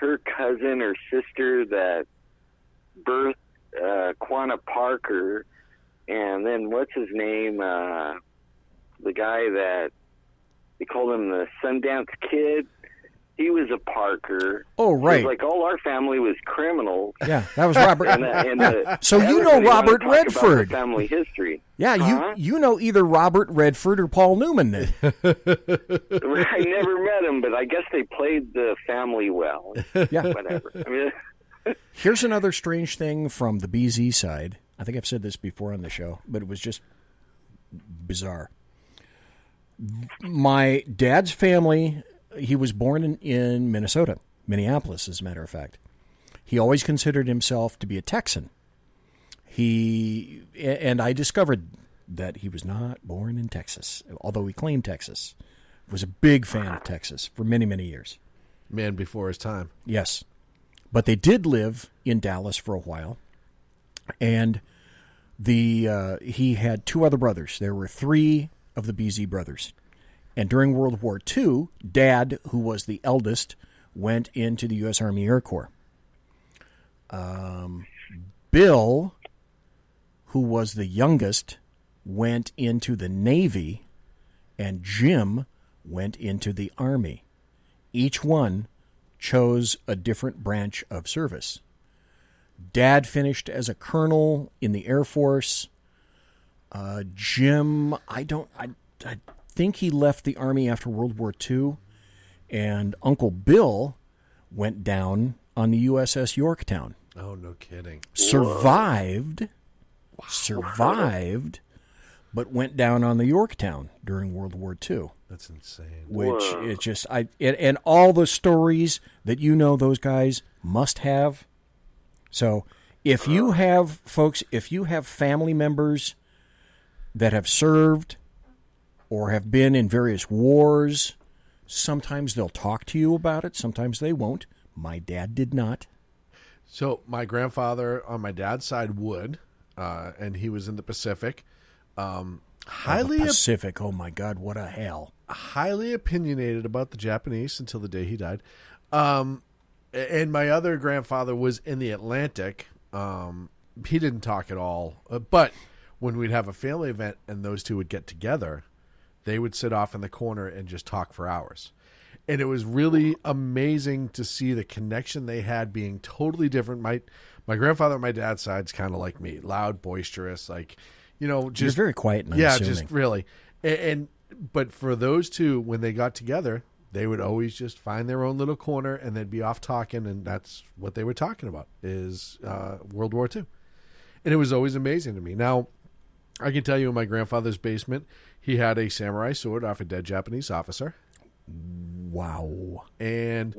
S9: cousin or sister that birthed Quanah Parker, and then what's his name, the guy that they called him the Sundance Kid. He was a Parker.
S8: Oh, right.
S9: Like all our family was criminals.
S8: Yeah, that was Robert. So you know Robert Redford.
S9: Family history.
S8: Yeah, you know either Robert Redford or Paul Newman. Then.
S9: I never met him, but I guess they played the family well.
S8: Yeah.
S9: Whatever. I mean,
S8: here's another strange thing from the BZ side. I think I've said this before on the show, but it was just bizarre. My dad's family, he was born in Minnesota, Minneapolis, as a matter of fact. He always considered himself to be a Texan. And I discovered that he was not born in Texas, although he claimed Texas. Was a big fan of Texas for many, many years.
S18: Man before his time.
S8: Yes. But they did live in Dallas for a while. And he had two other brothers. There were three of the BZ brothers. And during World War II, Dad, who was the eldest, went into the U.S. Army Air Corps. Bill, who was the youngest, went into the Navy, and Jim went into the Army. Each one chose a different branch of service. Dad finished as a colonel in the Air Force. Jim, I think he left the Army after World War II, and Uncle Bill went down on the USS Yorktown.
S18: Oh, no kidding.
S8: Survived, but went down on the Yorktown during World War II.
S18: That's insane.
S8: Which it's just and all the stories that those guys must have. So if you have family members that have served or have been in various wars, sometimes they'll talk to you about it, sometimes they won't. My dad did not.
S18: So my grandfather on my dad's side would, and he was in the Pacific.
S8: The Pacific. Oh my God, what a hell!
S18: Highly opinionated about the Japanese until the day he died. And my other grandfather was in the Atlantic. He didn't talk at all. But when we'd have a family event and those two would get together, they would sit off in the corner and just talk for hours. And it was really amazing to see the connection they had being totally different. My grandfather on my dad's side's kind of like me, loud, boisterous, like, just
S8: You're very quiet and
S18: unassuming.
S8: unassuming.
S18: Just really. But for those two, when they got together, they would always just find their own little corner and they'd be off talking, and that's what they were talking about is World War II. And it was always amazing to me. Now, I can tell you in my grandfather's basement, he had a samurai sword off a dead Japanese officer.
S8: Wow.
S18: And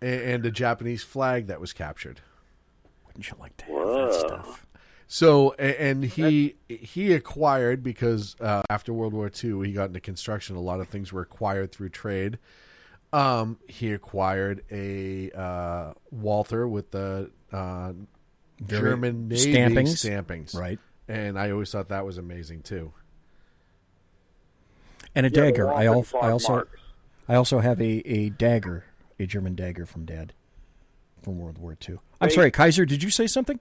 S18: a Japanese flag that was captured.
S8: Wouldn't you like to have that stuff?
S18: So, and he acquired, because after World War II, he got into construction. A lot of things were acquired through trade. He acquired a Walther with the German Navy stampings.
S8: Right.
S18: And I always thought that was amazing, too.
S8: And a dagger. I also have a dagger, a German dagger from Dad from World War II. I'm sorry, Kaiser, did you say something?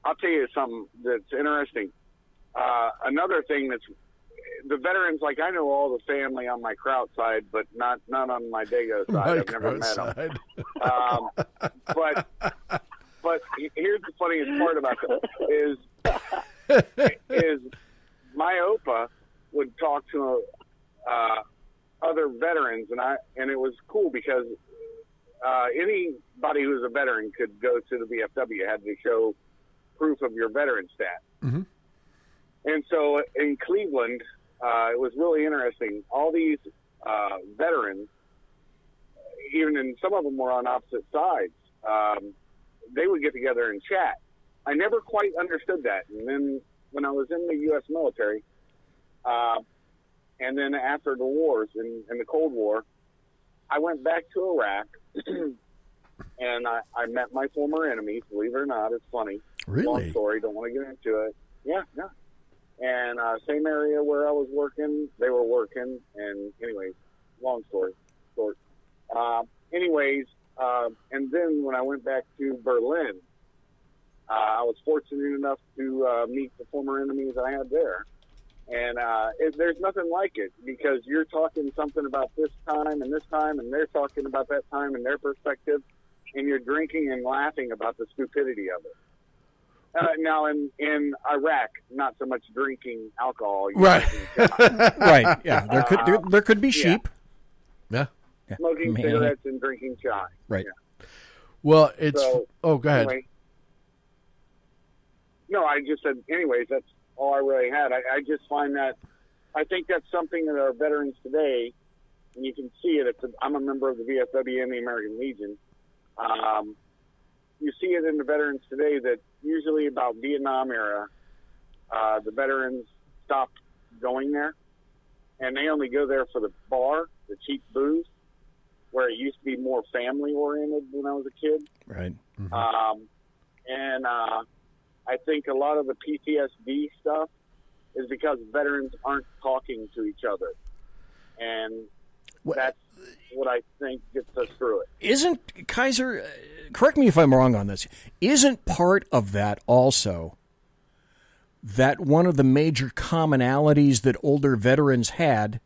S19: I'll tell you something that's interesting. Another thing that's the veterans, like I know all the family on my Kraut side, but not on my Dago side. I've never met them. But here's the funniest part about that is my Opa would talk to other veterans, and it was cool because anybody who was a veteran could go to the VFW, had to show proof of your veteran stat.
S18: Mm-hmm.
S19: And so in Cleveland, it was really interesting. All these veterans, and some of them were on opposite sides, they would get together and chat. I never quite understood that. And then when I was in the U.S. military, and then after the wars, in the Cold War, I went back to Iraq, and I met my former enemies. Believe it or not, it's funny.
S8: Really?
S19: Long story. Don't want to get into it. Yeah. And same area where I was working, they were working. And anyways, long story short. And then when I went back to Berlin, I was fortunate enough to meet the former enemies I had there. And there's nothing like it, because you're talking something about this time, and they're talking about that time and their perspective, and you're drinking and laughing about the stupidity of it. Now, in Iraq, not so much drinking alcohol.
S18: Right.
S8: Right, yeah. There could be sheep.
S18: Yeah.
S19: Smoking cigarettes and drinking chai.
S8: Right.
S19: Yeah.
S18: Well, go ahead.
S19: Anyway, no, I just said, anyways, that's all I really had. I just find that, I think that's something that our veterans today, and you can see it, I'm a member of the VFW and the American Legion. You see it in the veterans today that usually about Vietnam era, the veterans stopped going there, and they only go there for the bar, the cheap booze, where it used to be more family-oriented when I was a kid.
S8: Right.
S18: Mm-hmm.
S19: And I think a lot of the PTSD stuff is because veterans aren't talking to each other. And that's what I think gets us through it.
S8: Isn't, Kaiser, correct me if I'm wrong on this, isn't part of that also that one of the major commonalities that older veterans had,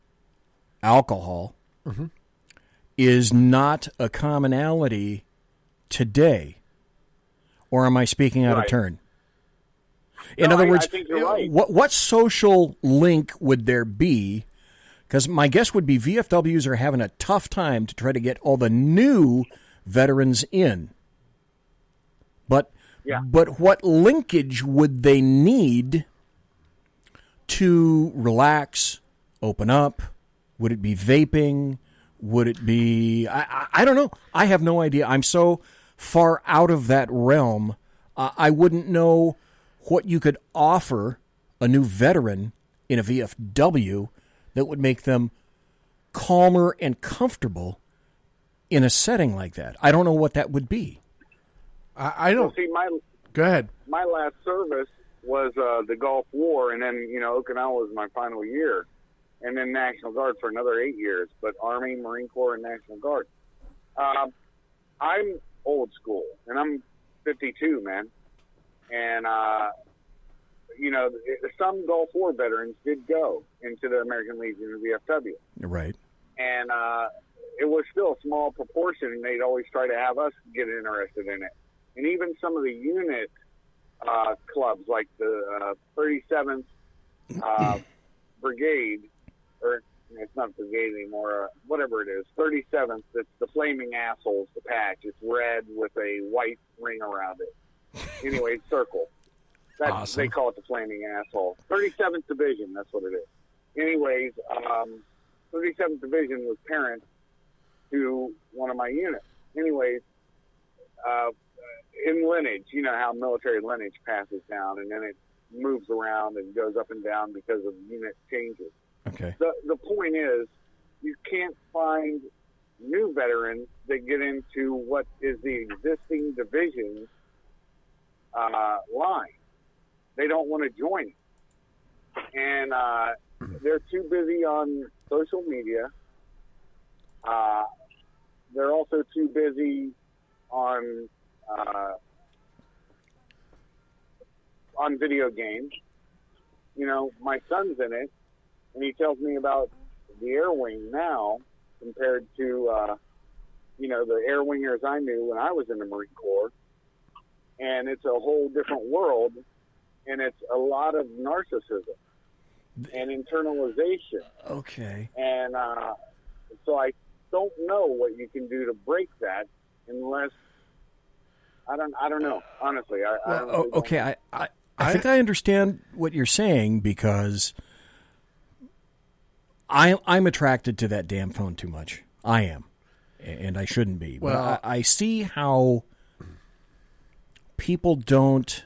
S8: alcohol,
S18: mm-hmm.
S8: is not a commonality today? Or am I speaking out of turn? In other words,
S19: I think you're right.
S8: What social link would there be? Because my guess would be VFWs are having a tough time to try to get all the new veterans in. But what linkage would they need to relax, open up? Would it be vaping? Would it be... I don't know. I have no idea. I'm so far out of that realm. I wouldn't know what you could offer a new veteran in a VFW that would make them calmer and comfortable in a setting like that. I don't know what that would be.
S18: I don't.
S19: Well, see,
S18: Go ahead.
S19: My last service was the Gulf War, and then, Okinawa was my final year, and then National Guard for another 8 years, but Army, Marine Corps, and National Guard. I'm old school, and I'm 52, man. And, some Gulf War veterans did go into the American Legion of VFW.
S8: Right.
S19: And it was still a small proportion, and they'd always try to have us get interested in it. And even some of the unit clubs, like the 37th Brigade, or it's not brigade anymore, whatever it is, 37th, it's the Flaming Assholes, the patch. It's red with a white ring around it. Anyway, circle. That's, awesome. They call it the Flaming Asshole. 37th Division, that's what it is. Anyways, 37th Division was parent to one of my units. Anyways, in lineage, you know how military lineage passes down, and then it moves around and goes up and down because of unit changes.
S8: Okay.
S19: The point is, you can't find new veterans that get into what is the existing division line. They don't want to join it. And they're too busy on social media. They're also too busy on video games. My son's in it, and he tells me about the air wing now compared to, the air wingers I knew when I was in the Marine Corps. And it's a whole different world, and it's a lot of narcissism and internalization.
S8: Okay.
S19: And so I don't know what you can do to break that unless I don't know, honestly. I don't really
S8: okay, I think I understand what you're saying, because I'm attracted to that damn phone too much. I am, and I shouldn't be.
S18: Well,
S8: but I see how people don't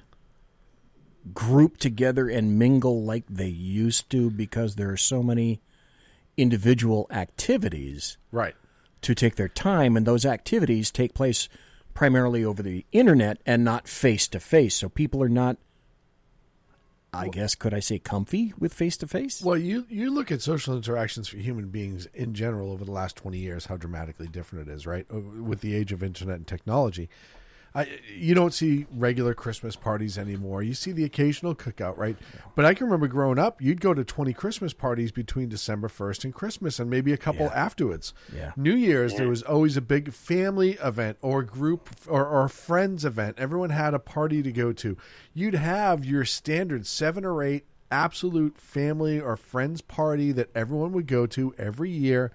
S8: group together and mingle like they used to, because there are so many individual activities
S18: right
S8: to take their time, and those activities take place primarily over the internet and not face to face. So people are not, I guess, could I say, comfy with face to face?
S18: Well, you look at social interactions for human beings in general over the last 20 years, how dramatically different it is, right? With the age of internet and technology. You don't see regular Christmas parties anymore. You see the occasional cookout, right? But I can remember growing up, you'd go to 20 Christmas parties between December 1st and Christmas, and maybe a couple afterwards.
S8: Yeah.
S18: New Year's, there was always a big family event or group or friends event. Everyone had a party to go to. You'd have your standard 7 or 8 absolute family or friends party that everyone would go to every year.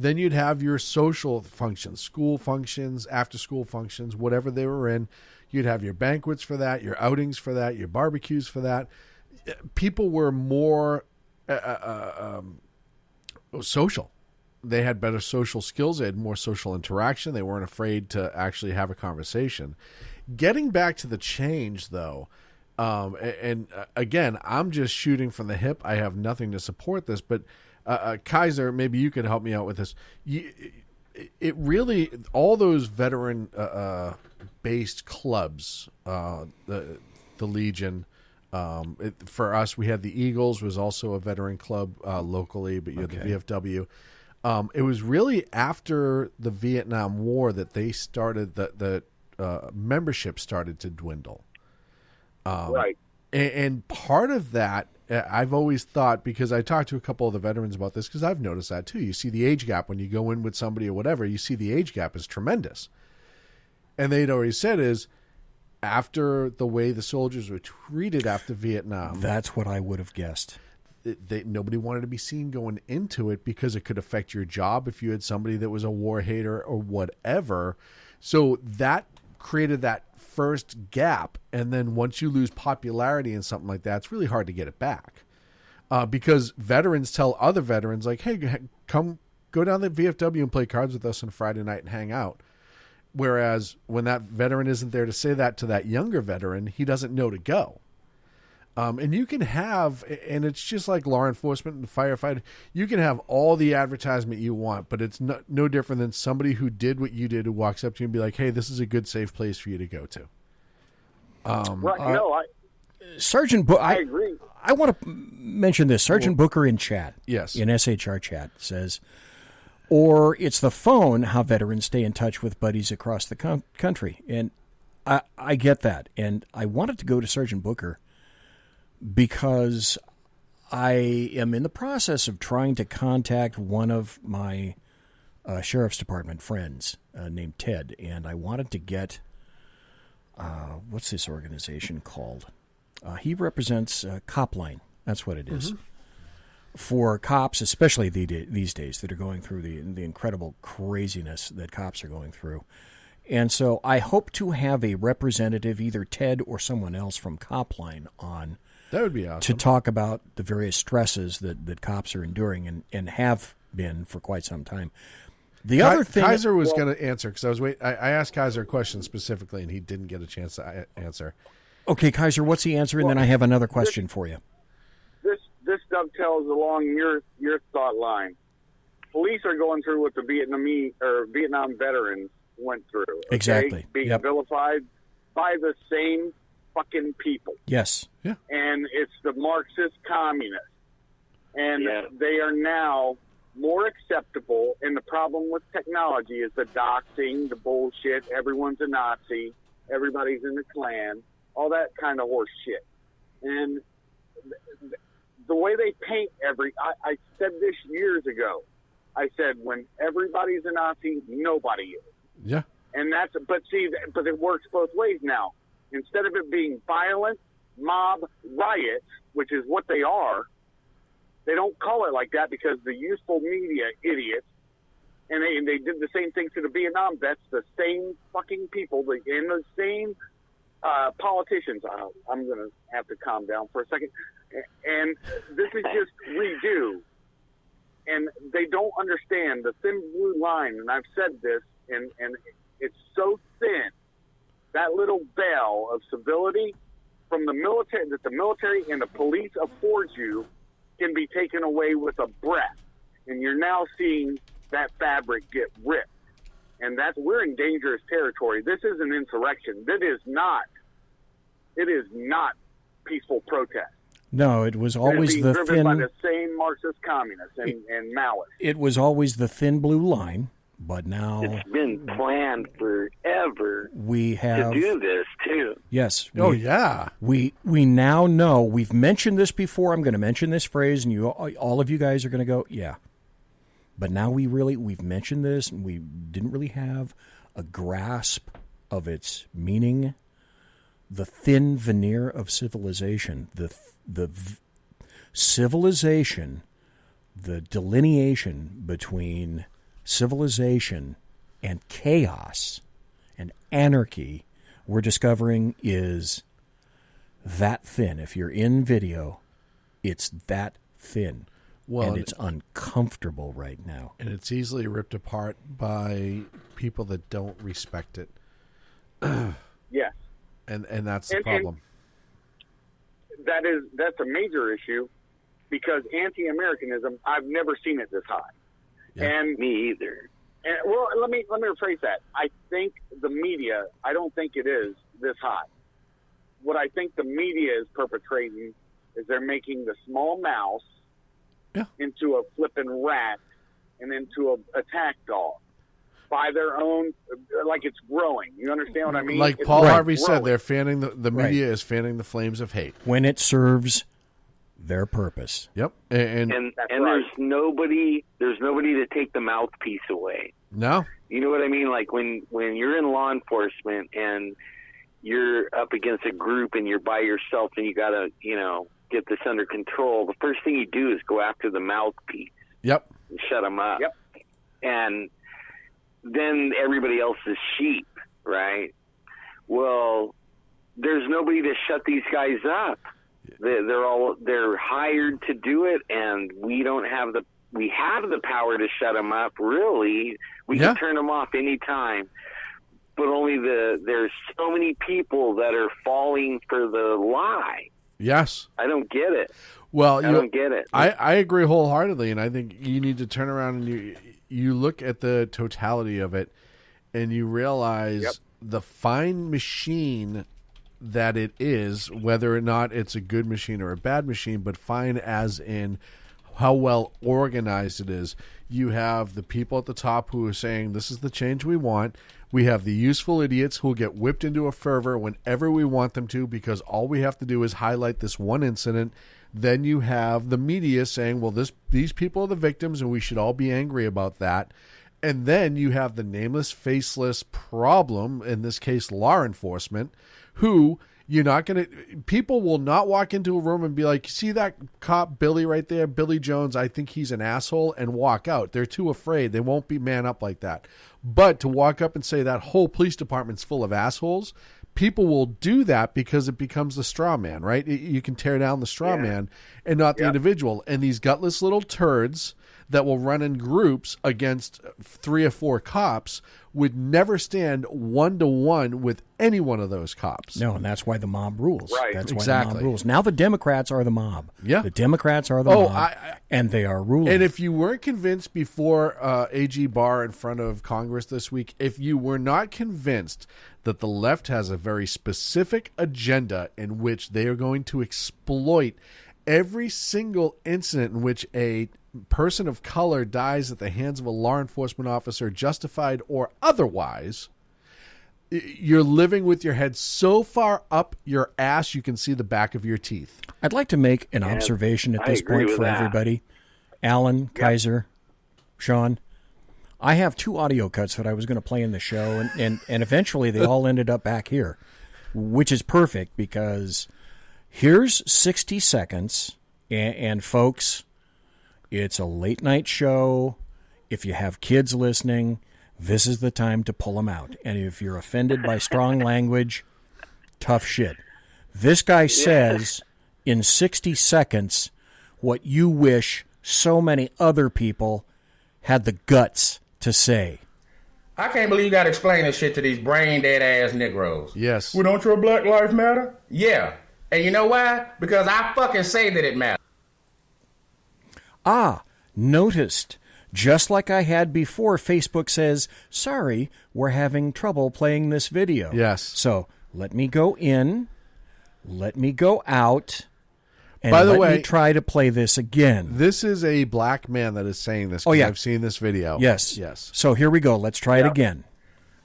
S18: Then you'd have your social functions, school functions, after-school functions, whatever they were in. You'd have your banquets for that, your outings for that, your barbecues for that. People were more social. They had better social skills. They had more social interaction. They weren't afraid to actually have a conversation. Getting back to the change, though, and again, I'm just shooting from the hip. I have nothing to support this, but Kaiser, maybe you could help me out with this. It really, all those veteran based clubs, the Legion. For us, we had the Eagles, was also a veteran club locally, but you had the VFW. It was really after the Vietnam War that they started, the membership started to dwindle.
S19: Right.
S18: And part of that, I've always thought, because I talked to a couple of the veterans about this, because I've noticed that too. You see the age gap when you go in with somebody or whatever, you see the age gap is tremendous. And they'd already said is, after the way the soldiers were treated after Vietnam.
S8: That's what I would have guessed.
S18: Nobody wanted to be seen going into it because it could affect your job if you had somebody that was a war hater or whatever. So that created that first gap, and then once you lose popularity in something like that, it's really hard to get it back, because veterans tell other veterans, like, hey, come go down to the VFW and play cards with us on Friday night and hang out. Whereas when that veteran isn't there to say that to that younger veteran, he doesn't know to go. And you can have, and it's just like law enforcement and firefighter, you can have all the advertisement you want, but it's no different than somebody who did what you did, who walks up to you and be like, hey, this is a good, safe place for you to go to.
S8: Sergeant I agree. I want to mention this. Sergeant Booker in chat,
S18: yes,
S8: in SHR chat, says, or it's the phone, how veterans stay in touch with buddies across the country. And I get that. And I wanted to go to Sergeant Booker because I am in the process of trying to contact one of my sheriff's department friends named Ted, and I wanted to get what's this organization called? He represents Copline. That's what it is. Mm-hmm. For cops, especially these days, that are going through the incredible craziness that cops are going through. And so I hope to have a representative, either Ted or someone else from Copline, on.
S18: That would be awesome.
S8: To talk about the various stresses that cops are enduring and have been for quite some time. The other thing,
S18: Kaiser was going to answer because I asked Kaiser a question specifically, and he didn't get a chance to answer.
S8: Okay, Kaiser, what's the answer? And then I have another question for you.
S19: This dovetails along your thought line. Police are going through what the Vietnam veterans went through. Okay?
S8: Exactly.
S19: Being vilified by the same fucking people.
S8: Yes.
S18: Yeah.
S19: And it's the Marxist communists. And they are now more acceptable. And the problem with technology is the doxing, the bullshit, everyone's a Nazi, everybody's in the Klan, all that kind of horse shit. And the way they paint I said this years ago. I said, when everybody's a Nazi, nobody is.
S18: Yeah.
S19: And but it works both ways now. Instead of it being violent, mob, riots, which is what they are, they don't call it like that because the useful media idiots, and they did the same thing to the Vietnam vets, the same fucking people, and the same politicians. I'm going to have to calm down for a second. And this is just redo. And they don't understand the thin blue line, and I've said this, and it's so thin. That little veil of civility from the military that the military and the police affords you can be taken away with a breath. And you're now seeing that fabric get ripped. And we're in dangerous territory. This is an insurrection. It is not peaceful protest.
S8: No, it was always the
S19: driven
S8: thin.
S19: by the same Marxist communists and Maoists.
S8: It was always the thin blue line. But now
S9: it's been planned forever.
S8: We have
S9: to do this too.
S8: Yes.
S18: We
S8: now know. We've mentioned this before. I'm going to mention this phrase, and all of you guys are going to go, yeah. But now we've mentioned this, and we didn't really have a grasp of its meaning. The thin veneer of civilization, the civilization, the delineation between civilization and chaos and anarchy, we're discovering is that thin. If you're in video, it's that thin. Well, and it's uncomfortable right now.
S18: And it's easily ripped apart by people that don't respect it.
S19: Yes.
S18: And that's the problem.
S19: That's a major issue because anti-Americanism, I've never seen it this high.
S9: Yeah. And me either.
S19: And, well, let me rephrase that. I think the media, I don't think it is this high. What I think the media is perpetrating is they're making the small mouse into a flipping rat and into an attack dog by their own, like it's growing. You understand what I mean?
S18: Like Paul Harvey said, they're fanning the media is fanning the flames of hate
S8: when it serves their purpose.
S18: Yep.
S9: And there's nobody to take the mouthpiece away.
S18: No.
S9: You know what I mean? Like when you're in law enforcement and you're up against a group and you're by yourself and you got to, get this under control, the first thing you do is go after the mouthpiece.
S18: Yep.
S9: And shut them up.
S19: Yep.
S9: And then everybody else is sheep, right? Well, there's nobody to shut these guys up. They're hired to do it, and we have the power to shut them up. Really, we can turn them off anytime, but only there's so many people that are falling for the lie.
S18: Yes.
S9: I don't get it.
S18: Well,
S9: I don't get it.
S18: I agree wholeheartedly, and I think you need to turn around and you look at the totality of it, and you realize the fine machine that it is, whether or not it's a good machine or a bad machine, but fine as in how well organized it is. You have the people at the top who are saying, this is the change we want. We have the useful idiots who will get whipped into a fervor whenever we want them to, because all we have to do is highlight this one incident. Then you have the media saying, well, these people are the victims and we should all be angry about that. And then you have the nameless, faceless problem, in this case, law enforcement, who people will not walk into a room and be like, see that cop Billy right there, Billy Jones, I think he's an asshole, and walk out. They're too afraid. They won't be man up like that. But to walk up and say that whole police department's full of assholes, people will do that because it becomes the straw man, right? You can tear down the straw man and not the individual. And these gutless little turds that will run in groups against 3 or 4 cops would never stand 1-to-1 with any one of those cops.
S8: No, and that's why the mob rules.
S18: Right,
S8: that's
S18: exactly.
S8: why the mob rules. Now the Democrats are the mob.
S18: Yeah.
S8: The Democrats are the mob, and they are ruling.
S18: And if you weren't convinced before AG Barr in front of Congress this week, if you were not convinced that the left has a very specific agenda in which they are going to exploit every single incident in which a person of color dies at the hands of a law enforcement officer, justified or otherwise, you're living with your head so far up your ass you can see the back of your teeth.
S8: I'd like to make an observation at this point for everybody. Alan, Kaiser, Sean, I have 2 audio cuts that I was going to play in the show, and eventually they all ended up back here, which is perfect because here's 60 seconds, and folks, it's a late night show. If you have kids listening, this is the time to pull them out. And if you're offended by strong language, tough shit. This guy says in 60 seconds what you wish so many other people had the guts to say.
S20: I can't believe you got to explain this shit to these brain-dead ass Negroes.
S18: Yes.
S20: Well, don't your Black Lives Matter? Yeah. And you know why? Because I fucking say that it matters.
S8: Noticed. Just like I had before, Facebook says, sorry, we're having trouble playing this video.
S18: Yes.
S8: So let me go in, let me go out, and
S18: By the
S8: let
S18: way,
S8: me try to play this again.
S18: This is a black man that is saying this.
S8: Oh, yeah.
S18: I've seen this video.
S8: Yes.
S18: Yes.
S8: So here we go. Let's try it again.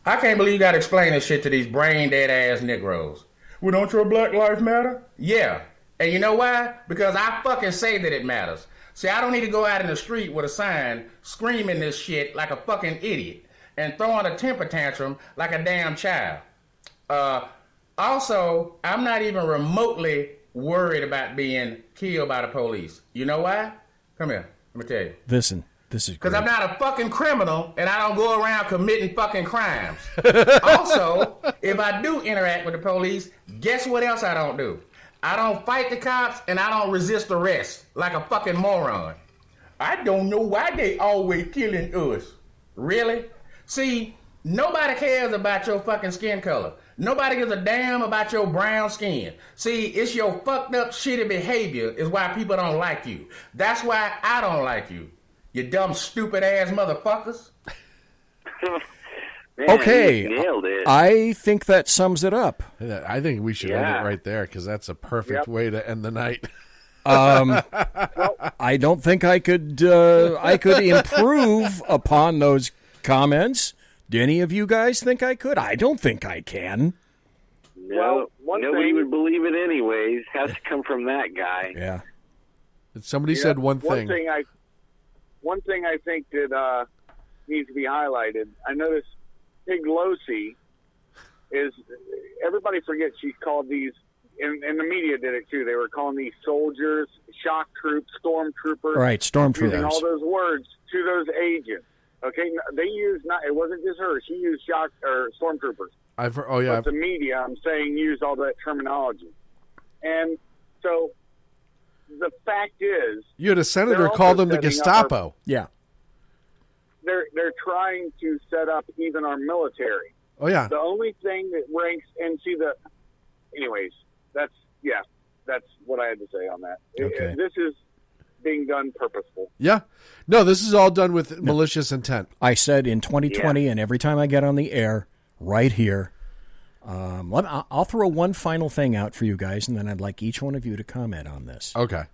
S20: I can't believe you got to explain this shit to these brain-dead ass Negroes. Well, don't your Black Lives Matter? Yeah. And you know why? Because I fucking say that it matters. See, I don't need to go out in the street with a sign screaming this shit like a fucking idiot and throwing a temper tantrum like a damn child. Also, I'm not even remotely worried about being killed by the police. You know why? Come here. Let me tell you.
S8: Listen, this is
S20: because
S8: great.
S20: I'm not a fucking criminal and I don't go around committing fucking crimes. Also, if I do interact with the police, guess what else I don't do? I don't fight the cops, and I don't resist arrest like a fucking moron. I don't know why they always killing us. Really? See, nobody cares about your fucking skin color. Nobody gives a damn about your brown skin. See, it's your fucked up, shitty behavior is why people don't like you. That's why I don't like you. You dumb, stupid-ass motherfuckers.
S9: Man,
S8: okay,
S9: you nailed it.
S8: I think that sums it up.
S18: I think we should end it right there because that's a perfect way to end the night.
S8: I don't think I could improve upon those comments. Do any of you guys think I could? I don't think I can.
S9: No, nobody would believe it anyways. Has to come from that guy.
S8: Yeah.
S18: Somebody said one thing.
S19: One thing I think that needs to be highlighted. I noticed Piglosi is, everybody forgets she's called these, and the media did it too. They were calling these soldiers, shock troops, stormtroopers.
S8: Right, stormtroopers.
S19: Using all those words to those agents. Okay, they used it wasn't just her. She used shock or stormtroopers.
S18: I've heard, oh yeah.
S19: But the media, I'm saying, used all that terminology, and so the fact is,
S18: you had a senator call them the Gestapo.
S8: Yeah.
S19: They're trying to set up even our military.
S18: Oh yeah.
S19: The only thing that ranks, and see anyways, that's that's what I had to say on that.
S18: Okay.
S19: This is being done purposeful.
S18: Yeah. No, this is all done with malicious intent.
S8: I said in 2020, and every time I get on the air, right here, I'll throw one final thing out for you guys, and then I'd like each one of you to comment on this.
S18: Okay.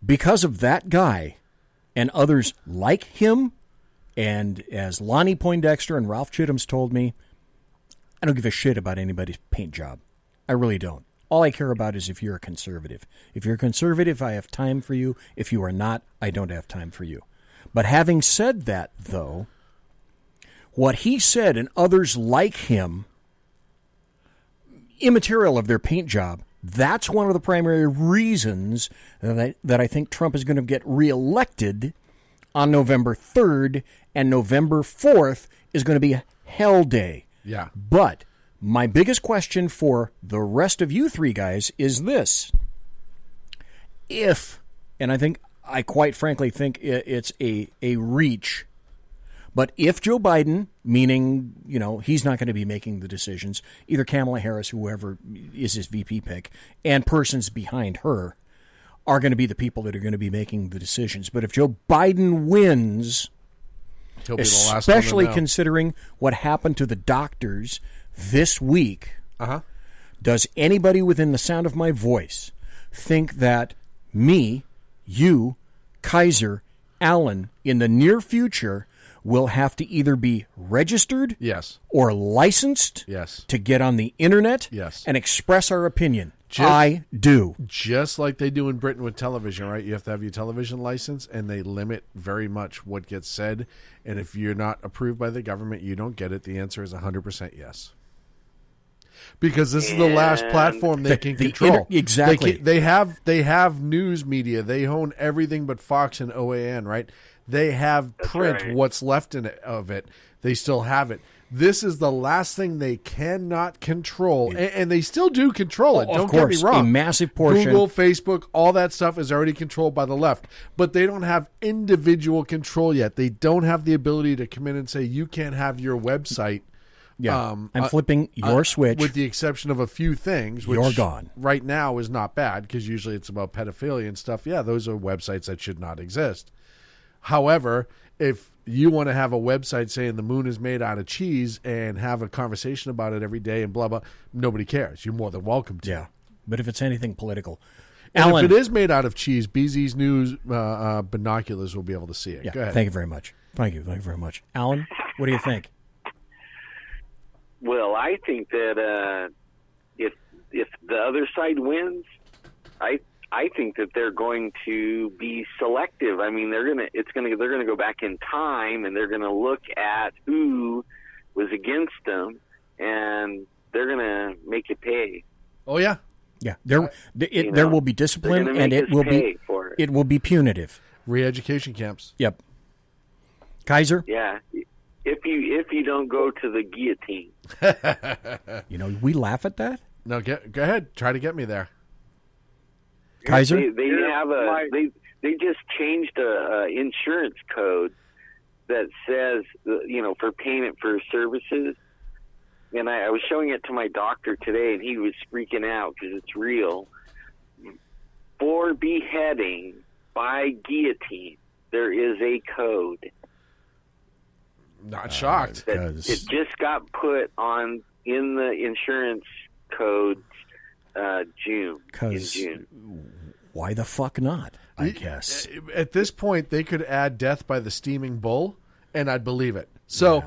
S8: Because of that guy and others like him, and as Lonnie Poindexter and Ralph Chittum's told me, I don't give a shit about anybody's paint job. I really don't. All I care about is if you're a conservative. If you're a conservative, I have time for you. If you are not, I don't have time for you. But having said that, though, what he said and others like him, immaterial of their paint job, that's one of the primary reasons that I think Trump is going to get reelected on November 3rd, and November 4th is going to be Hell Day.
S18: Yeah.
S8: But my biggest question for the rest of you three guys is this. If, and I quite frankly think it's a reach, but if Joe Biden, meaning, he's not going to be making the decisions, either Kamala Harris, whoever is his VP pick, and persons behind her are going to be the people that are going to be making the decisions. But if Joe Biden wins,
S18: he'll be the last one to
S8: especially
S18: know.
S8: considering what happened to the doctors this week, does anybody within the sound of my voice think that me, you, Kaiser, Alan, in the near future will have to either be registered or licensed to get on the internet and express our opinion? I do.
S18: Just like they do in Britain with television, right? You have to have your television license, and they limit very much what gets said. And if you're not approved by the government, you don't get it. The answer is 100% yes. Because this is the last platform they can control.
S8: Exactly.
S18: They have news media. They own everything but Fox and OAN, right? They have print, what's left of it. They still have it. This is the last thing they cannot control, and they still do control it. Don't get me wrong.
S8: A massive portion.
S18: Google, Facebook, all that stuff is already controlled by the left, but they don't have individual control yet. They don't have the ability to come in and say, you can't have your website.
S8: Yeah, I'm flipping your switch.
S18: With the exception of a few things, which
S8: you're gone.
S18: Right now is not bad, because usually it's about pedophilia and stuff. Yeah, those are websites that should not exist. However, if you want to have a website saying the moon is made out of cheese and have a conversation about it every day and blah, blah, nobody cares. You're more than welcome to.
S8: Yeah, but if it's anything political.
S18: And
S8: Alan,
S18: if it is made out of cheese, BZ's news binoculars will be able to see it.
S8: Yeah,
S18: go ahead.
S8: Thank you very much. Thank you very much. Alan, what do you think?
S9: Well, I think that if the other side wins, I think that they're going to be selective. I mean, they're gonna go back in time, and they're gonna look at who was against them, and they're gonna make it pay.
S18: Oh yeah,
S8: yeah. There will be discipline, and it will be punitive.
S18: Re-education camps.
S8: Yep. Kaiser.
S9: Yeah. If you don't go to the guillotine.
S8: We laugh at that.
S18: No, go ahead. Try to get me there.
S8: Kaiser?
S9: They have they just changed a insurance code that says, for payment for services. And I was showing it to my doctor today, and he was freaking out because it's real. For beheading by guillotine, there is a code.
S18: Not shocked.
S9: It just got put in the insurance code in June.
S8: Why the fuck not, I guess.
S18: At this point, they could add death by the steaming bull, and I'd believe it. So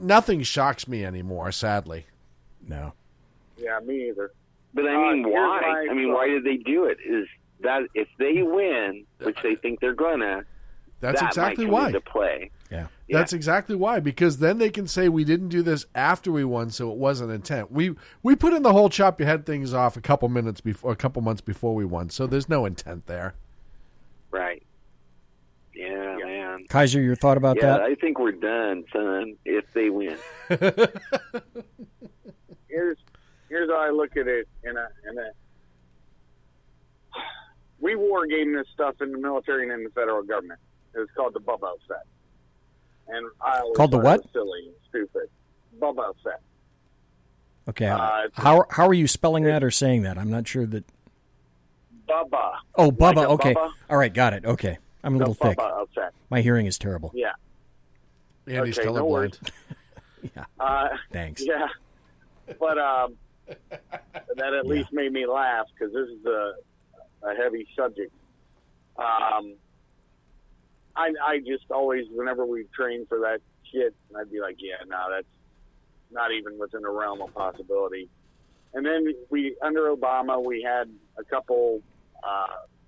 S18: nothing shocks me anymore, sadly.
S8: No.
S19: Yeah, me either.
S9: But I mean, why? Why did they do it? Is that if they win, which they think they're gonna,
S18: that's exactly
S9: might come
S18: why.
S9: into play.
S8: Yeah.
S18: That's exactly why, because then they can say we didn't do this after we won, so it wasn't intent. We put in the whole chop your head things off a couple months before we won, so there's no intent there.
S9: Right. Yeah, man.
S8: Kaiser, your thought about that?
S9: I think we're done, son. If they win.
S19: Here's how I look at it. We war game this stuff in the military and in the federal government. It's called the Bubbo set. And I always
S8: called the what?
S19: Silly and stupid. Bubbo set.
S8: Okay. How are you spelling that or saying that? I'm not sure that.
S19: Bubba.
S8: Oh, Bubba.
S19: Like
S8: okay.
S19: Bubba.
S8: All right. Got it. Okay. I'm a little thick.
S19: Bubba effect.
S8: My hearing is terrible.
S19: Yeah.
S18: Andy's
S19: okay,
S18: colorblind.
S8: Yeah. Thanks.
S19: Yeah. But that at least made me laugh because this is a heavy subject. I just always, whenever we train for that shit, I'd be like, yeah, no, that's not even within the realm of possibility. And then under Obama, we had a couple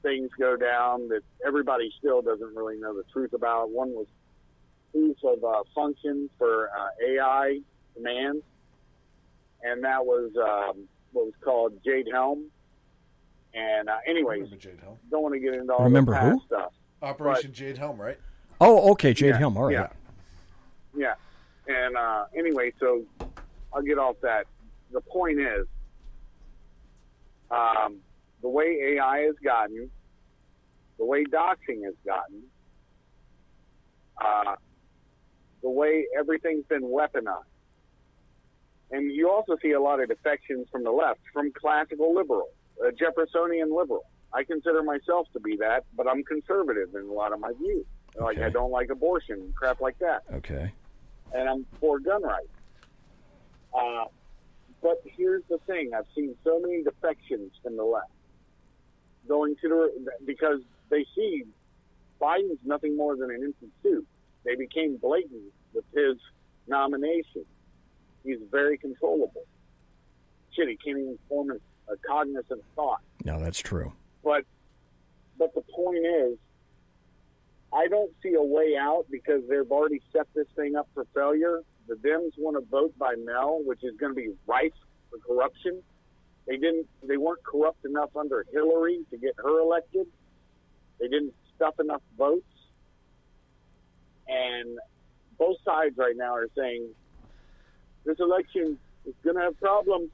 S19: things go down that everybody still doesn't really know the truth about. One was proof of functions for AI commands, and that was what was called Jade Helm. And anyways, don't want to get into all the past stuff.
S18: Operation Jade Helm, right?
S8: Oh, okay, Jade Helm. All right.
S19: Yeah. And anyway, so I'll get off that. The point is, the way AI has gotten, the way doxing has gotten, the way everything's been weaponized. And you also see a lot of defections from the left, from classical liberal, Jeffersonian liberal. I consider myself to be that, but I'm conservative in a lot of my views. Like, I don't like abortion, crap like that.
S8: Okay.
S19: And I'm for gun rights. But here's the thing. I've seen so many defections from the left going to because they see Biden's nothing more than an empty suit. They became blatant with his nomination. He's very controllable. Shit, he can't even form a cognizant thought.
S8: No, that's true.
S19: But the point is, I don't see a way out because they've already set this thing up for failure. The Dems want to vote by mail, which is going to be rife for corruption. They weren't corrupt enough under Hillary to get her elected. They didn't stuff enough votes. And both sides right now are saying this election is going to have problems.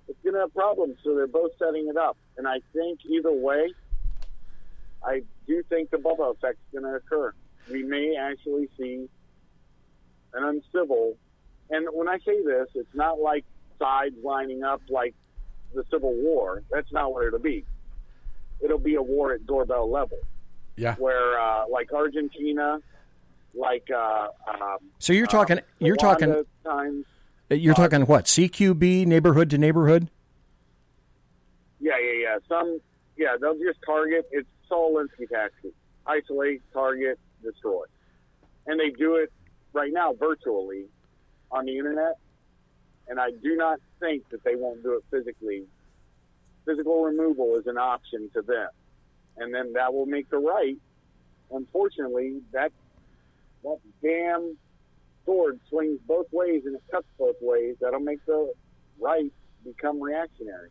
S19: It's going to have problems, so they're both setting it up. And I think either way, I do think the Bubba effect is going to occur. We may actually see an uncivil, and when I say this, it's not like sides lining up like the Civil War. That's not what it'll be. It'll be a war at doorbell level.
S18: Yeah.
S19: Where, like Argentina, like
S8: so you're talking
S19: times.
S8: You're talking what? CQB, neighborhood to neighborhood?
S19: Yeah. They'll just target. It's Saul Alinsky tactics. Isolate, target, destroy. And they do it right now virtually on the internet. And I do not think that they won't do it physically. Physical removal is an option to them. And then that will make the right. Unfortunately, that damn sword swings both ways and it cuts both ways. That'll make the right become reactionary.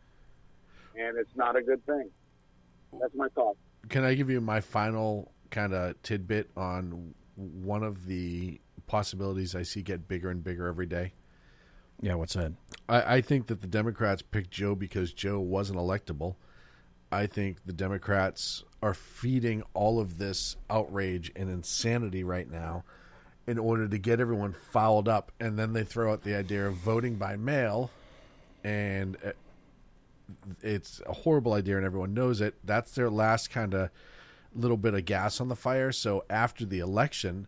S19: And it's not a good thing. That's my thought.
S18: Can I give you my final kind of tidbit on one of the possibilities I see get bigger and bigger every day?
S8: Yeah, what's that?
S18: I think that the Democrats picked Joe because Joe wasn't electable. I think the Democrats are feeding all of this outrage and insanity right now in order to get everyone fouled up. And then they throw out the idea of voting by mail, and it's a horrible idea and everyone knows it. That's their last kind of little bit of gas on the fire. So after the election,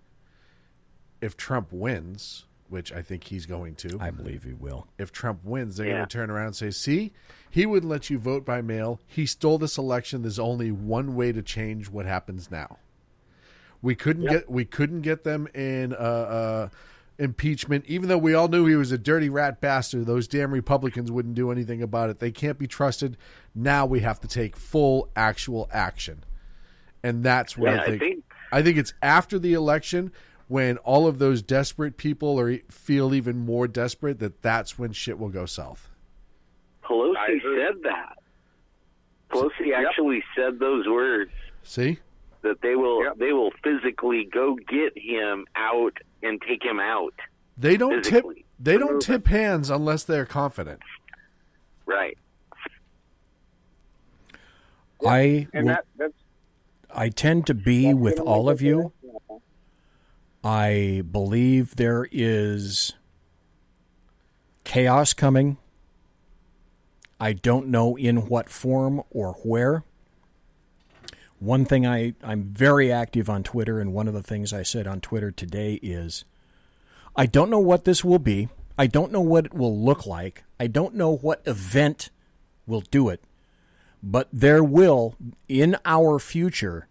S18: if Trump wins, which I think he's going to.
S8: I believe he will.
S18: If Trump wins, they're going to turn around and say, see, he wouldn't let you vote by mail. He stole this election. There's only one way to change what happens now. We couldn't get them in impeachment, even though we all knew he was a dirty rat bastard. Those damn Republicans wouldn't do anything about it. They can't be trusted. Now we have to take full actual action. And that's what I think. I think it's after the election when all of those desperate people feel even more desperate, that's when shit will go south.
S9: Pelosi said that. Pelosi actually said those words.
S18: See?
S9: That they will physically go get him out and take him out.
S18: They don't tip hands unless they're confident.
S9: Right.
S8: I tend to be with all of you. I believe there is chaos coming I don't know in what form or where. One thing I'm very active on Twitter, and one of the things I said on Twitter today is, I don't know what this will be. I don't know what it will look like. I don't know what event will do it. But there will, in our future,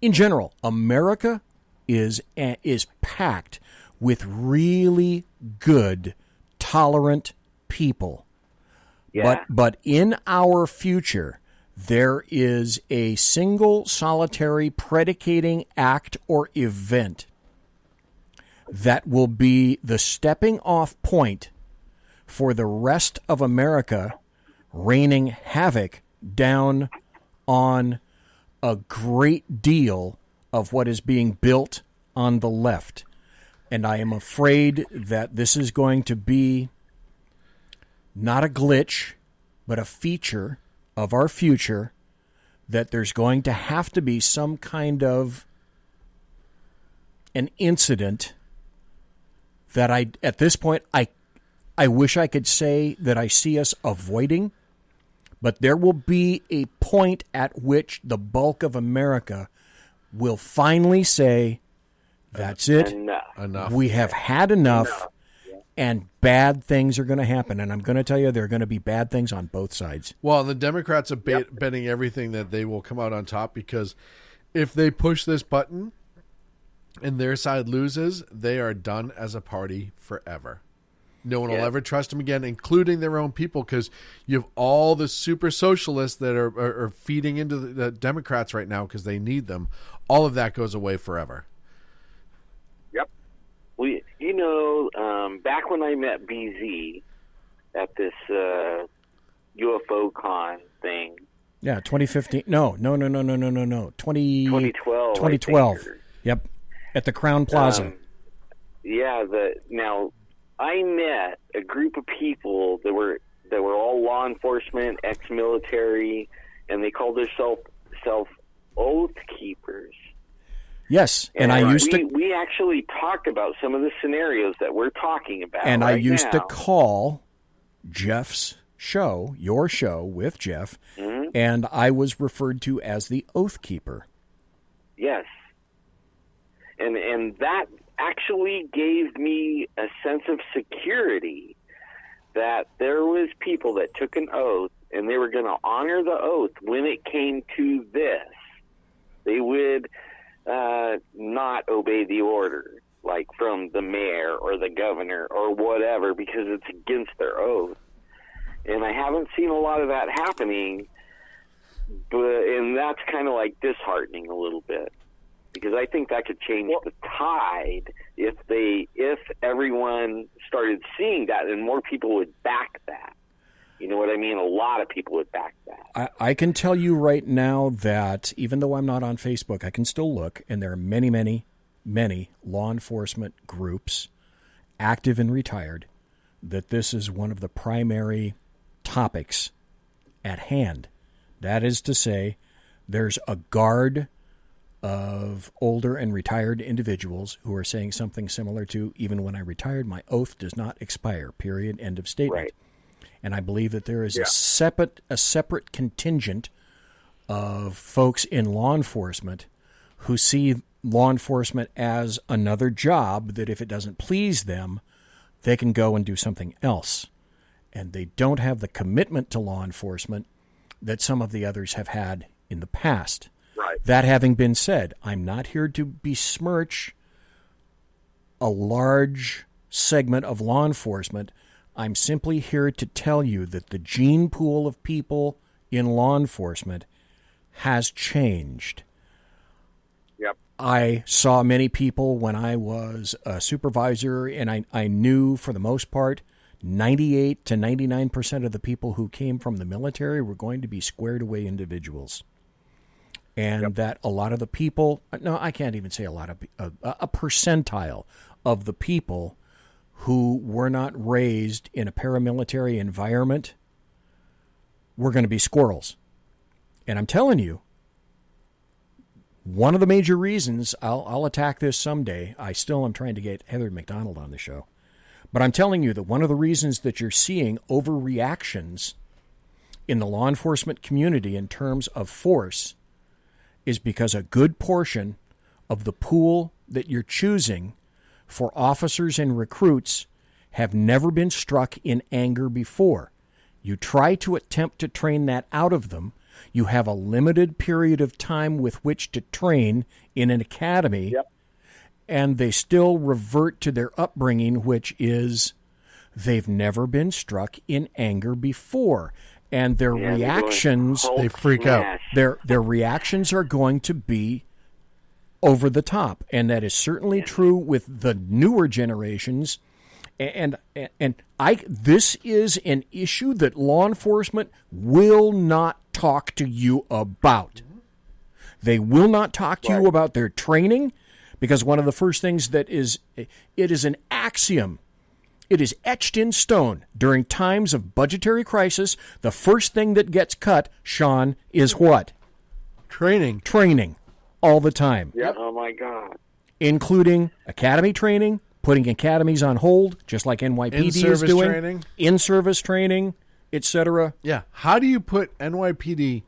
S8: in general, America is packed with really good, tolerant people.
S9: Yeah.
S8: But in our future, there is a single solitary predicating act or event that will be the stepping off point for the rest of America raining havoc down on a great deal of what is being built on the left. And I am afraid that this is going to be not a glitch, but a feature of our future, that there's going to have to be some kind of an incident that at this point, I wish I could say that I see us avoiding, but there will be a point at which the bulk of America will finally say, that's it.
S9: Enough.
S8: We have had enough. And bad things are going to happen. And I'm going to tell you, there are going to be bad things on both sides.
S18: Well, the Democrats are betting everything that they will come out on top, because if they push this button and their side loses, they are done as a party forever. No one will ever trust them again, including their own people, because you have all the super socialists that are feeding into the Democrats right now because they need them. All of that goes away forever.
S9: Well, back when I met BZ at this UFO con thing.
S8: Yeah, 2015. No.
S9: 2012.
S8: 2012. Yep, at the Crown Plaza.
S9: Now I met a group of people that were all law enforcement, ex-military, and they called themselves oath keepers.
S8: Yes, and I used to.
S9: We actually talked about some of the scenarios that we're talking about.
S8: And
S9: right
S8: I used
S9: now.
S8: to call Jeff's show, your show with Jeff, and I was referred to as the Oath Keeper.
S9: Yes, and that actually gave me a sense of security that there was people that took an oath and they were going to honor the oath when it came to this. They would not obey the order, like from the mayor or the governor or whatever, because it's against their oath. And I haven't seen a lot of that happening, and that's kind of like disheartening a little bit, because I think that could change the tide if everyone started seeing that and more people would back that. You know what I mean? A lot of people would back that.
S8: I can tell you right now that even though I'm not on Facebook, I can still look, and there are many, many, many law enforcement groups, active and retired, that this is one of the primary topics at hand. That is to say, there's a guard of older and retired individuals who are saying something similar to, even when I retired, my oath does not expire, period, end of statement.
S9: Right.
S8: And I believe that there is a separate contingent of folks in law enforcement who see law enforcement as another job that if it doesn't please them, they can go and do something else. And they don't have the commitment to law enforcement that some of the others have had in the past.
S9: Right.
S8: That having been said, I'm not here to besmirch a large segment of law enforcement. I'm simply here to tell you that the gene pool of people in law enforcement has changed.
S9: Yep.
S8: I saw many people when I was a supervisor, and I knew for the most part 98 to 99% of the people who came from the military were going to be squared away individuals. And that a lot of the people, no, I can't even say a lot of, a percentile of the people who were not raised in a paramilitary environment were going to be squirrels. And I'm telling you, one of the major reasons, I'll attack this someday. I still am trying to get Heather McDonald on the show. But I'm telling you that one of the reasons that you're seeing overreactions in the law enforcement community in terms of force is because a good portion of the pool that you're choosing for officers and recruits have never been struck in anger before. You try to attempt to train that out of them. You have a limited period of time with which to train in an academy, and they still revert to their upbringing, which is they've never been struck in anger before. And their reactions,
S18: they freak out.
S8: Their reactions are going to be over the top, and that is certainly true with the newer generations. And this is an issue that law enforcement will not talk to you about. They will not talk to you about their training, because one of the first things that is, it is an axiom. It is etched in stone during times of budgetary crisis. The first thing that gets cut, Sean, is what?
S18: Training.
S8: Training. All the time.
S9: Yep. Oh, my God.
S8: Including academy training, putting academies on hold, just like NYPD is doing.
S18: Training.
S8: In-service training, etc.
S18: Yeah. How do you put NYPD...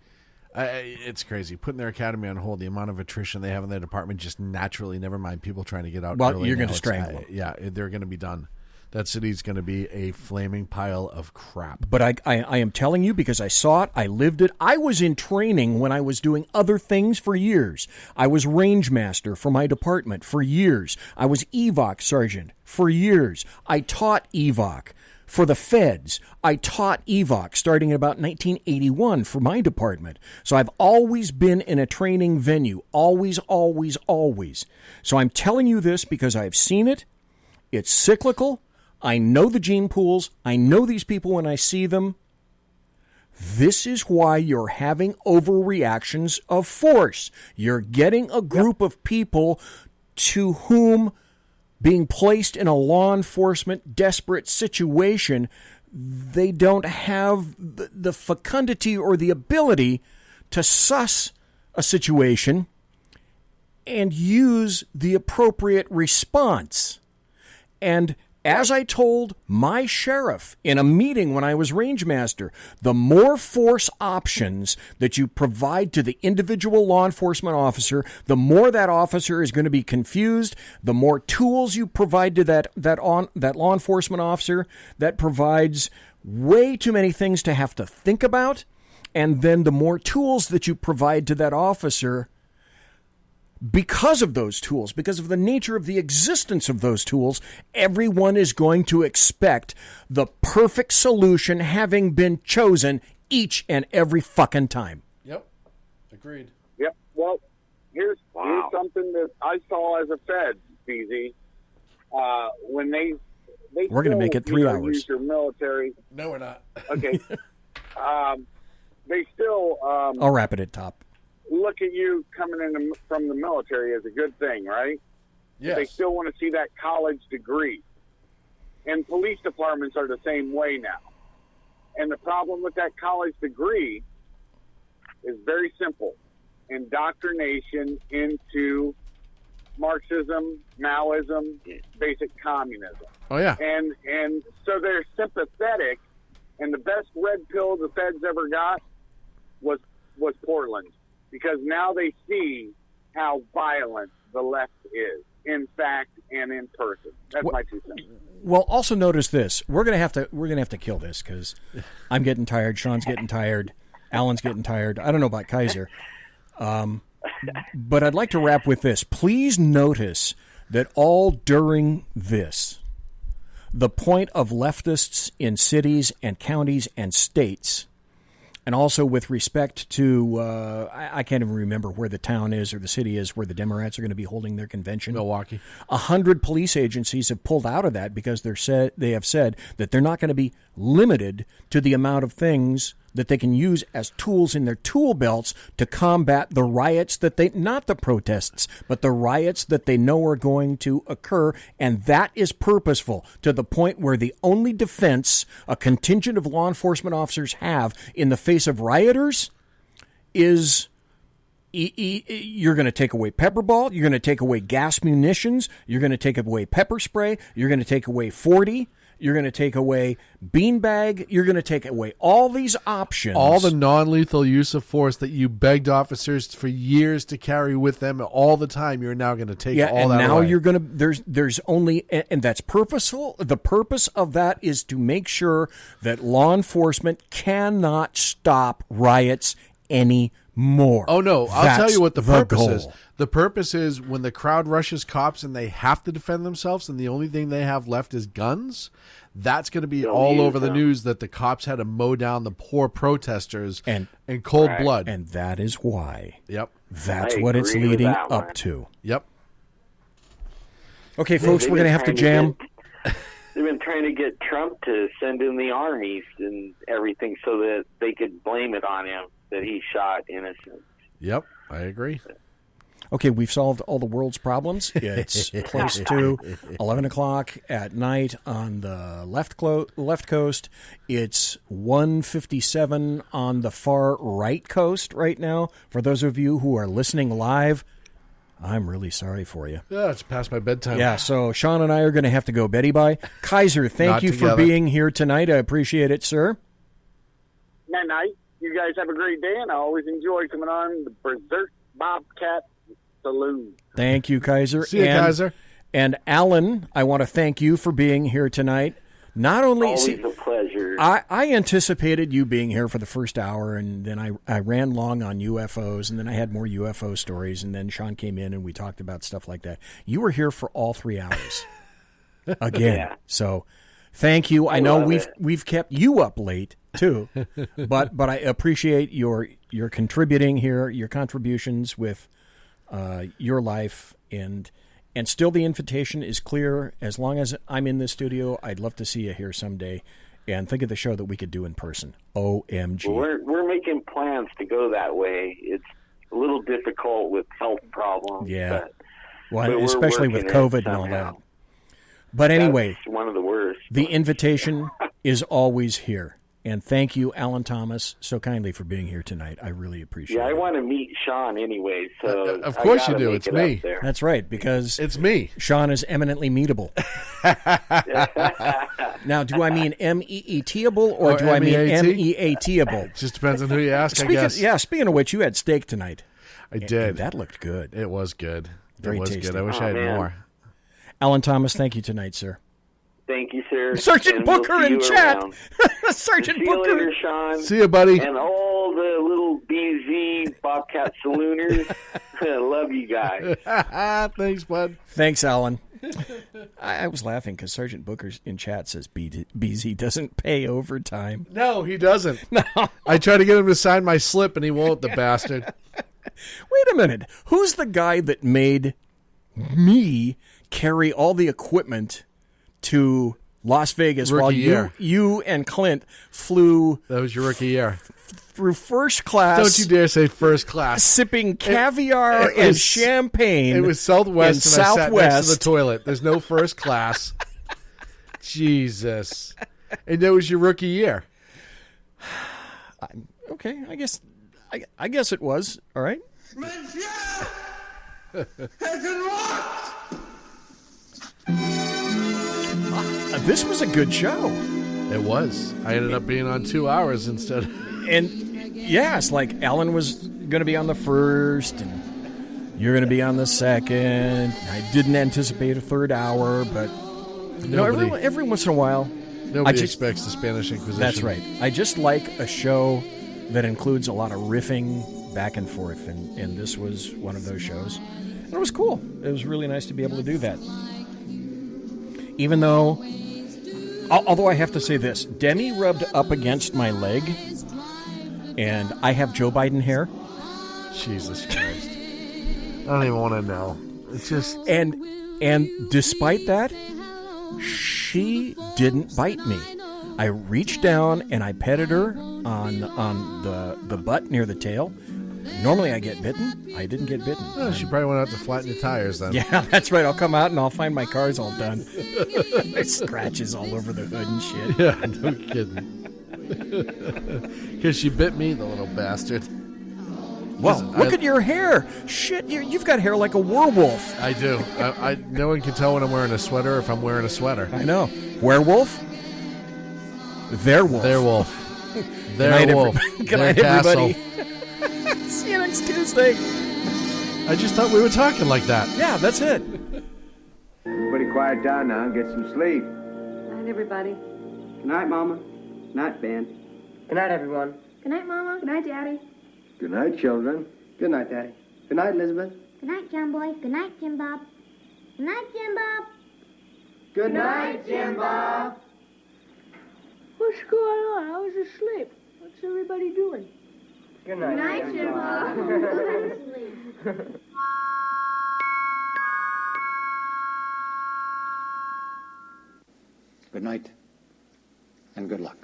S18: it's crazy. Putting their academy on hold, the amount of attrition they have in their department just naturally, never mind people trying to get out
S8: well,
S18: early.
S8: You're going to
S18: now,
S8: strangle them.
S18: Yeah, they're going to be done. That city's going to be a flaming pile of crap.
S8: But I am telling you because I saw it, I lived it. I was in training when I was doing other things for years. I was range master for my department for years. I was EVOC sergeant for years. I taught EVOC for the feds. I taught EVOC starting in about 1981 for my department. So I've always been in a training venue. Always, always, always. So I'm telling you this because I've seen it. It's cyclical. I know the gene pools. I know these people when I see them. This is why you're having overreactions of force. You're getting a group of people to whom being placed in a law enforcement desperate situation, they don't have the fecundity or the ability to suss a situation and use the appropriate response. And as I told my sheriff in a meeting when I was range master, the more force options that you provide to the individual law enforcement officer, the more that officer is going to be confused. The more tools you provide to that law enforcement officer, that provides way too many things to have to think about. And then the more tools that you provide to that officer, because of those tools, because of the nature of the existence of those tools, everyone is going to expect the perfect solution having been chosen each and every fucking time.
S18: Yep. Agreed.
S19: Yep. Well, here's something that I saw as a Fed, BZ. When they
S8: we're going to make it 3 hours.
S19: Use your military.
S18: No, we're not.
S19: Okay. They still.
S8: I'll wrap it at top.
S19: Look at you coming in from the military as a good thing, right?
S18: Yes.
S19: They still want to see that college degree. And police departments are the same way now. And the problem with that college degree is very simple. Indoctrination into Marxism, Maoism, basic communism.
S18: Oh, yeah.
S19: And so they're sympathetic, and the best red pill the feds ever got was Portland. Because now they see how violent the left is, in fact and in person. That's my 2 cents.
S8: Well, also notice this: we're gonna have to kill this because I'm getting tired. Sean's getting tired. Alan's getting tired. I don't know about Kaiser, but I'd like to wrap with this. Please notice that all during this, the point of leftists in cities and counties and states. And also with respect to, I can't even remember where the town is or the city is where the Democrats are going to be holding their convention.
S18: Milwaukee.
S8: 100 police agencies have pulled out of that because they have said that they're not going to be limited to the amount of things that they can use as tools in their tool belts to combat the riots not the protests, but the riots that they know are going to occur. And that is purposeful to the point where the only defense a contingent of law enforcement officers have in the face of rioters is you're going to take away pepper ball, you're going to take away gas munitions, you're going to take away pepper spray, you're going to take away 40, You're going to take away beanbag. You're going to take away all these options.
S18: All the non-lethal use of force that you begged officers for years to carry with them all the time, you're now going to take all that
S8: now
S18: away.
S8: you're going to, there's only, and that's purposeful. The purpose of that is to make sure that law enforcement cannot stop riots anymore.
S18: Oh, no. I'll tell you what the purpose
S8: goal.
S18: is. The purpose is when the crowd rushes cops and they have to defend themselves and the only thing they have left is guns, that's going to be all over the news that the cops had to mow down the poor protesters in cold blood.
S8: And that is why.
S18: Yep.
S8: That's what it's leading up to.
S18: Yep.
S8: Okay, folks, we're going to have to jam.
S9: They've been trying to get Trump to send in the armies and everything so that they could blame it on him that he shot innocents.
S18: Yep, I agree.
S8: Okay, we've solved all the world's problems. It's close to 11 o'clock at night on the left coast. It's 1:57 on the far right coast right now. For those of you who are listening live, I'm really sorry for you.
S18: Yeah, it's past my bedtime.
S8: Yeah, so Sean and I are going to have to go Betty-bye. Kaiser, thank you for being here tonight. I appreciate it, sir.
S19: Night. You guys have a great day, and I always enjoy coming on the Berserk Bobcat Saloon.
S8: Thank you, Kaiser.
S18: See you, Kaiser.
S8: And Alan, I want to thank you for being here tonight. Not only
S9: always a pleasure.
S8: I anticipated you being here for the first hour, and then I ran long on UFOs, and then I had more UFO stories, and then Sean came in and we talked about stuff like that. You were here for all 3 hours again.
S9: Yeah.
S8: So thank you. I know we've kept you up late too, but I appreciate your contributing here, your contributions with your life, and still the invitation is clear. As long as I'm in the studio, I'd love to see you here someday. And think of the show that we could do in person. OMG.
S9: Well, we're making plans to go that way. It's a little difficult with health problems.
S8: Yeah.
S9: But
S8: especially with COVID and all that. But anyway,
S9: that's one of the worst.
S8: The invitation is always here. And thank you, Alan Thomas, so kindly for being here tonight. I really appreciate it.
S9: Yeah, I want to meet Sean anyway, so
S18: of course you do. It's me.
S8: That's right, because
S18: it's me.
S8: Sean is eminently meetable. Now, do I mean M-E-E-T-able or do I mean M-E-A-T-able?
S18: Just depends on who you ask, I guess.
S8: Yeah, speaking of which, you had steak tonight.
S18: I did.
S8: And that looked good.
S18: It was good.
S8: Very tasty.
S18: Good. I wish I had more.
S8: Alan Thomas, thank you tonight, sir.
S9: Thank you, sir.
S8: Sergeant Booker in chat. Sergeant Booker.
S9: See you later, Sean.
S18: See you, buddy.
S9: And all the little BZ Bobcat Salooners. Love you guys.
S18: Thanks, bud.
S8: Thanks, Alan. I was laughing because Sergeant Booker in chat says BZ doesn't pay overtime.
S18: No, he doesn't.
S8: No.
S18: I try to get him to sign my slip, and he won't, the bastard.
S8: Wait a minute. Who's the guy that made me carry all the equipment to Las Vegas while you and Clint flew?
S18: That was your rookie year.
S8: Through first class.
S18: Don't you dare say first class.
S8: Sipping caviar and champagne.
S18: It was Southwest, and I sat next to the toilet. There's no first class. Jesus. And that was your rookie year.
S8: Okay, I guess it was. All right. This was a good show.
S18: It was. I ended up being on 2 hours instead.
S8: And yes, like Alan was going to be on the first, and you're going to be on the second. I didn't anticipate a third hour, but every once in a while,
S18: nobody expects the Spanish Inquisition.
S8: That's right. I just like a show that includes a lot of riffing back and forth, and this was one of those shows. And it was cool. It was really nice to be able to do that. Even though, although I have to say this, Demi rubbed up against my leg, and I have Joe Biden hair.
S18: Jesus Christ. I don't even want to know. It's just...
S8: And despite that, she didn't bite me. I reached down and I petted her on the butt near the tail. Normally I get bitten. I didn't get bitten.
S18: Oh, she probably went out to flatten your tires then.
S8: Yeah, that's right. I'll come out and I'll find my car's all done. There's scratches all over the hood and shit.
S18: Yeah, no kidding. Because she bit me, the little bastard.
S8: Well, look at your hair. Shit, you've got hair like a werewolf.
S18: I do. No one can tell when I'm wearing a sweater if I'm wearing a sweater.
S8: I know. Werewolf? Their wolf.
S18: Their wolf. Their
S8: Good night,
S18: wolf.
S8: Good night, everybody. See you next Tuesday.
S18: I just thought we were talking like that.
S8: Yeah, that's it.
S3: Everybody quiet down now and get some sleep.
S5: Good night, everybody.
S21: Good night, Mama. Good night, Ben.
S12: Good night, everyone.
S5: Good night, Mama. Good night, Daddy.
S3: Good night, children.
S21: Good night, Daddy. Good night, Elizabeth.
S5: Good night, John Boy. Good night, Jim Bob. Good night, Jim Bob.
S21: Good night, Jim Bob.
S5: What's going on? I was asleep. What's everybody doing?
S12: Good night.
S5: Good night, Jim Bob.
S22: Good night, and good luck.